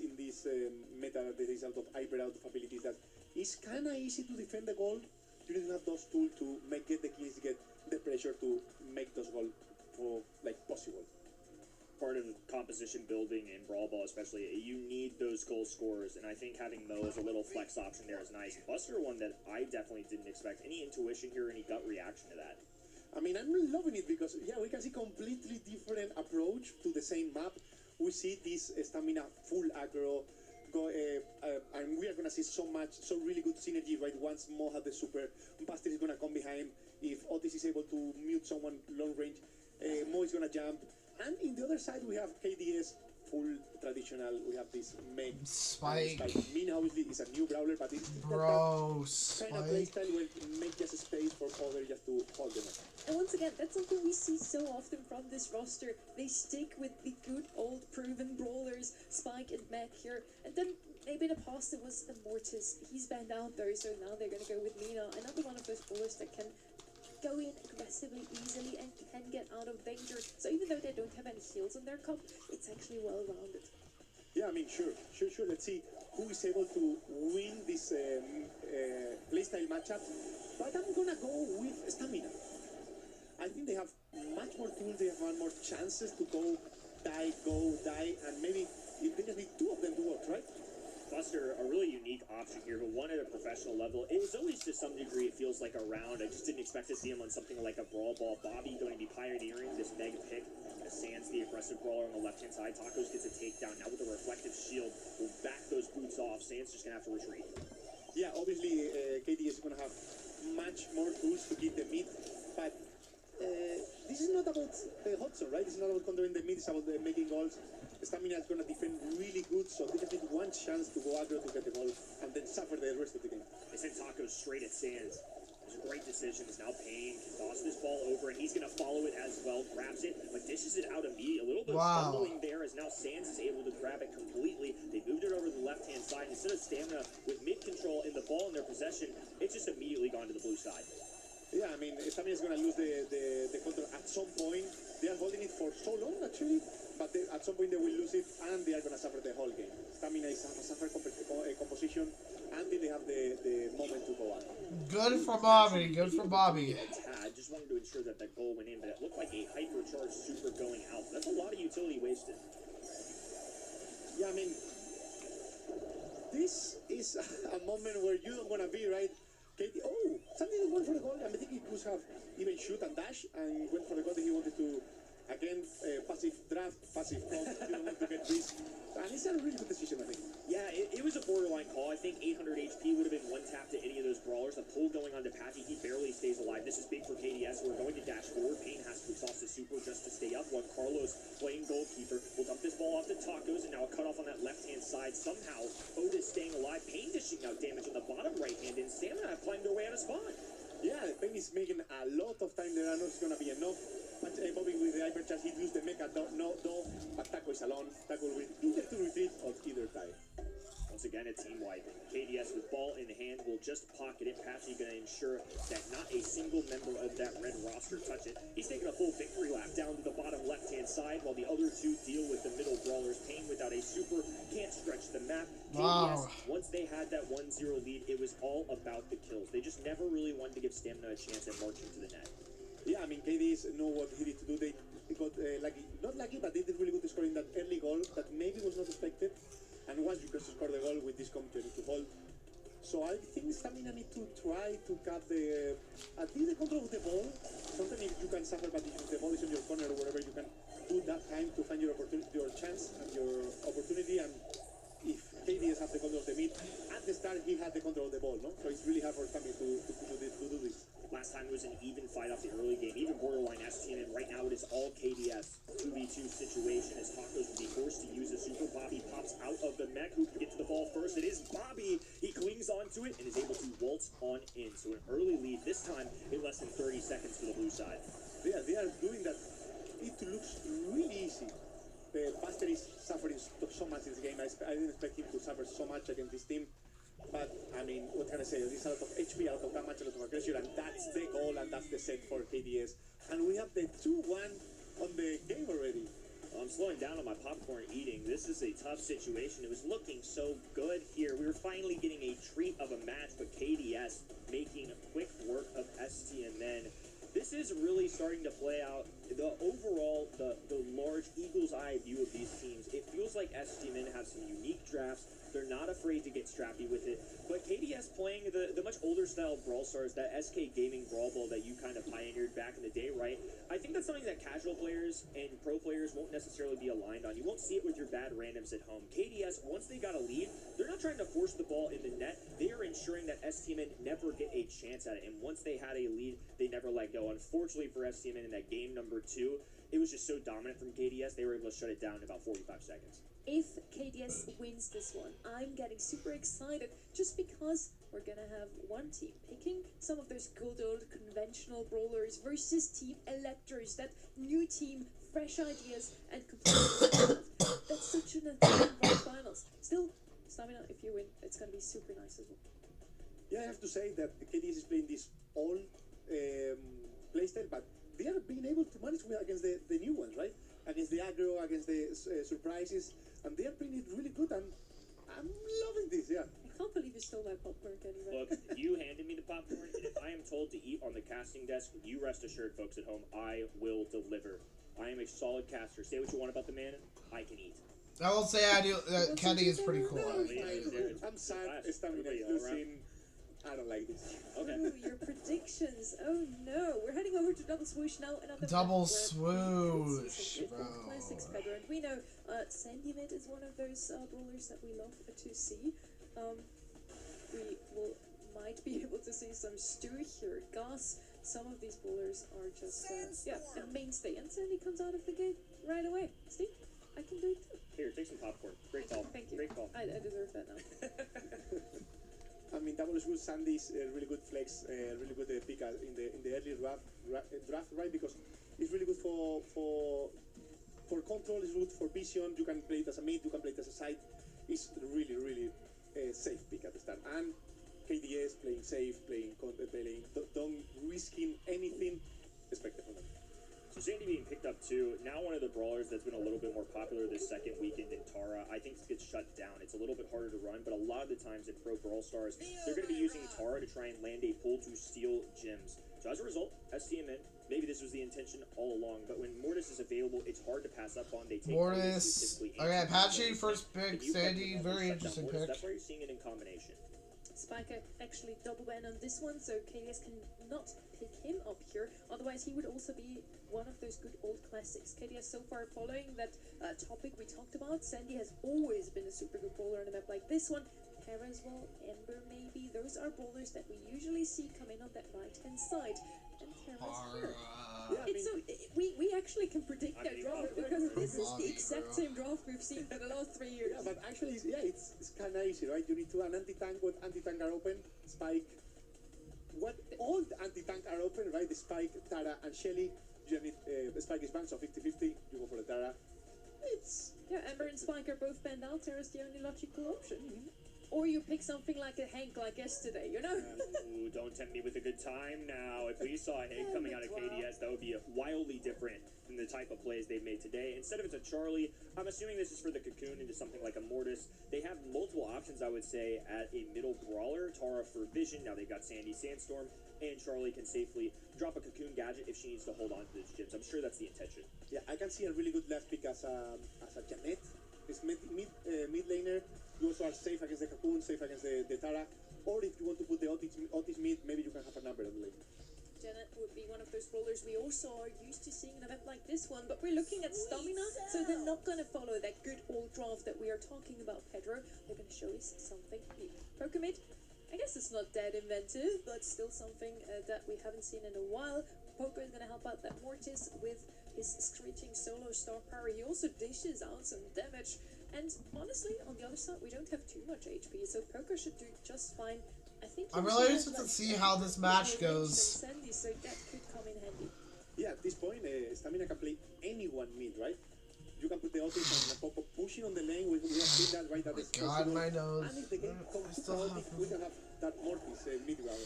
meta that there is out of hyper out of abilities that it's kind of easy to defend the goal. You need to have those tools to get the kills, get the pressure to make those goals for possible. Part of composition building in Brawl Ball especially, you need those goal scorers, and I think having Mo as a little flex option there is nice. Buster, one that I definitely didn't expect. Any intuition here, any gut reaction to that? I mean, I'm really loving it because, yeah, we can see completely different approach to the same map. We see this Stamina full aggro, and we are gonna see so really good synergy, right? Once Mo has the super, Buster is gonna come behind. If Otis is able to mute someone long range, Mo is gonna jump. And in the other side, we have KDS, full traditional. We have this main Spike. Mina obviously is a new brawler, but it's Bro, kind of playstyle where you make just a space for others just to hold them up. And once again, that's something we see so often from this roster. They stick with the good old proven brawlers, Spike and Mech here. And then maybe in the past it was Mortis. He's banned out though, so now they're going to go with Mina. Another one of those brawlers that can go in aggressively, easily, and can get out of danger. So even though they don't have any heals on their comp, it's actually well-rounded. Yeah, I mean, sure. Let's see who is able to win this playstyle matchup. But I'm gonna go with Stamina. I think they have much more tools, they have more chances to go, die, and maybe if they just need two of them to work, right? Buster, a really unique option here, but one at a professional level. It was always to some degree, it feels like a round. I just didn't expect to see him on something like a Brawl Ball. Bobby going to be pioneering this mega pick. Sans, the aggressive brawler on the left-hand side. Tacos gets a takedown. Now with the reflective shield, will back those boots off. Sans just going to have to retreat. Yeah, obviously, KD is going to have much more tools to keep the mid, but this is not about Hudson, right? It's not about controlling the mid, it's about making goals. Stamina is going to defend really good, so they just need one chance to go aggro to get the goal and then suffer the rest of the game. They sent Tacos straight at Sans. It was a great decision. It's now Payne can toss this ball over, and he's going to follow it as well. Grabs it, but dishes it out immediately. A little bit of stumbling there as now Sans is able to grab it completely. They moved it over to the left-hand side. Instead of Stamina with mid-control and the ball in their possession, it's just immediately gone to the blue side. Yeah, I mean, Stamina is going to lose the control at some point. They are holding it for so long, actually, but at some point they will lose it, and they are going to suffer the whole game. Stamina is a suffer composition until they have the moment to go out. Good for Bobby. Good for Bobby. I just wanted to ensure that that goal went in, but it looked like a hypercharged super going out. That's a lot of utility wasted. Yeah, I mean, this is a moment where you don't want to be, right? Katie, something went for the goal. I think he could have even shoot and dash and went for the goal that he wanted to. Again, passive draft, passive comp, you don't want to get risk. And it's a really good decision, I think. Yeah, it was a borderline call. I think 800 HP would have been one tap to any of those brawlers. The pull going on to Pappy, he barely stays alive. This is big for KDS. We're going to dash forward. Payne has to exhaust the super just to stay up, while Carlos, playing goalkeeper, will dump this ball off to Tacos, and now a cutoff on that left-hand side. Somehow, Otis staying alive. Payne dishing out damage on the bottom right hand, and Stamina have climbed their way out of spawn. Yeah, Payne is making a lot of time there. I know it's going to be enough. But Bobby with the hypercharge, he used the mecha, no, but Taco is alone. Taco will either to retreat or either die. Once again, a team wiping. KDS with ball in hand will just pocket it. Patchy going to ensure that not a single member of that red roster touch it. He's taking a full victory lap down to the bottom left-hand side, while the other two deal with the middle brawlers. Payne without a super, can't stretch the map. Wow. KDS, once they had that 1-0 lead, it was all about the kills. They just never really wanted to give Stamina a chance at marching to the net. Yeah, I mean, KDS know what he needs to do. They got lucky, not lucky, but they did really good scoring that early goal that maybe was not expected. And once you can score the goal with this comp, you need to hold. So I think Stamina need to try to cut at least the control of the ball. Sometimes if you can suffer, but if the ball is on your corner or wherever, you can do that time to find your opportunity, your chance and your opportunity. And if KDS has the control of the mid, at the start he had the control of the ball, no? So it's really hard for Stamina to do this. Last time it was an even fight off the early game, even borderline STM, and right now it is all KDS. 2v2 situation as Tacos will be forced to use a super. Bobby pops out of the mech. Who can get to the ball first? It is Bobby. He clings onto it and is able to waltz on in. So an early lead, this time in less than 30 seconds for the blue side. Yeah, they are doing that. It looks really easy. Buster is suffering so much in this game. I didn't expect him to suffer so much against this team. But, I mean, what can I say? There's a lot of HP, a lot of damage, a lot of aggression, and that's the goal, and that's the set for KDS. And we have the 2-1 on the game already. I'm slowing down on my popcorn eating. This is a tough situation. It was looking so good here. We were finally getting a treat of a match, but KDS making quick work of STMN. This is really starting to play out. The overall, the large eagle's eye view of these teams, it feels like STMN have some unique drafts. They're not afraid to get scrappy with it. But KDS playing the much older style Brawl Stars, that SK Gaming Brawl Ball that you kind of pioneered back in the day, right? I think that's something that casual players and pro players won't necessarily be aligned on. You won't see it with your bad randoms at home. KDS, once they got a lead, trying to force the ball in the net. They are ensuring that STMN never get a chance at it. And once they had a lead, they never let go. Unfortunately for STMN in that game number 2, it was just so dominant from KDS, they were able to shut it down in about 45 seconds. If KDS wins this one, I'm getting super excited just because we're gonna have one team picking some of those good old conventional brawlers versus Team Electors, that new team, fresh ideas, and completely that's such an exciting finals. Still, Stamina, if you win, it's gonna be super nice as well. Yeah, I have to say that KDS is playing this old playstyle, but they are being able to manage against the new ones, right? Against the aggro, against the surprises, and they are playing it really good, and I'm loving this, yeah. I can't believe you stole my popcorn, anyway. Look, you handed me the popcorn, and if I am told to eat on the casting desk, you rest assured, folks at home, I will deliver. I am a solid caster. Say what you want about the man, I can eat. I will say I do. Kenny is pretty cool. I'm sad. Stamina is losing. I don't like this. Okay. Ooh, your predictions. Oh no. We're heading over to Double Swoosh now. Another Double map where we can see Swoosh, some good bro. old classics, Pedro. And we know Sandy Mid is one of those brawlers that we love to see. We might be able to see some Stu here. Gus. Some of these brawlers are just a mainstay. And Sandy comes out of the gate right away. See? I can do it too. Here, take some popcorn. Great call. Thank you. Great call. I deserve that now. I mean, double is good. Sandy's a really good flex, really good pick in the early draft, right? Because it's really good for control. It's good for vision. You can play it as a mid. You can play it as a side. It's really safe pick at the start. And KDS playing safe, don't risking anything. Expected from them. So Sandy being picked up too. Now one of the brawlers that's been a little bit more popular this second weekend in Tara. I think gets shut down. It's a little bit harder to run, but a lot of the times in Pro Brawl Stars, they're going to be using Tara to try and land a pull to steal gems. So as a result, STMN, maybe this was the intention all along, but when Mortis is available, it's hard to pass up on. They take Mortis. Okay, Apache first pick. Sandy, very interesting pick. That's why you're seeing it in combination. Spiker actually double ban on this one, so KDS cannot pick him up here. Otherwise, he would also be one of those good old classics. KDS so far following that topic we talked about. Sandy has always been a super good bowler on a map like this one. Terra as well, Ember maybe. Those are bowlers that we usually see come in on that right-hand side. And Terra's here. It's so we actually can predict that draft because this is the exact same draft we've seen for the last 3 years. Yeah, but actually, it's kind of easy, right? You need to an anti-tank. What anti-tank are open? Spike. What all the anti-tank are open, right? The Spike, Tara, and Shelly. You need Spike is banned, so 50-50. You go for the Tara. It's Ember and Spike are both banned out. Terra's the only logical option. Or you pick something like a Hank like yesterday, you know? Ooh, don't tempt me with a good time now. If we saw a Hank coming out of KDS, that would be wildly different than the type of plays they've made today. Instead of it's a Charlie, I'm assuming this is for the Cocoon into something like a Mortis. They have multiple options, I would say, at a middle brawler. Tara for Vision, now they've got Sandy Sandstorm, and Charlie can safely drop a Cocoon gadget if she needs to hold on to those gems. I'm sure that's the intention. Yeah, I can see a really good left pick as a Janet. It's mid laner. You also are safe against the Cocoon, safe against the Tara. Or if you want to put the Otis mid, maybe you can have a number on the lane. Janet would be one of those brawlers we also are used to seeing in a map like this one, but we're looking at stamina, so they're not going to follow that good old draft that we are talking about, Pedro. They're going to show us something new. Pokemid, I guess it's not that inventive, but still something that we haven't seen in a while. Poco is going to help out that Mortis with his screeching solo star power. He also dishes out some damage. And honestly, on the other side, we don't have too much HP, so Poker should do just fine. I think I'm really interested to see how this match goes. Sandy, so that could come in handy. Yeah, at this point, Stamina can play anyone mid, right? You can put the Otis and Poco pushing on the lane. We have seen that, right? That is God, possible. my nose. And if the game comes to chaotic, we can have that Mortis mid round.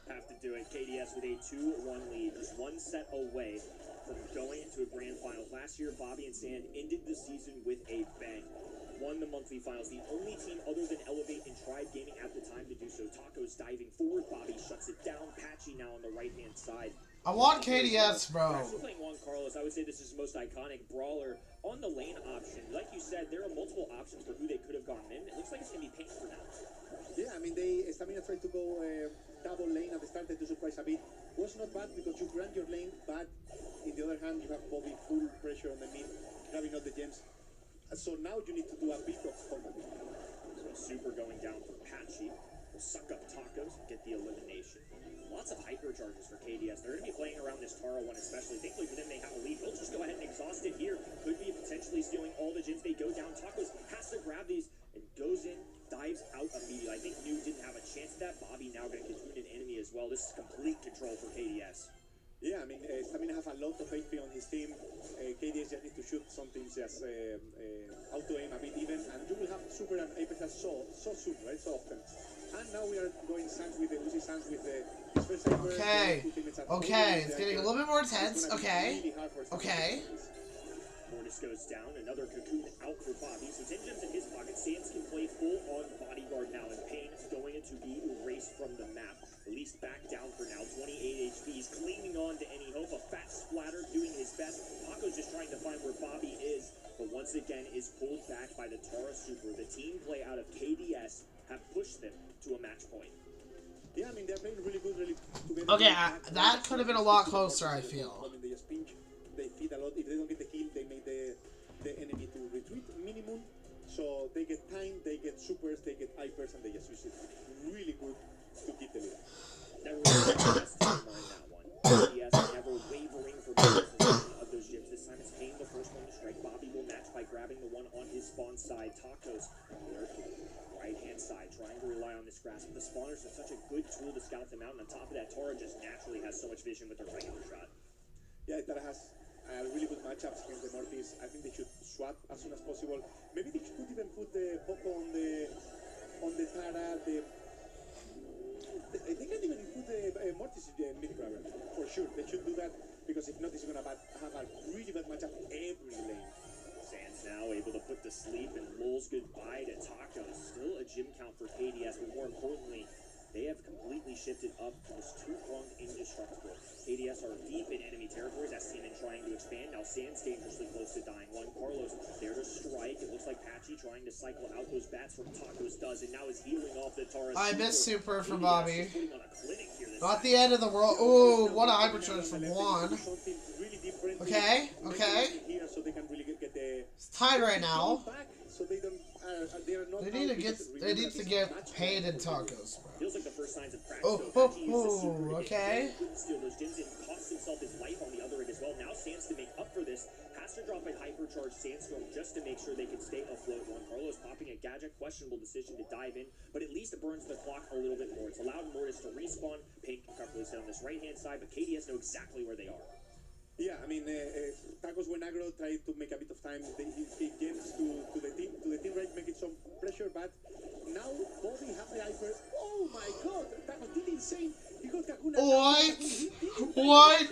Have to do it. KDS with a 2-1 lead, just one set away from going into a grand finals. Last year, Bobby and Sand ended the season with a bang. Won the monthly finals. The only team other than Elevate and Tribe Gaming at the time to do so. Taco's diving forward. Bobby shuts it down. Patchy now on the right-hand side. I want KDS, bro. Actually playing Juan Carlos, I would say this is his most iconic brawler on the lane option. Like you said, there are multiple options for who they could have gone in. It looks like it's going to be Paint for now. Yeah, I mean, Stamina tried to go double lane at the start to surprise a bit. Was not bad because you grant your lane, but in the other hand, you have Bobby full pressure on the mid, grabbing all the gems. So now you need to do a bit of combat. So super going down for Patchy. Will suck up Tacos and get the elimination. Lots of hypercharges for KDS. They're going to be playing around this Tara one especially. Thankfully for them, they have a lead. They'll just go ahead and exhaust it here. Could be potentially stealing all the gems. They go down. Tacos has to grab these and goes in, dives out immediately. I think New didn't have a chance at that. Bobby now going to cocoon an enemy as well. This is complete control for KDS. Yeah, I mean, Stamina have a lot of HP on his team. KDS just need to shoot something just auto-aim a bit even, and you will have Super and Apex so soon, right? So often. And now we are going Sans with the Uzi Sans with the first Hyper. Okay. Okay, it's getting a little bit more intense. Okay. Okay. Mortis goes down, another cocoon out for Bobby. So 10 gems in his pocket. Sans can play full on bodyguard now, and Pain is going to be erased from the map. At least back down for now. 28 HP. He's clinging on to any hope. A fat splatter doing his best. Paco's just trying to find where Bobby is, but once again is pulled back by the Tara Super. The team play out of KDS have pushed them to a match point. Yeah, I mean, they're playing really good, really together. Okay, that could have been a lot closer, I feel. I mean, they just pinch, they feed a lot. If they don't get the kill, they make the enemy to retreat minimum. So they get time, they get supers, they get hypers, and they just use it really good to keep the lead. Never really has to mind that one. KDS never wavering for of those gyms. This time it's Pain, the first one to strike. Bobby will match by grabbing the one on his spawn side. Tacos right-hand side, trying to rely on this grasp. But the spawners are such a good tool to scout them out, and on top of that, Tara just naturally has so much vision with her regular shot. Yeah, Tara has really good matchups against the Mortis. I think they should swap as soon as possible. Maybe they could even put the Poco on the Tara. They can even put the Mortis in the mid grabber. For sure, they should do that, because if not, it's gonna have a really bad matchup every lane. Sans now able to put to sleep, and Lul's goodbye to Tacos. Still a gym count for KDS, but more importantly, they have completely shifted up to this two-pronged indestructible. KDS are deep in enemy territories. STMN trying to expand. Now Sans dangerously close to dying. One Carlos there to strike. It looks like Patchy trying to cycle out those bats from Tacos does, and now is healing off the Tara. I missed Super from KDS Bobby. is putting on a clinic here this Not time. the end of the world. Ooh, what a hypercharge from one. Something really different. Okay, okay. Here, so they can really get the. It's tied right now. Back, so they don't. They are not. They need to get paid in tacos, bro. Feels like the first signs of cracks. Oh, though. oh, Patchy is the super oh, to get okay. killed, couldn't steal those gems and cost himself his life on the other end as well. Now Sans to make up for this has to drop a hypercharged Sandstorm just to make sure they can stay afloat. Juan Carlos popping a gadget, questionable decision to dive in, but at least it burns the clock a little bit more. It's allowed Mortis to respawn. Pain can comfortably sit on this right hand side, but KDS know exactly where they are. Yeah, I mean, Tacos when aggro tried to make a bit of time. He games to the team right, making some pressure, but now Bobby have the hyper. Oh my god, Tacos did insane. He got Kakuna. What?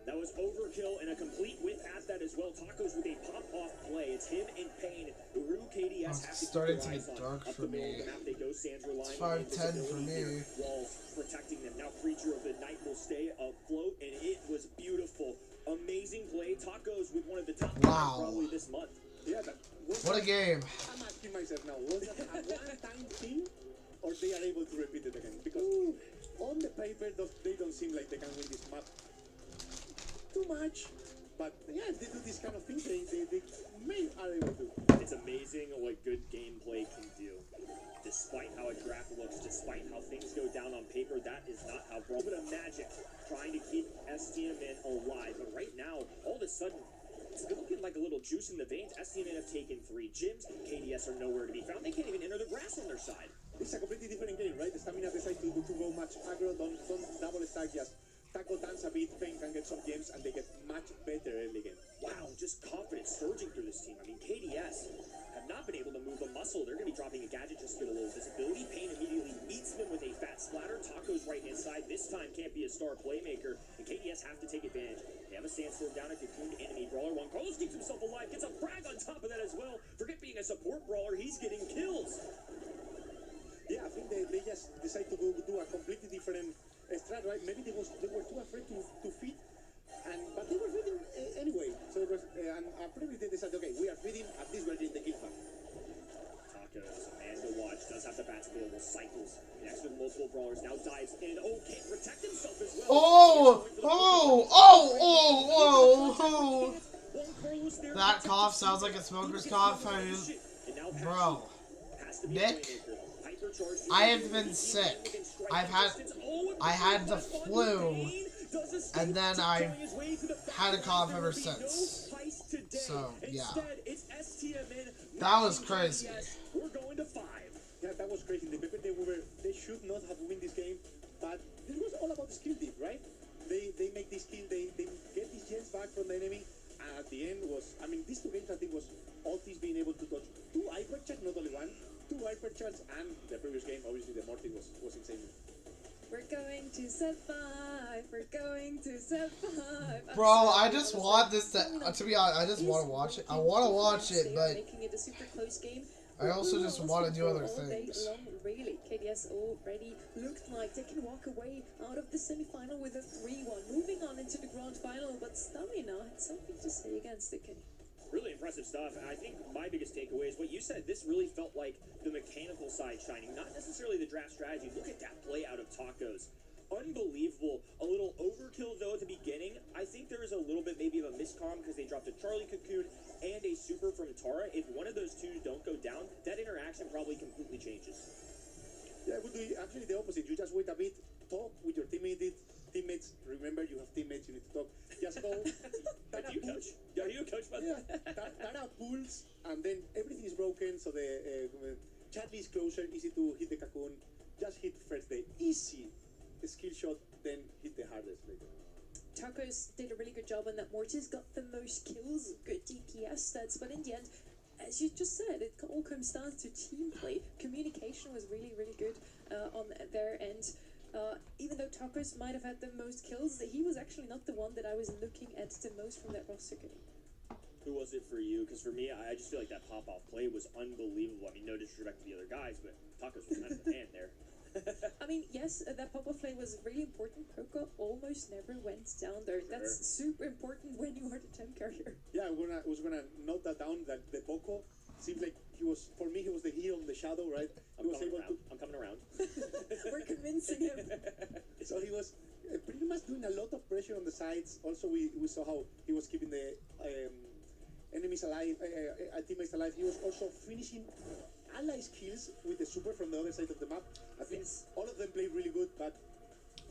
That was overkill and a complete whip at that as well. Tacos with a pop-off play. It's him and Pain. Uru KDS It's have to starting keep to their get eyes dark on. Up for the middle me. of the map they go. Sans relying It's on 5:10 for invisibility here. me. Walls protecting them. Now Creature of the Night will stay afloat, and it was beautiful. Amazing play. Tacos with one of the top Wow. probably this month. Yeah, that was What a game. I'm asking myself now, was that a one-time thing, or they are able to repeat it again? Because on the paper, they don't seem like they can win this map too much. But yeah, if they do this kind of thing, they may are able to. It's amazing what good gameplay can do. Despite how a draft looks, despite how things go down on paper, that is not how Brawl. But a magic trying to keep STMN alive. But right now, all of a sudden, it's looking like a little juice in the veins. STMN have taken 3 gyms. KDS are nowhere to be found. They can't even enter the grass on their side. It's a completely different game, right? The Stamina decide to go much aggro, don't double stack, just tackle dance a bit, Pain can get some games, and they get much better early game. Wow, just confidence surging through this team. I mean, KDS have not been able to move a muscle. They're going to be dropping a gadget just to get a little visibility. Pain immediately meets them with a fat splatter. Taco's right-hand side this time can't be a star playmaker, and KDS have to take advantage. They have a Sandstorm down, a cocooned enemy brawler. Juan Carlos keeps himself alive, gets a frag on top of that as well. Forget being a support brawler, he's getting kills. Yeah, I think they just decide to go do a completely different strat, right? Maybe they were too afraid to feed, but they were feeding anyway. So it was, and probably they decided, okay, we are feeding, at least we're getting the kill back. Tacos, a man to watch, does have the bats available, cycles next with multiple brawlers, now dives in. Oh, can't protect himself as well. Oh. That cough sounds like a smoker's cough. Bro. Nick, I have been sick. I had the flu, and then I had a cough ever since. So, yeah. That was crazy. We're going to 5. Yeah, that was crazy. The Pepe, they should not have won this game, but this was all about the skill deep, right? They make this kill, they get these gens back from the enemy, and at the end was, I mean, these 2 games I think was Altis being able to touch 2 hyper charges, not only 1, 2 hyper charges, and the previous game, obviously the Morty was insane. We're going to set 5. We're going to set 5. Bro, I just want this to be honest, I just want to watch it. I want to watch it, but making it a super close game. I also just want to do other all day things. long, really. KDS already looked like they can walk away out of the semi-final with a 3-1. Moving on into the grand final, but Stamina had something to say against it, Kenny. Really impressive stuff. And I think my biggest takeaway is what you said. This really felt like the mechanical side shining, not necessarily the draft strategy. Look at that play out of Tacos. Unbelievable. A little overkill, though, at the beginning. I think there is a little bit maybe of a miscomm because they dropped a Charlie Cocoon and a super from Tara. If one of those two don't go down, that interaction probably completely changes. Yeah, I would do actually the opposite. You just wait a bit, talk with your teammates. Remember, you have teammates, you need to talk. Just go. Do you coach? Are you a coach, by the way? Tara pulls, and then everything is broken, so the Chadley is closer, easy to hit the cocoon. Just hit first the easy skill shot, then hit the hardest later. Tacos did a really good job on that. Mortis got the most kills, good DPS stats, but in the end, as you just said, it all comes down to team play. Communication was really, really good on their end. Even though Tacos might have had the most kills, he was actually not the one that I was looking at the most from that roster. Who was it for you? Because for me, I just feel like that pop-off play was unbelievable. I mean, no disrespect to the other guys, but Tacos was kind of the man there. I mean, yes, that pop-off play was really important. Poco almost never went down there. Sure. That's super important when you are the temp carrier. Yeah, I was gonna note that down, that the Poco seems like he was the hero in the shadow, right? I'm coming around. We're convincing him. So he was pretty much doing a lot of pressure on the sides. Also, we saw how he was keeping the enemies alive, teammates alive. He was also finishing allies kills with the super from the other side of the map. I think all of them played really good, but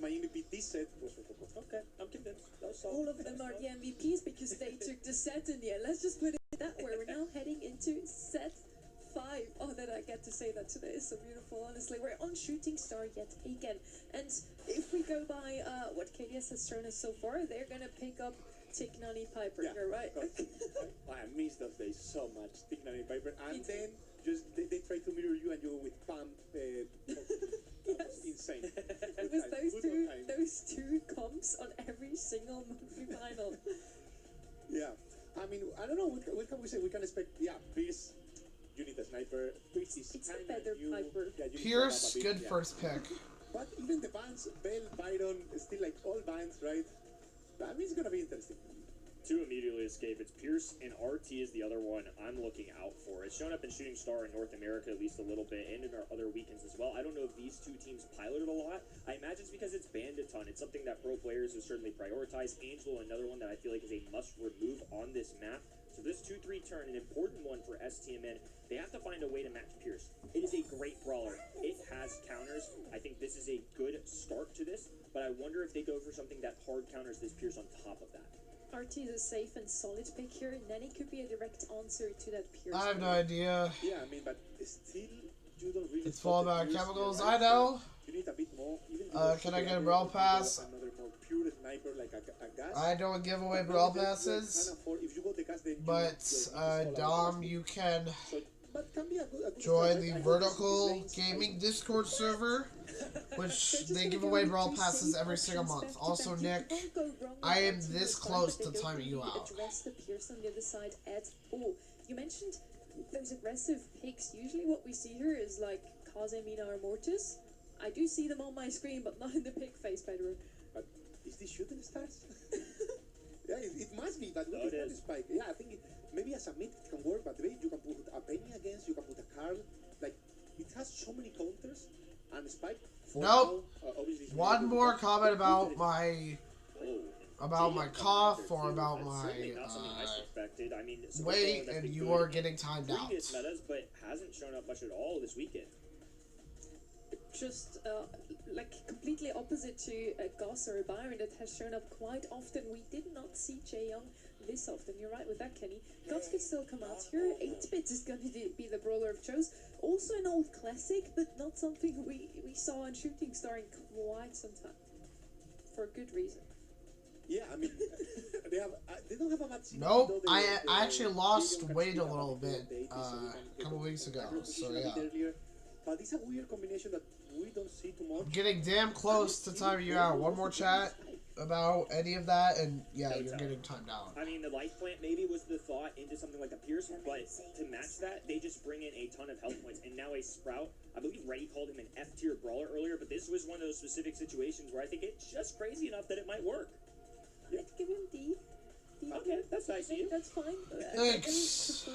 my MVP this set was for Poco. Okay, I'm convinced. All of them are the MVPs because they took the set in the end. Let's just put it that way. We're now heading into set 5. Oh, that I get to say that today is so beautiful, honestly. We're on Shooting Star yet again. And if we go by what KDS has shown us so far, they're going to pick up Tignani Piper, Yeah, right? I miss those days so much. Tignani Piper, and then just they try to mirror you and you with Pam. Yes. Insane. It was those two comps on every single monthly final. Yeah, I mean, I don't know, what can we say? We can expect, Pierce, you need a sniper. Pierce is It's a kinda better new. Piper. Yeah, you need to Pierce, have a bit, good yeah. first pick. But even the bans, Bell, Byron, still like all bans, right? I mean, it's gonna be interesting. Two immediately escape. It's Pierce and RT is the other one I'm looking out for. It's shown up in Shooting Star in North America at least a little bit, and in our other weekends as well. I don't know if these two teams piloted a lot. I imagine it's because it's banned a ton. It's something that pro players have certainly prioritized. Angelo, another one that I feel like is a must-remove on this map. So this 2-3 turn, an important one for STMN. They have to find a way to match Pierce. It is a great brawler. It has counters. I think this is a good start to this, but I wonder if they go for something that hard counters this Pierce on top of that. RT is a safe and solid pick here, and then it could be a direct answer to that Pierce. I have no idea. Yeah, I mean, but still, you don't really. It's fall back chemicals. Right? I know. You need a bit more. Even Can I get a Brawl pass? Another more pure sniper like a gas. I don't give away Brawl passes, If you go the gas, then but Dom, you can but can be a good join start, the right? Vertical Gaming Discord server, which they give away Brawl passes every single month. Also, Nick, I am this close to timing you out. Address the Pierce on the other side at all. You mentioned those aggressive picks. Usually what we see here is like Kazemina or Mortis. I do see them on my screen, but not in the pick phase, Pedro. But is this shooting stars? Yeah, it must be, but look No, at it that is. spike. Yeah, I think maybe as a mid it can work, but maybe you can put a Penny against, you can put a Carl. Like, it has so many counters, and spike. Nope. Obviously it's One really more good. comment about my Oh, about my cough or about my not something I suspected. I mean, weight, that's and been you good are in getting timed out. previous metas, but hasn't shown up much at all this weekend. Just like completely opposite to Goss or Byron that has shown up quite often. We did not see Jaeyoung this often. You're right with that, Kenny. Goss could still come out here. 8-bit is going to be the brawler of choice. Also an old classic, but not something we saw in Shooting Star in quite some time. For a good reason. Yeah, I mean, they don't have a match. Nope, I actually lost weight a little bit a couple weeks ago, so yeah. But it's a weird combination that we don't see too much. I'm getting damn close to timing you out. One more chat about any of that, and yeah, you're getting timed out. I mean, the life plant maybe was the thought into something like a Pierce, but to match that, they just bring in a ton of health points. And now a Sprout, I believe Reddy called him an F-tier brawler earlier, but this was one of those specific situations where I think it's just crazy enough that it might work. Let's give him D. Okay, that's nice of you. That's fine. Thanks.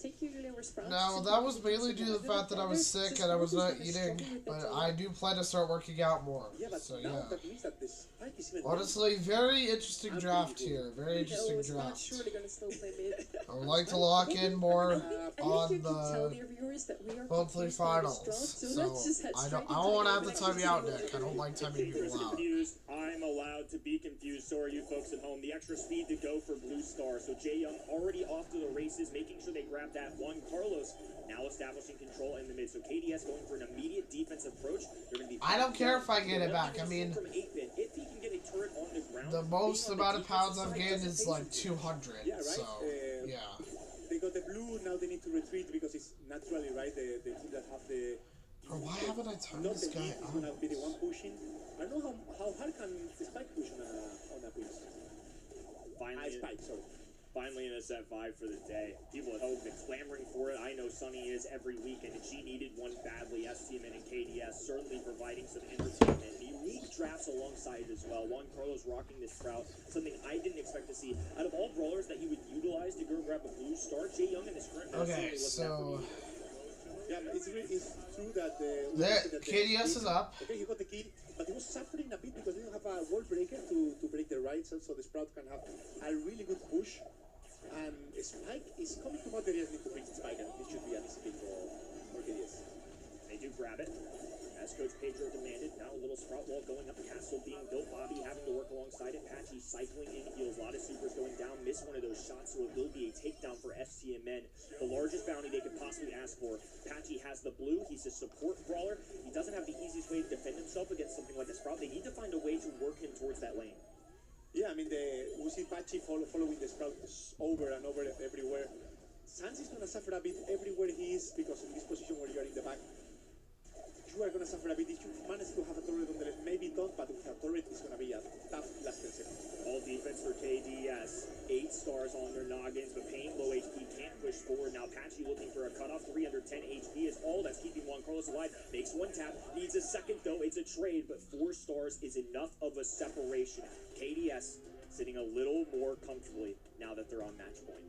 Take usually over Sprouts. No, that was mainly due to the fact that I was sick and I was not eating, but I do plan to start working out more. Yeah, but So now yeah. that means that the spike is even Honestly, very interesting draft here. Very interesting draft. Surely gonna still play mid. I would like to lock in more on you can tell the dear viewers that we are monthly confused by this finals. draft, So let's just head I straight don't into want to the have to next time you out, episode. Nick. I don't like timing Keepers people out. confused. I'm allowed to be confused. So are you folks at home. The extra speed to go for Blue Star. So Jaeyoung already off to the races, making sure they grab that one. Carlos now establishing control in the mid. So KDS going for an immediate defensive approach. They're going to be. I don't care if I get it back. I mean, from 8-bit, if he can get a turret on the ground, the most being on amount the of pounds defensive I've side gained doesn't is pay like you. 200. Yeah, right. So yeah. They got the blue, now they need to retreat because it's naturally, right, the team that have the... Bro, why haven't I timed Not this the guy lead is out? going to be the one pushing. I don't know how hard can the spike push on a Pierce. Spike, sorry. Finally in a set 5 for the day. People at home have been clamoring for it. I know Sunny is every weekend, and she needed one badly. STMN and KDS certainly providing some entertainment. Unique drafts alongside it as well. Juan Carlos rocking this Sprout, something I didn't expect to see. Out of all brawlers that you would utilize to go grab a blue star, Jaeyoung in this current meta Okay, certainly wasn't that so for me. Yeah, it's true that that KDS is up. Okay, he got the kill, but he was suffering a bit because he didn't have a wall breaker to break the rights, so the Sprout can have a really good push. And Spike is coming to what areas need to bring Spike, and this should be an easy pick for KDS. They do grab it. As Coach Pedro demanded, now a little Sprout wall going up, castle being built, Bobby having to work alongside it, Patchy cycling in heals, a lot of supers going down, miss one of those shots, so it will be a takedown for STMN. The largest bounty they could possibly ask for. Patchy has the blue, he's a support brawler, he doesn't have the easiest way to defend himself against something like a Sprout. They need to find a way to work him towards that lane. Yeah, I mean, we see Patchy following the Sprout over and over everywhere. Sans is going to suffer a bit everywhere he is because in this position where you are in the back, you are going to suffer a bit. If you manage to have a turret on the left, maybe don't, but with a turret, it's going to be a tough last 10 seconds. All defense for KDS. 8 stars on their noggins, but Pain, low HP, can't push forward. Now Patchy looking for a cutoff. 310 HP is all that's keeping Juan Carlos alive. Makes one tap, needs a second though. It's a trade, but 4 stars is enough of a separation. KDS sitting a little more comfortably now that they're on match point.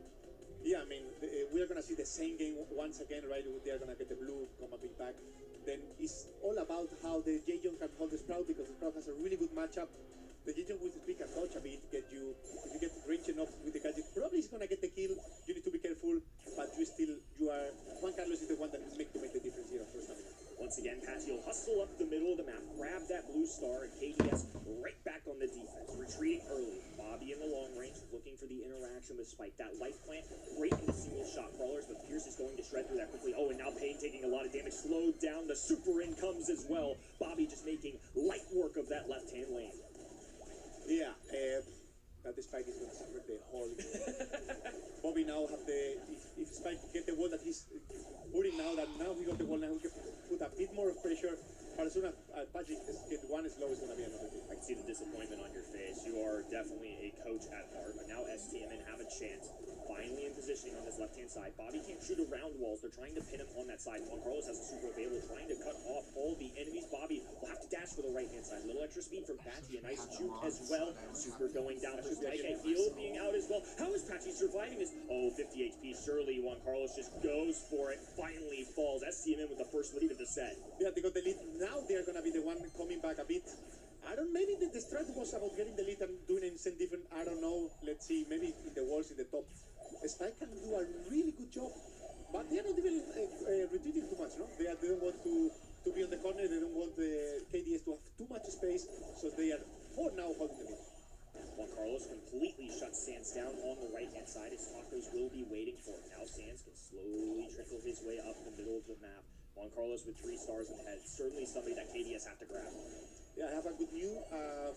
Yeah, I mean, we are going to see the same game once again, right? They are going to get the blue, come a bit back. Then it's all about how the Jaeyoung can hold the Sprout because the Sprout has a really good matchup. The Jaeyoung with the pick and dodge a bit, if you get range enough with the gadget, probably he's going to get the kill. You need to be careful, but Juan Carlos is the one that will make the difference here on first time. Once again, Patchy will hustle up the middle of the map, grab that blue star, and KDS right back on the defense, retreating early. Bobby in the long range, looking for the interaction with Spike. That life plant, great in the single shot brawlers, but Pierce is going to shred through that quickly. Oh, and now Pain taking a lot of damage, slowed down. The super in comes as well. Bobby just making light work of that left-hand lane. Yeah, that the Spike is going to suffer the whole game. Bobby now have if Spike get the wall that he's putting now he got the wall, now he can put a bit more of pressure. But as soon as Patrick get one slow, it's going to be another thing. I can see the disappointment on your face. You are definitely a coach at heart, but now STMN have a chance. Finally in positioning on this left-hand side. Bobby can't shoot around walls. They're trying to pin him on that side. Juan Carlos has a super available, trying to cut off all the enemies. Bobby will have to dash for the right-hand side. A little extra speed from Patchy. A nice juke as well. Super going down for Spike. A heal being out as well. How is Patchy surviving this? Oh, 50 HP. Surely Juan Carlos just goes for it. Finally falls. STMN with the first lead of the set. Yeah, they got the lead. Now they are going to be the one coming back a bit. I don't. Maybe the strat was about getting the lead and doing anything different. I don't know. Let's see. Maybe in the walls in the top, Spike can do a really good job. But they are not even retreating too much, no? They don't want to be on the corner. They don't want the KDS to have too much space. So they are for now holding the lead. Juan Carlos completely shuts Sands down on the right-hand side. His tacos will be waiting for him. Now Sands can slowly trickle his way up the middle of the map. Juan Carlos with 3 stars in the head. Certainly somebody that KDS have to grab. Yeah, I have a good news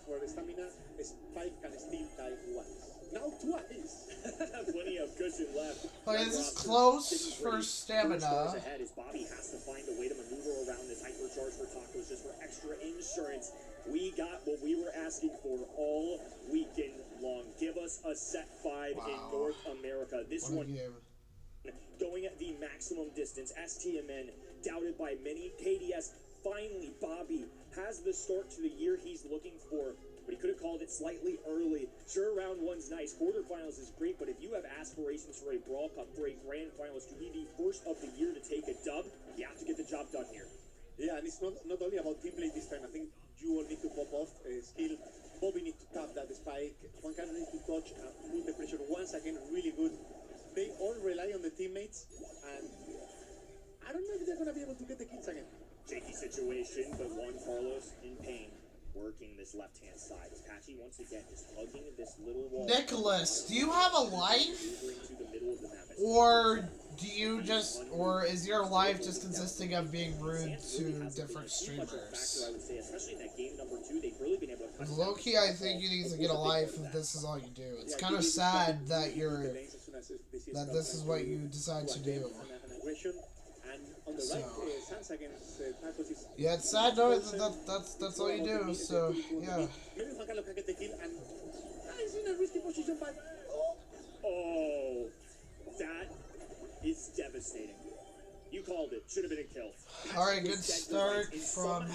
for the stamina. Spike can still die once. Now twice. Plenty of cushion left. Okay, this is close for stamina. Ahead as Bobby has to find a way to maneuver around this hypercharge for tacos just for extra insurance. We got what we were asking for all weekend long. Give us a set 5 in North America. This one going at the maximum distance. STMN doubted by many. KDS finally, Bobby has the start to the year he's looking for. But he could have called it slightly early. Sure, round 1's nice. Quarterfinals is great, but if you have aspirations for a Brawl Cup, for a Grand Finals, to be the first of the year to take a dub, you have to get the job done here. Yeah, and it's not only about team play this time. I think you all need to pop off skill. Bobby needs to tap that spike. Juan Carlos needs to touch and put the pressure once again really good. They all rely on the teammates, and I don't know if they're going to be able to get the kills again. Shaky situation, but Juan Carlos in pain. Working this left-hand side. Patchy once again just hugging this little wall. Nicholas, do you have a life? Or do you just, or is your life just consisting of being rude to different streamers? Low-key, I think you need to get a life if this is all you do. It's kind of sad that this is what you decide to do. So, yeah, it's sad knowing that's all you do, so, yeah. Maybe Juan Carlos can get the kill, and he's in a risky position, but... Oh, that is devastating. You called it. Should have been a kill. Alright, good start from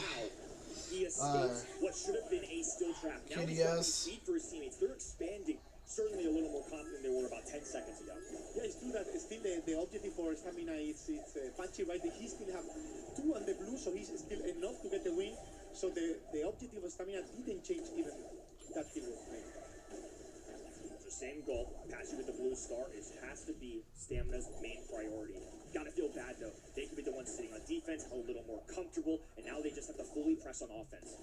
he escapes what should have been a still trap. Now KDS. Speed for his teammates. They're expanding. Certainly a little more confident than they were about 10 seconds ago. Yeah, it's true that still the objective for stamina is Patchy, right? He still have 2 on the blue, so he's still enough to get the win. So the objective of stamina didn't change even that kill was made. The same goal. Patchy with the blue star. It has to be stamina's main priority. Gotta feel bad though. They could be the ones sitting on defense, a little more comfortable, and now they just have to fully press on offense.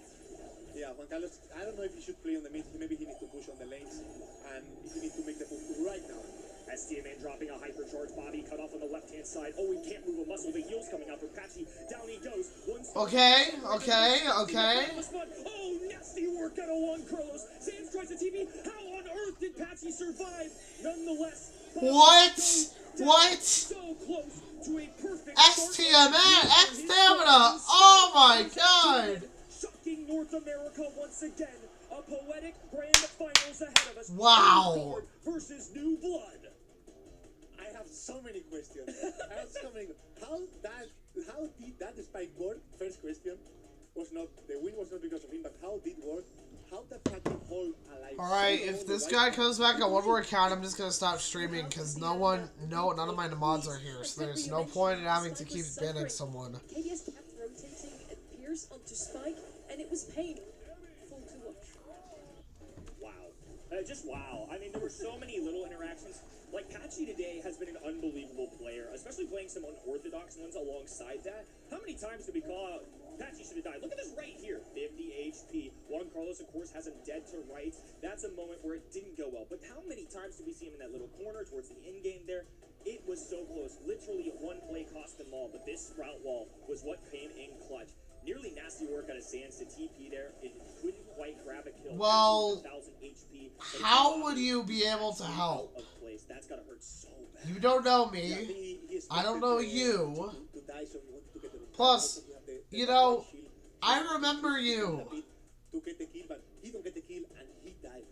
Yeah, Juan Carlos, I don't know if he should play on the mid. Maybe he needs to push on the lanes, and he needs to make the move right now. STMN dropping a hypercharge. Bobby cut off on the left-hand side. Oh, he can't move a muscle. The heel's coming out for Patchy. Down he goes. Okay. Oh, nasty work out of Juan Carlos. Sands tries to TP. How on earth did Patchy survive? Nonetheless. What? So close to a perfect STMN, X-Stamina! Oh my god! Shocking North America once again. A poetic Grand Finals ahead of us. Wow. Versus New Blood. I have so many questions. How did that spike work? First question was not the win was not because of him, but how did it work? How did Patchy hold alive? Alright, if this guy comes back on one more account, I'm just gonna stop streaming because none of my mods are here, so there's no point in having to keep banning someone. KDS kept rotating Pierce onto Spike, and it was painful to watch. Wow. Just wow. I mean, there were so many little interactions. Like, Patchy today has been an unbelievable player, especially playing some unorthodox ones alongside that. How many times did we call out Patchy should have died? Look at this right here. 50 HP. Juan Carlos, of course, has him dead to rights. That's a moment where it didn't go well. But how many times did we see him in that little corner towards the end game there? It was so close. Literally, one play cost them all. But this sprout wall was what came in clutch. Nearly nasty work out of Sands to TP there. It couldn't quite grab a kill. Well, 1,000 HP, how would you be able to help? That's gotta hurt so bad. You don't know me. I don't know you. Plus, you know, I remember you. To get the kill, but he don't get the kill and he died.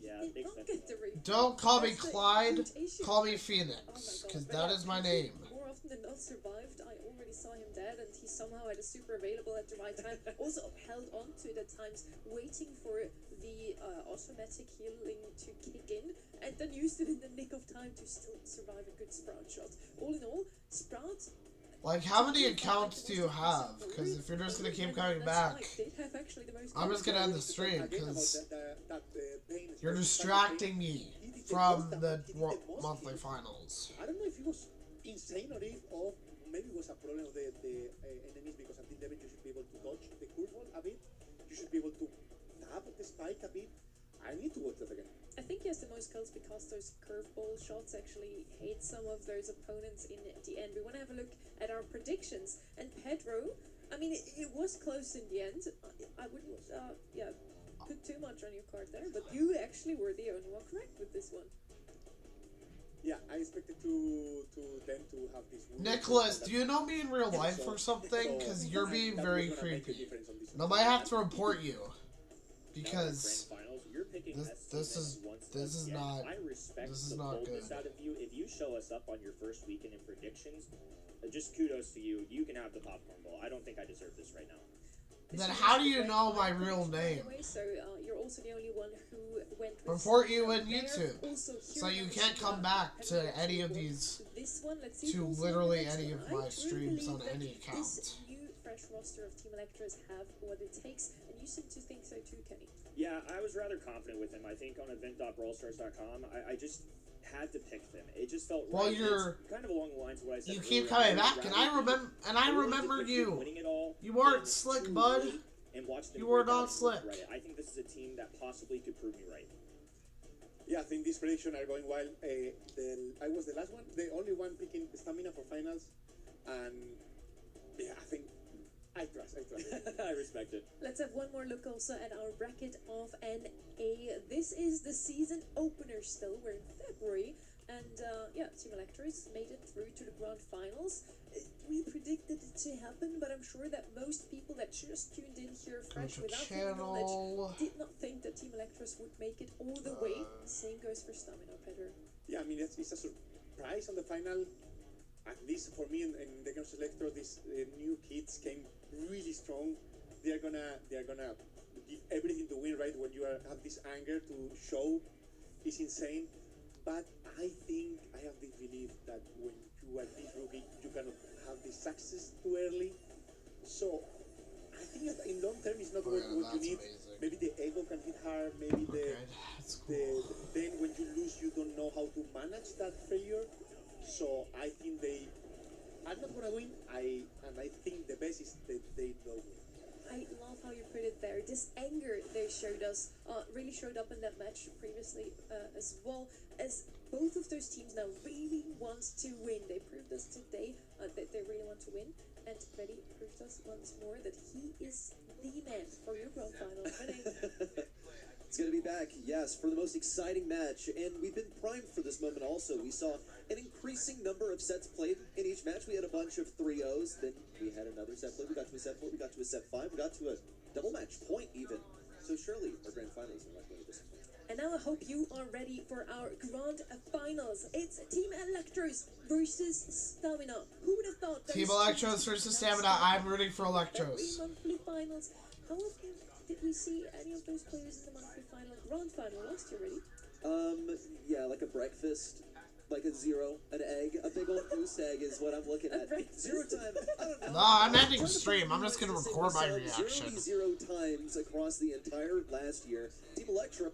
Yeah, makes sense. Don't call me Clyde, call me Phoenix, because that is my name. More often than not survived. I already saw him dead, and he somehow had a super available at the right time. Also held on to it at times, waiting for the automatic healing to kick in, and then used it in the nick of time to still survive a good Sprout shot. All in all, Sprout Like, how many accounts do you have? Because if you're just gonna keep coming back, I'm just gonna end the stream, because you're distracting me from the monthly finals. I don't know if it was insane or maybe it was a problem of the enemies, because at the level you should be able to dodge the curveball a bit. You should be able to tap the spike a bit. I need to watch that again. I think he has the most kills because those curveball shots actually hate some of those opponents in the end. We want to have a look at our predictions. And Pedro, I mean, it was close in the end. I wouldn't, put too much on your card there, but you actually were the only one correct with this one. Yeah, I expected to them to have this. Nicholas, do you know me in real life or something? Because you're being very creepy. And I might have to report you. Because this is not good. Out of you. If you show us up on your first weekend in predictions, just kudos to you. You can have the popcorn bowl. I don't think I deserve this right now. Then how do you know my real name? So you're also the only one who went with report you in YouTube, so you can't come back to any of these, to literally any of my streams on any account. This new fresh roster of Team Electros have what it takes, and you seem to think so too, Kenny. Yeah, I was rather confident with him. I think on event.brawlstars.com, I just had to pick them. It just felt right. Well, you're kind of along the lines of what I said. You keep coming back, and I remember you. You weren't slick, bud. You were not slick. I think this is a team that possibly could prove me right. Yeah, I think these predictions are going wild. I was the last one, the only one picking stamina for finals, and yeah, I think I trust. I respect it. Let's have one more look also at our bracket of NA. This is the season opener still. We're in February. And Team Electros made it through to the grand finals. We predicted it to happen, but I'm sure that most people that just tuned in here fresh without any knowledge did not think that Team Electros would make it all the way. Same goes for Stamina, Pedro. Yeah, I mean, it's a surprise on the final. At least for me, in the game selector, these new kids came really strong. They're gonna give everything to win, right? When you have this anger to show, is insane. But I think I have this belief that when you are this rookie, you cannot have this success too early. So I think that in long term, it's not what you need. Amazing. Maybe the ego can hit hard. Maybe then when you lose, you don't know how to manage that failure. So I think I'm not gonna win. I think the best is that they know. I love how you put it there. This anger they showed us really showed up in that match previously as well, as both of those teams now really want to win. They proved us today that they really want to win, and Freddy proved us once more that he is the man for your grand final. It's going to be back, yes, for the most exciting match, and we've been primed for this moment also. We saw an increasing number of sets played in each match. We had a bunch of 3-0s, then we had another set play, we got to a set 4, we got to a set 5, we got to a double match point even. So surely our grand finals are not going to disappoint. And now I hope you are ready for our grand finals. It's Team Electros versus Stamina. Who would have thought that Team Electros versus Stamina? I'm rooting for Electros. Monthly finals. How often did we see any of those players in the monthly final, grand final last year, really? Yeah, like a breakfast, like a 0, an egg, a big old goose egg is what I'm looking at. 0 time. I don't know. No, I'm ending the stream. I'm just gonna record my reaction. 0 times across the entire last year. Team Electra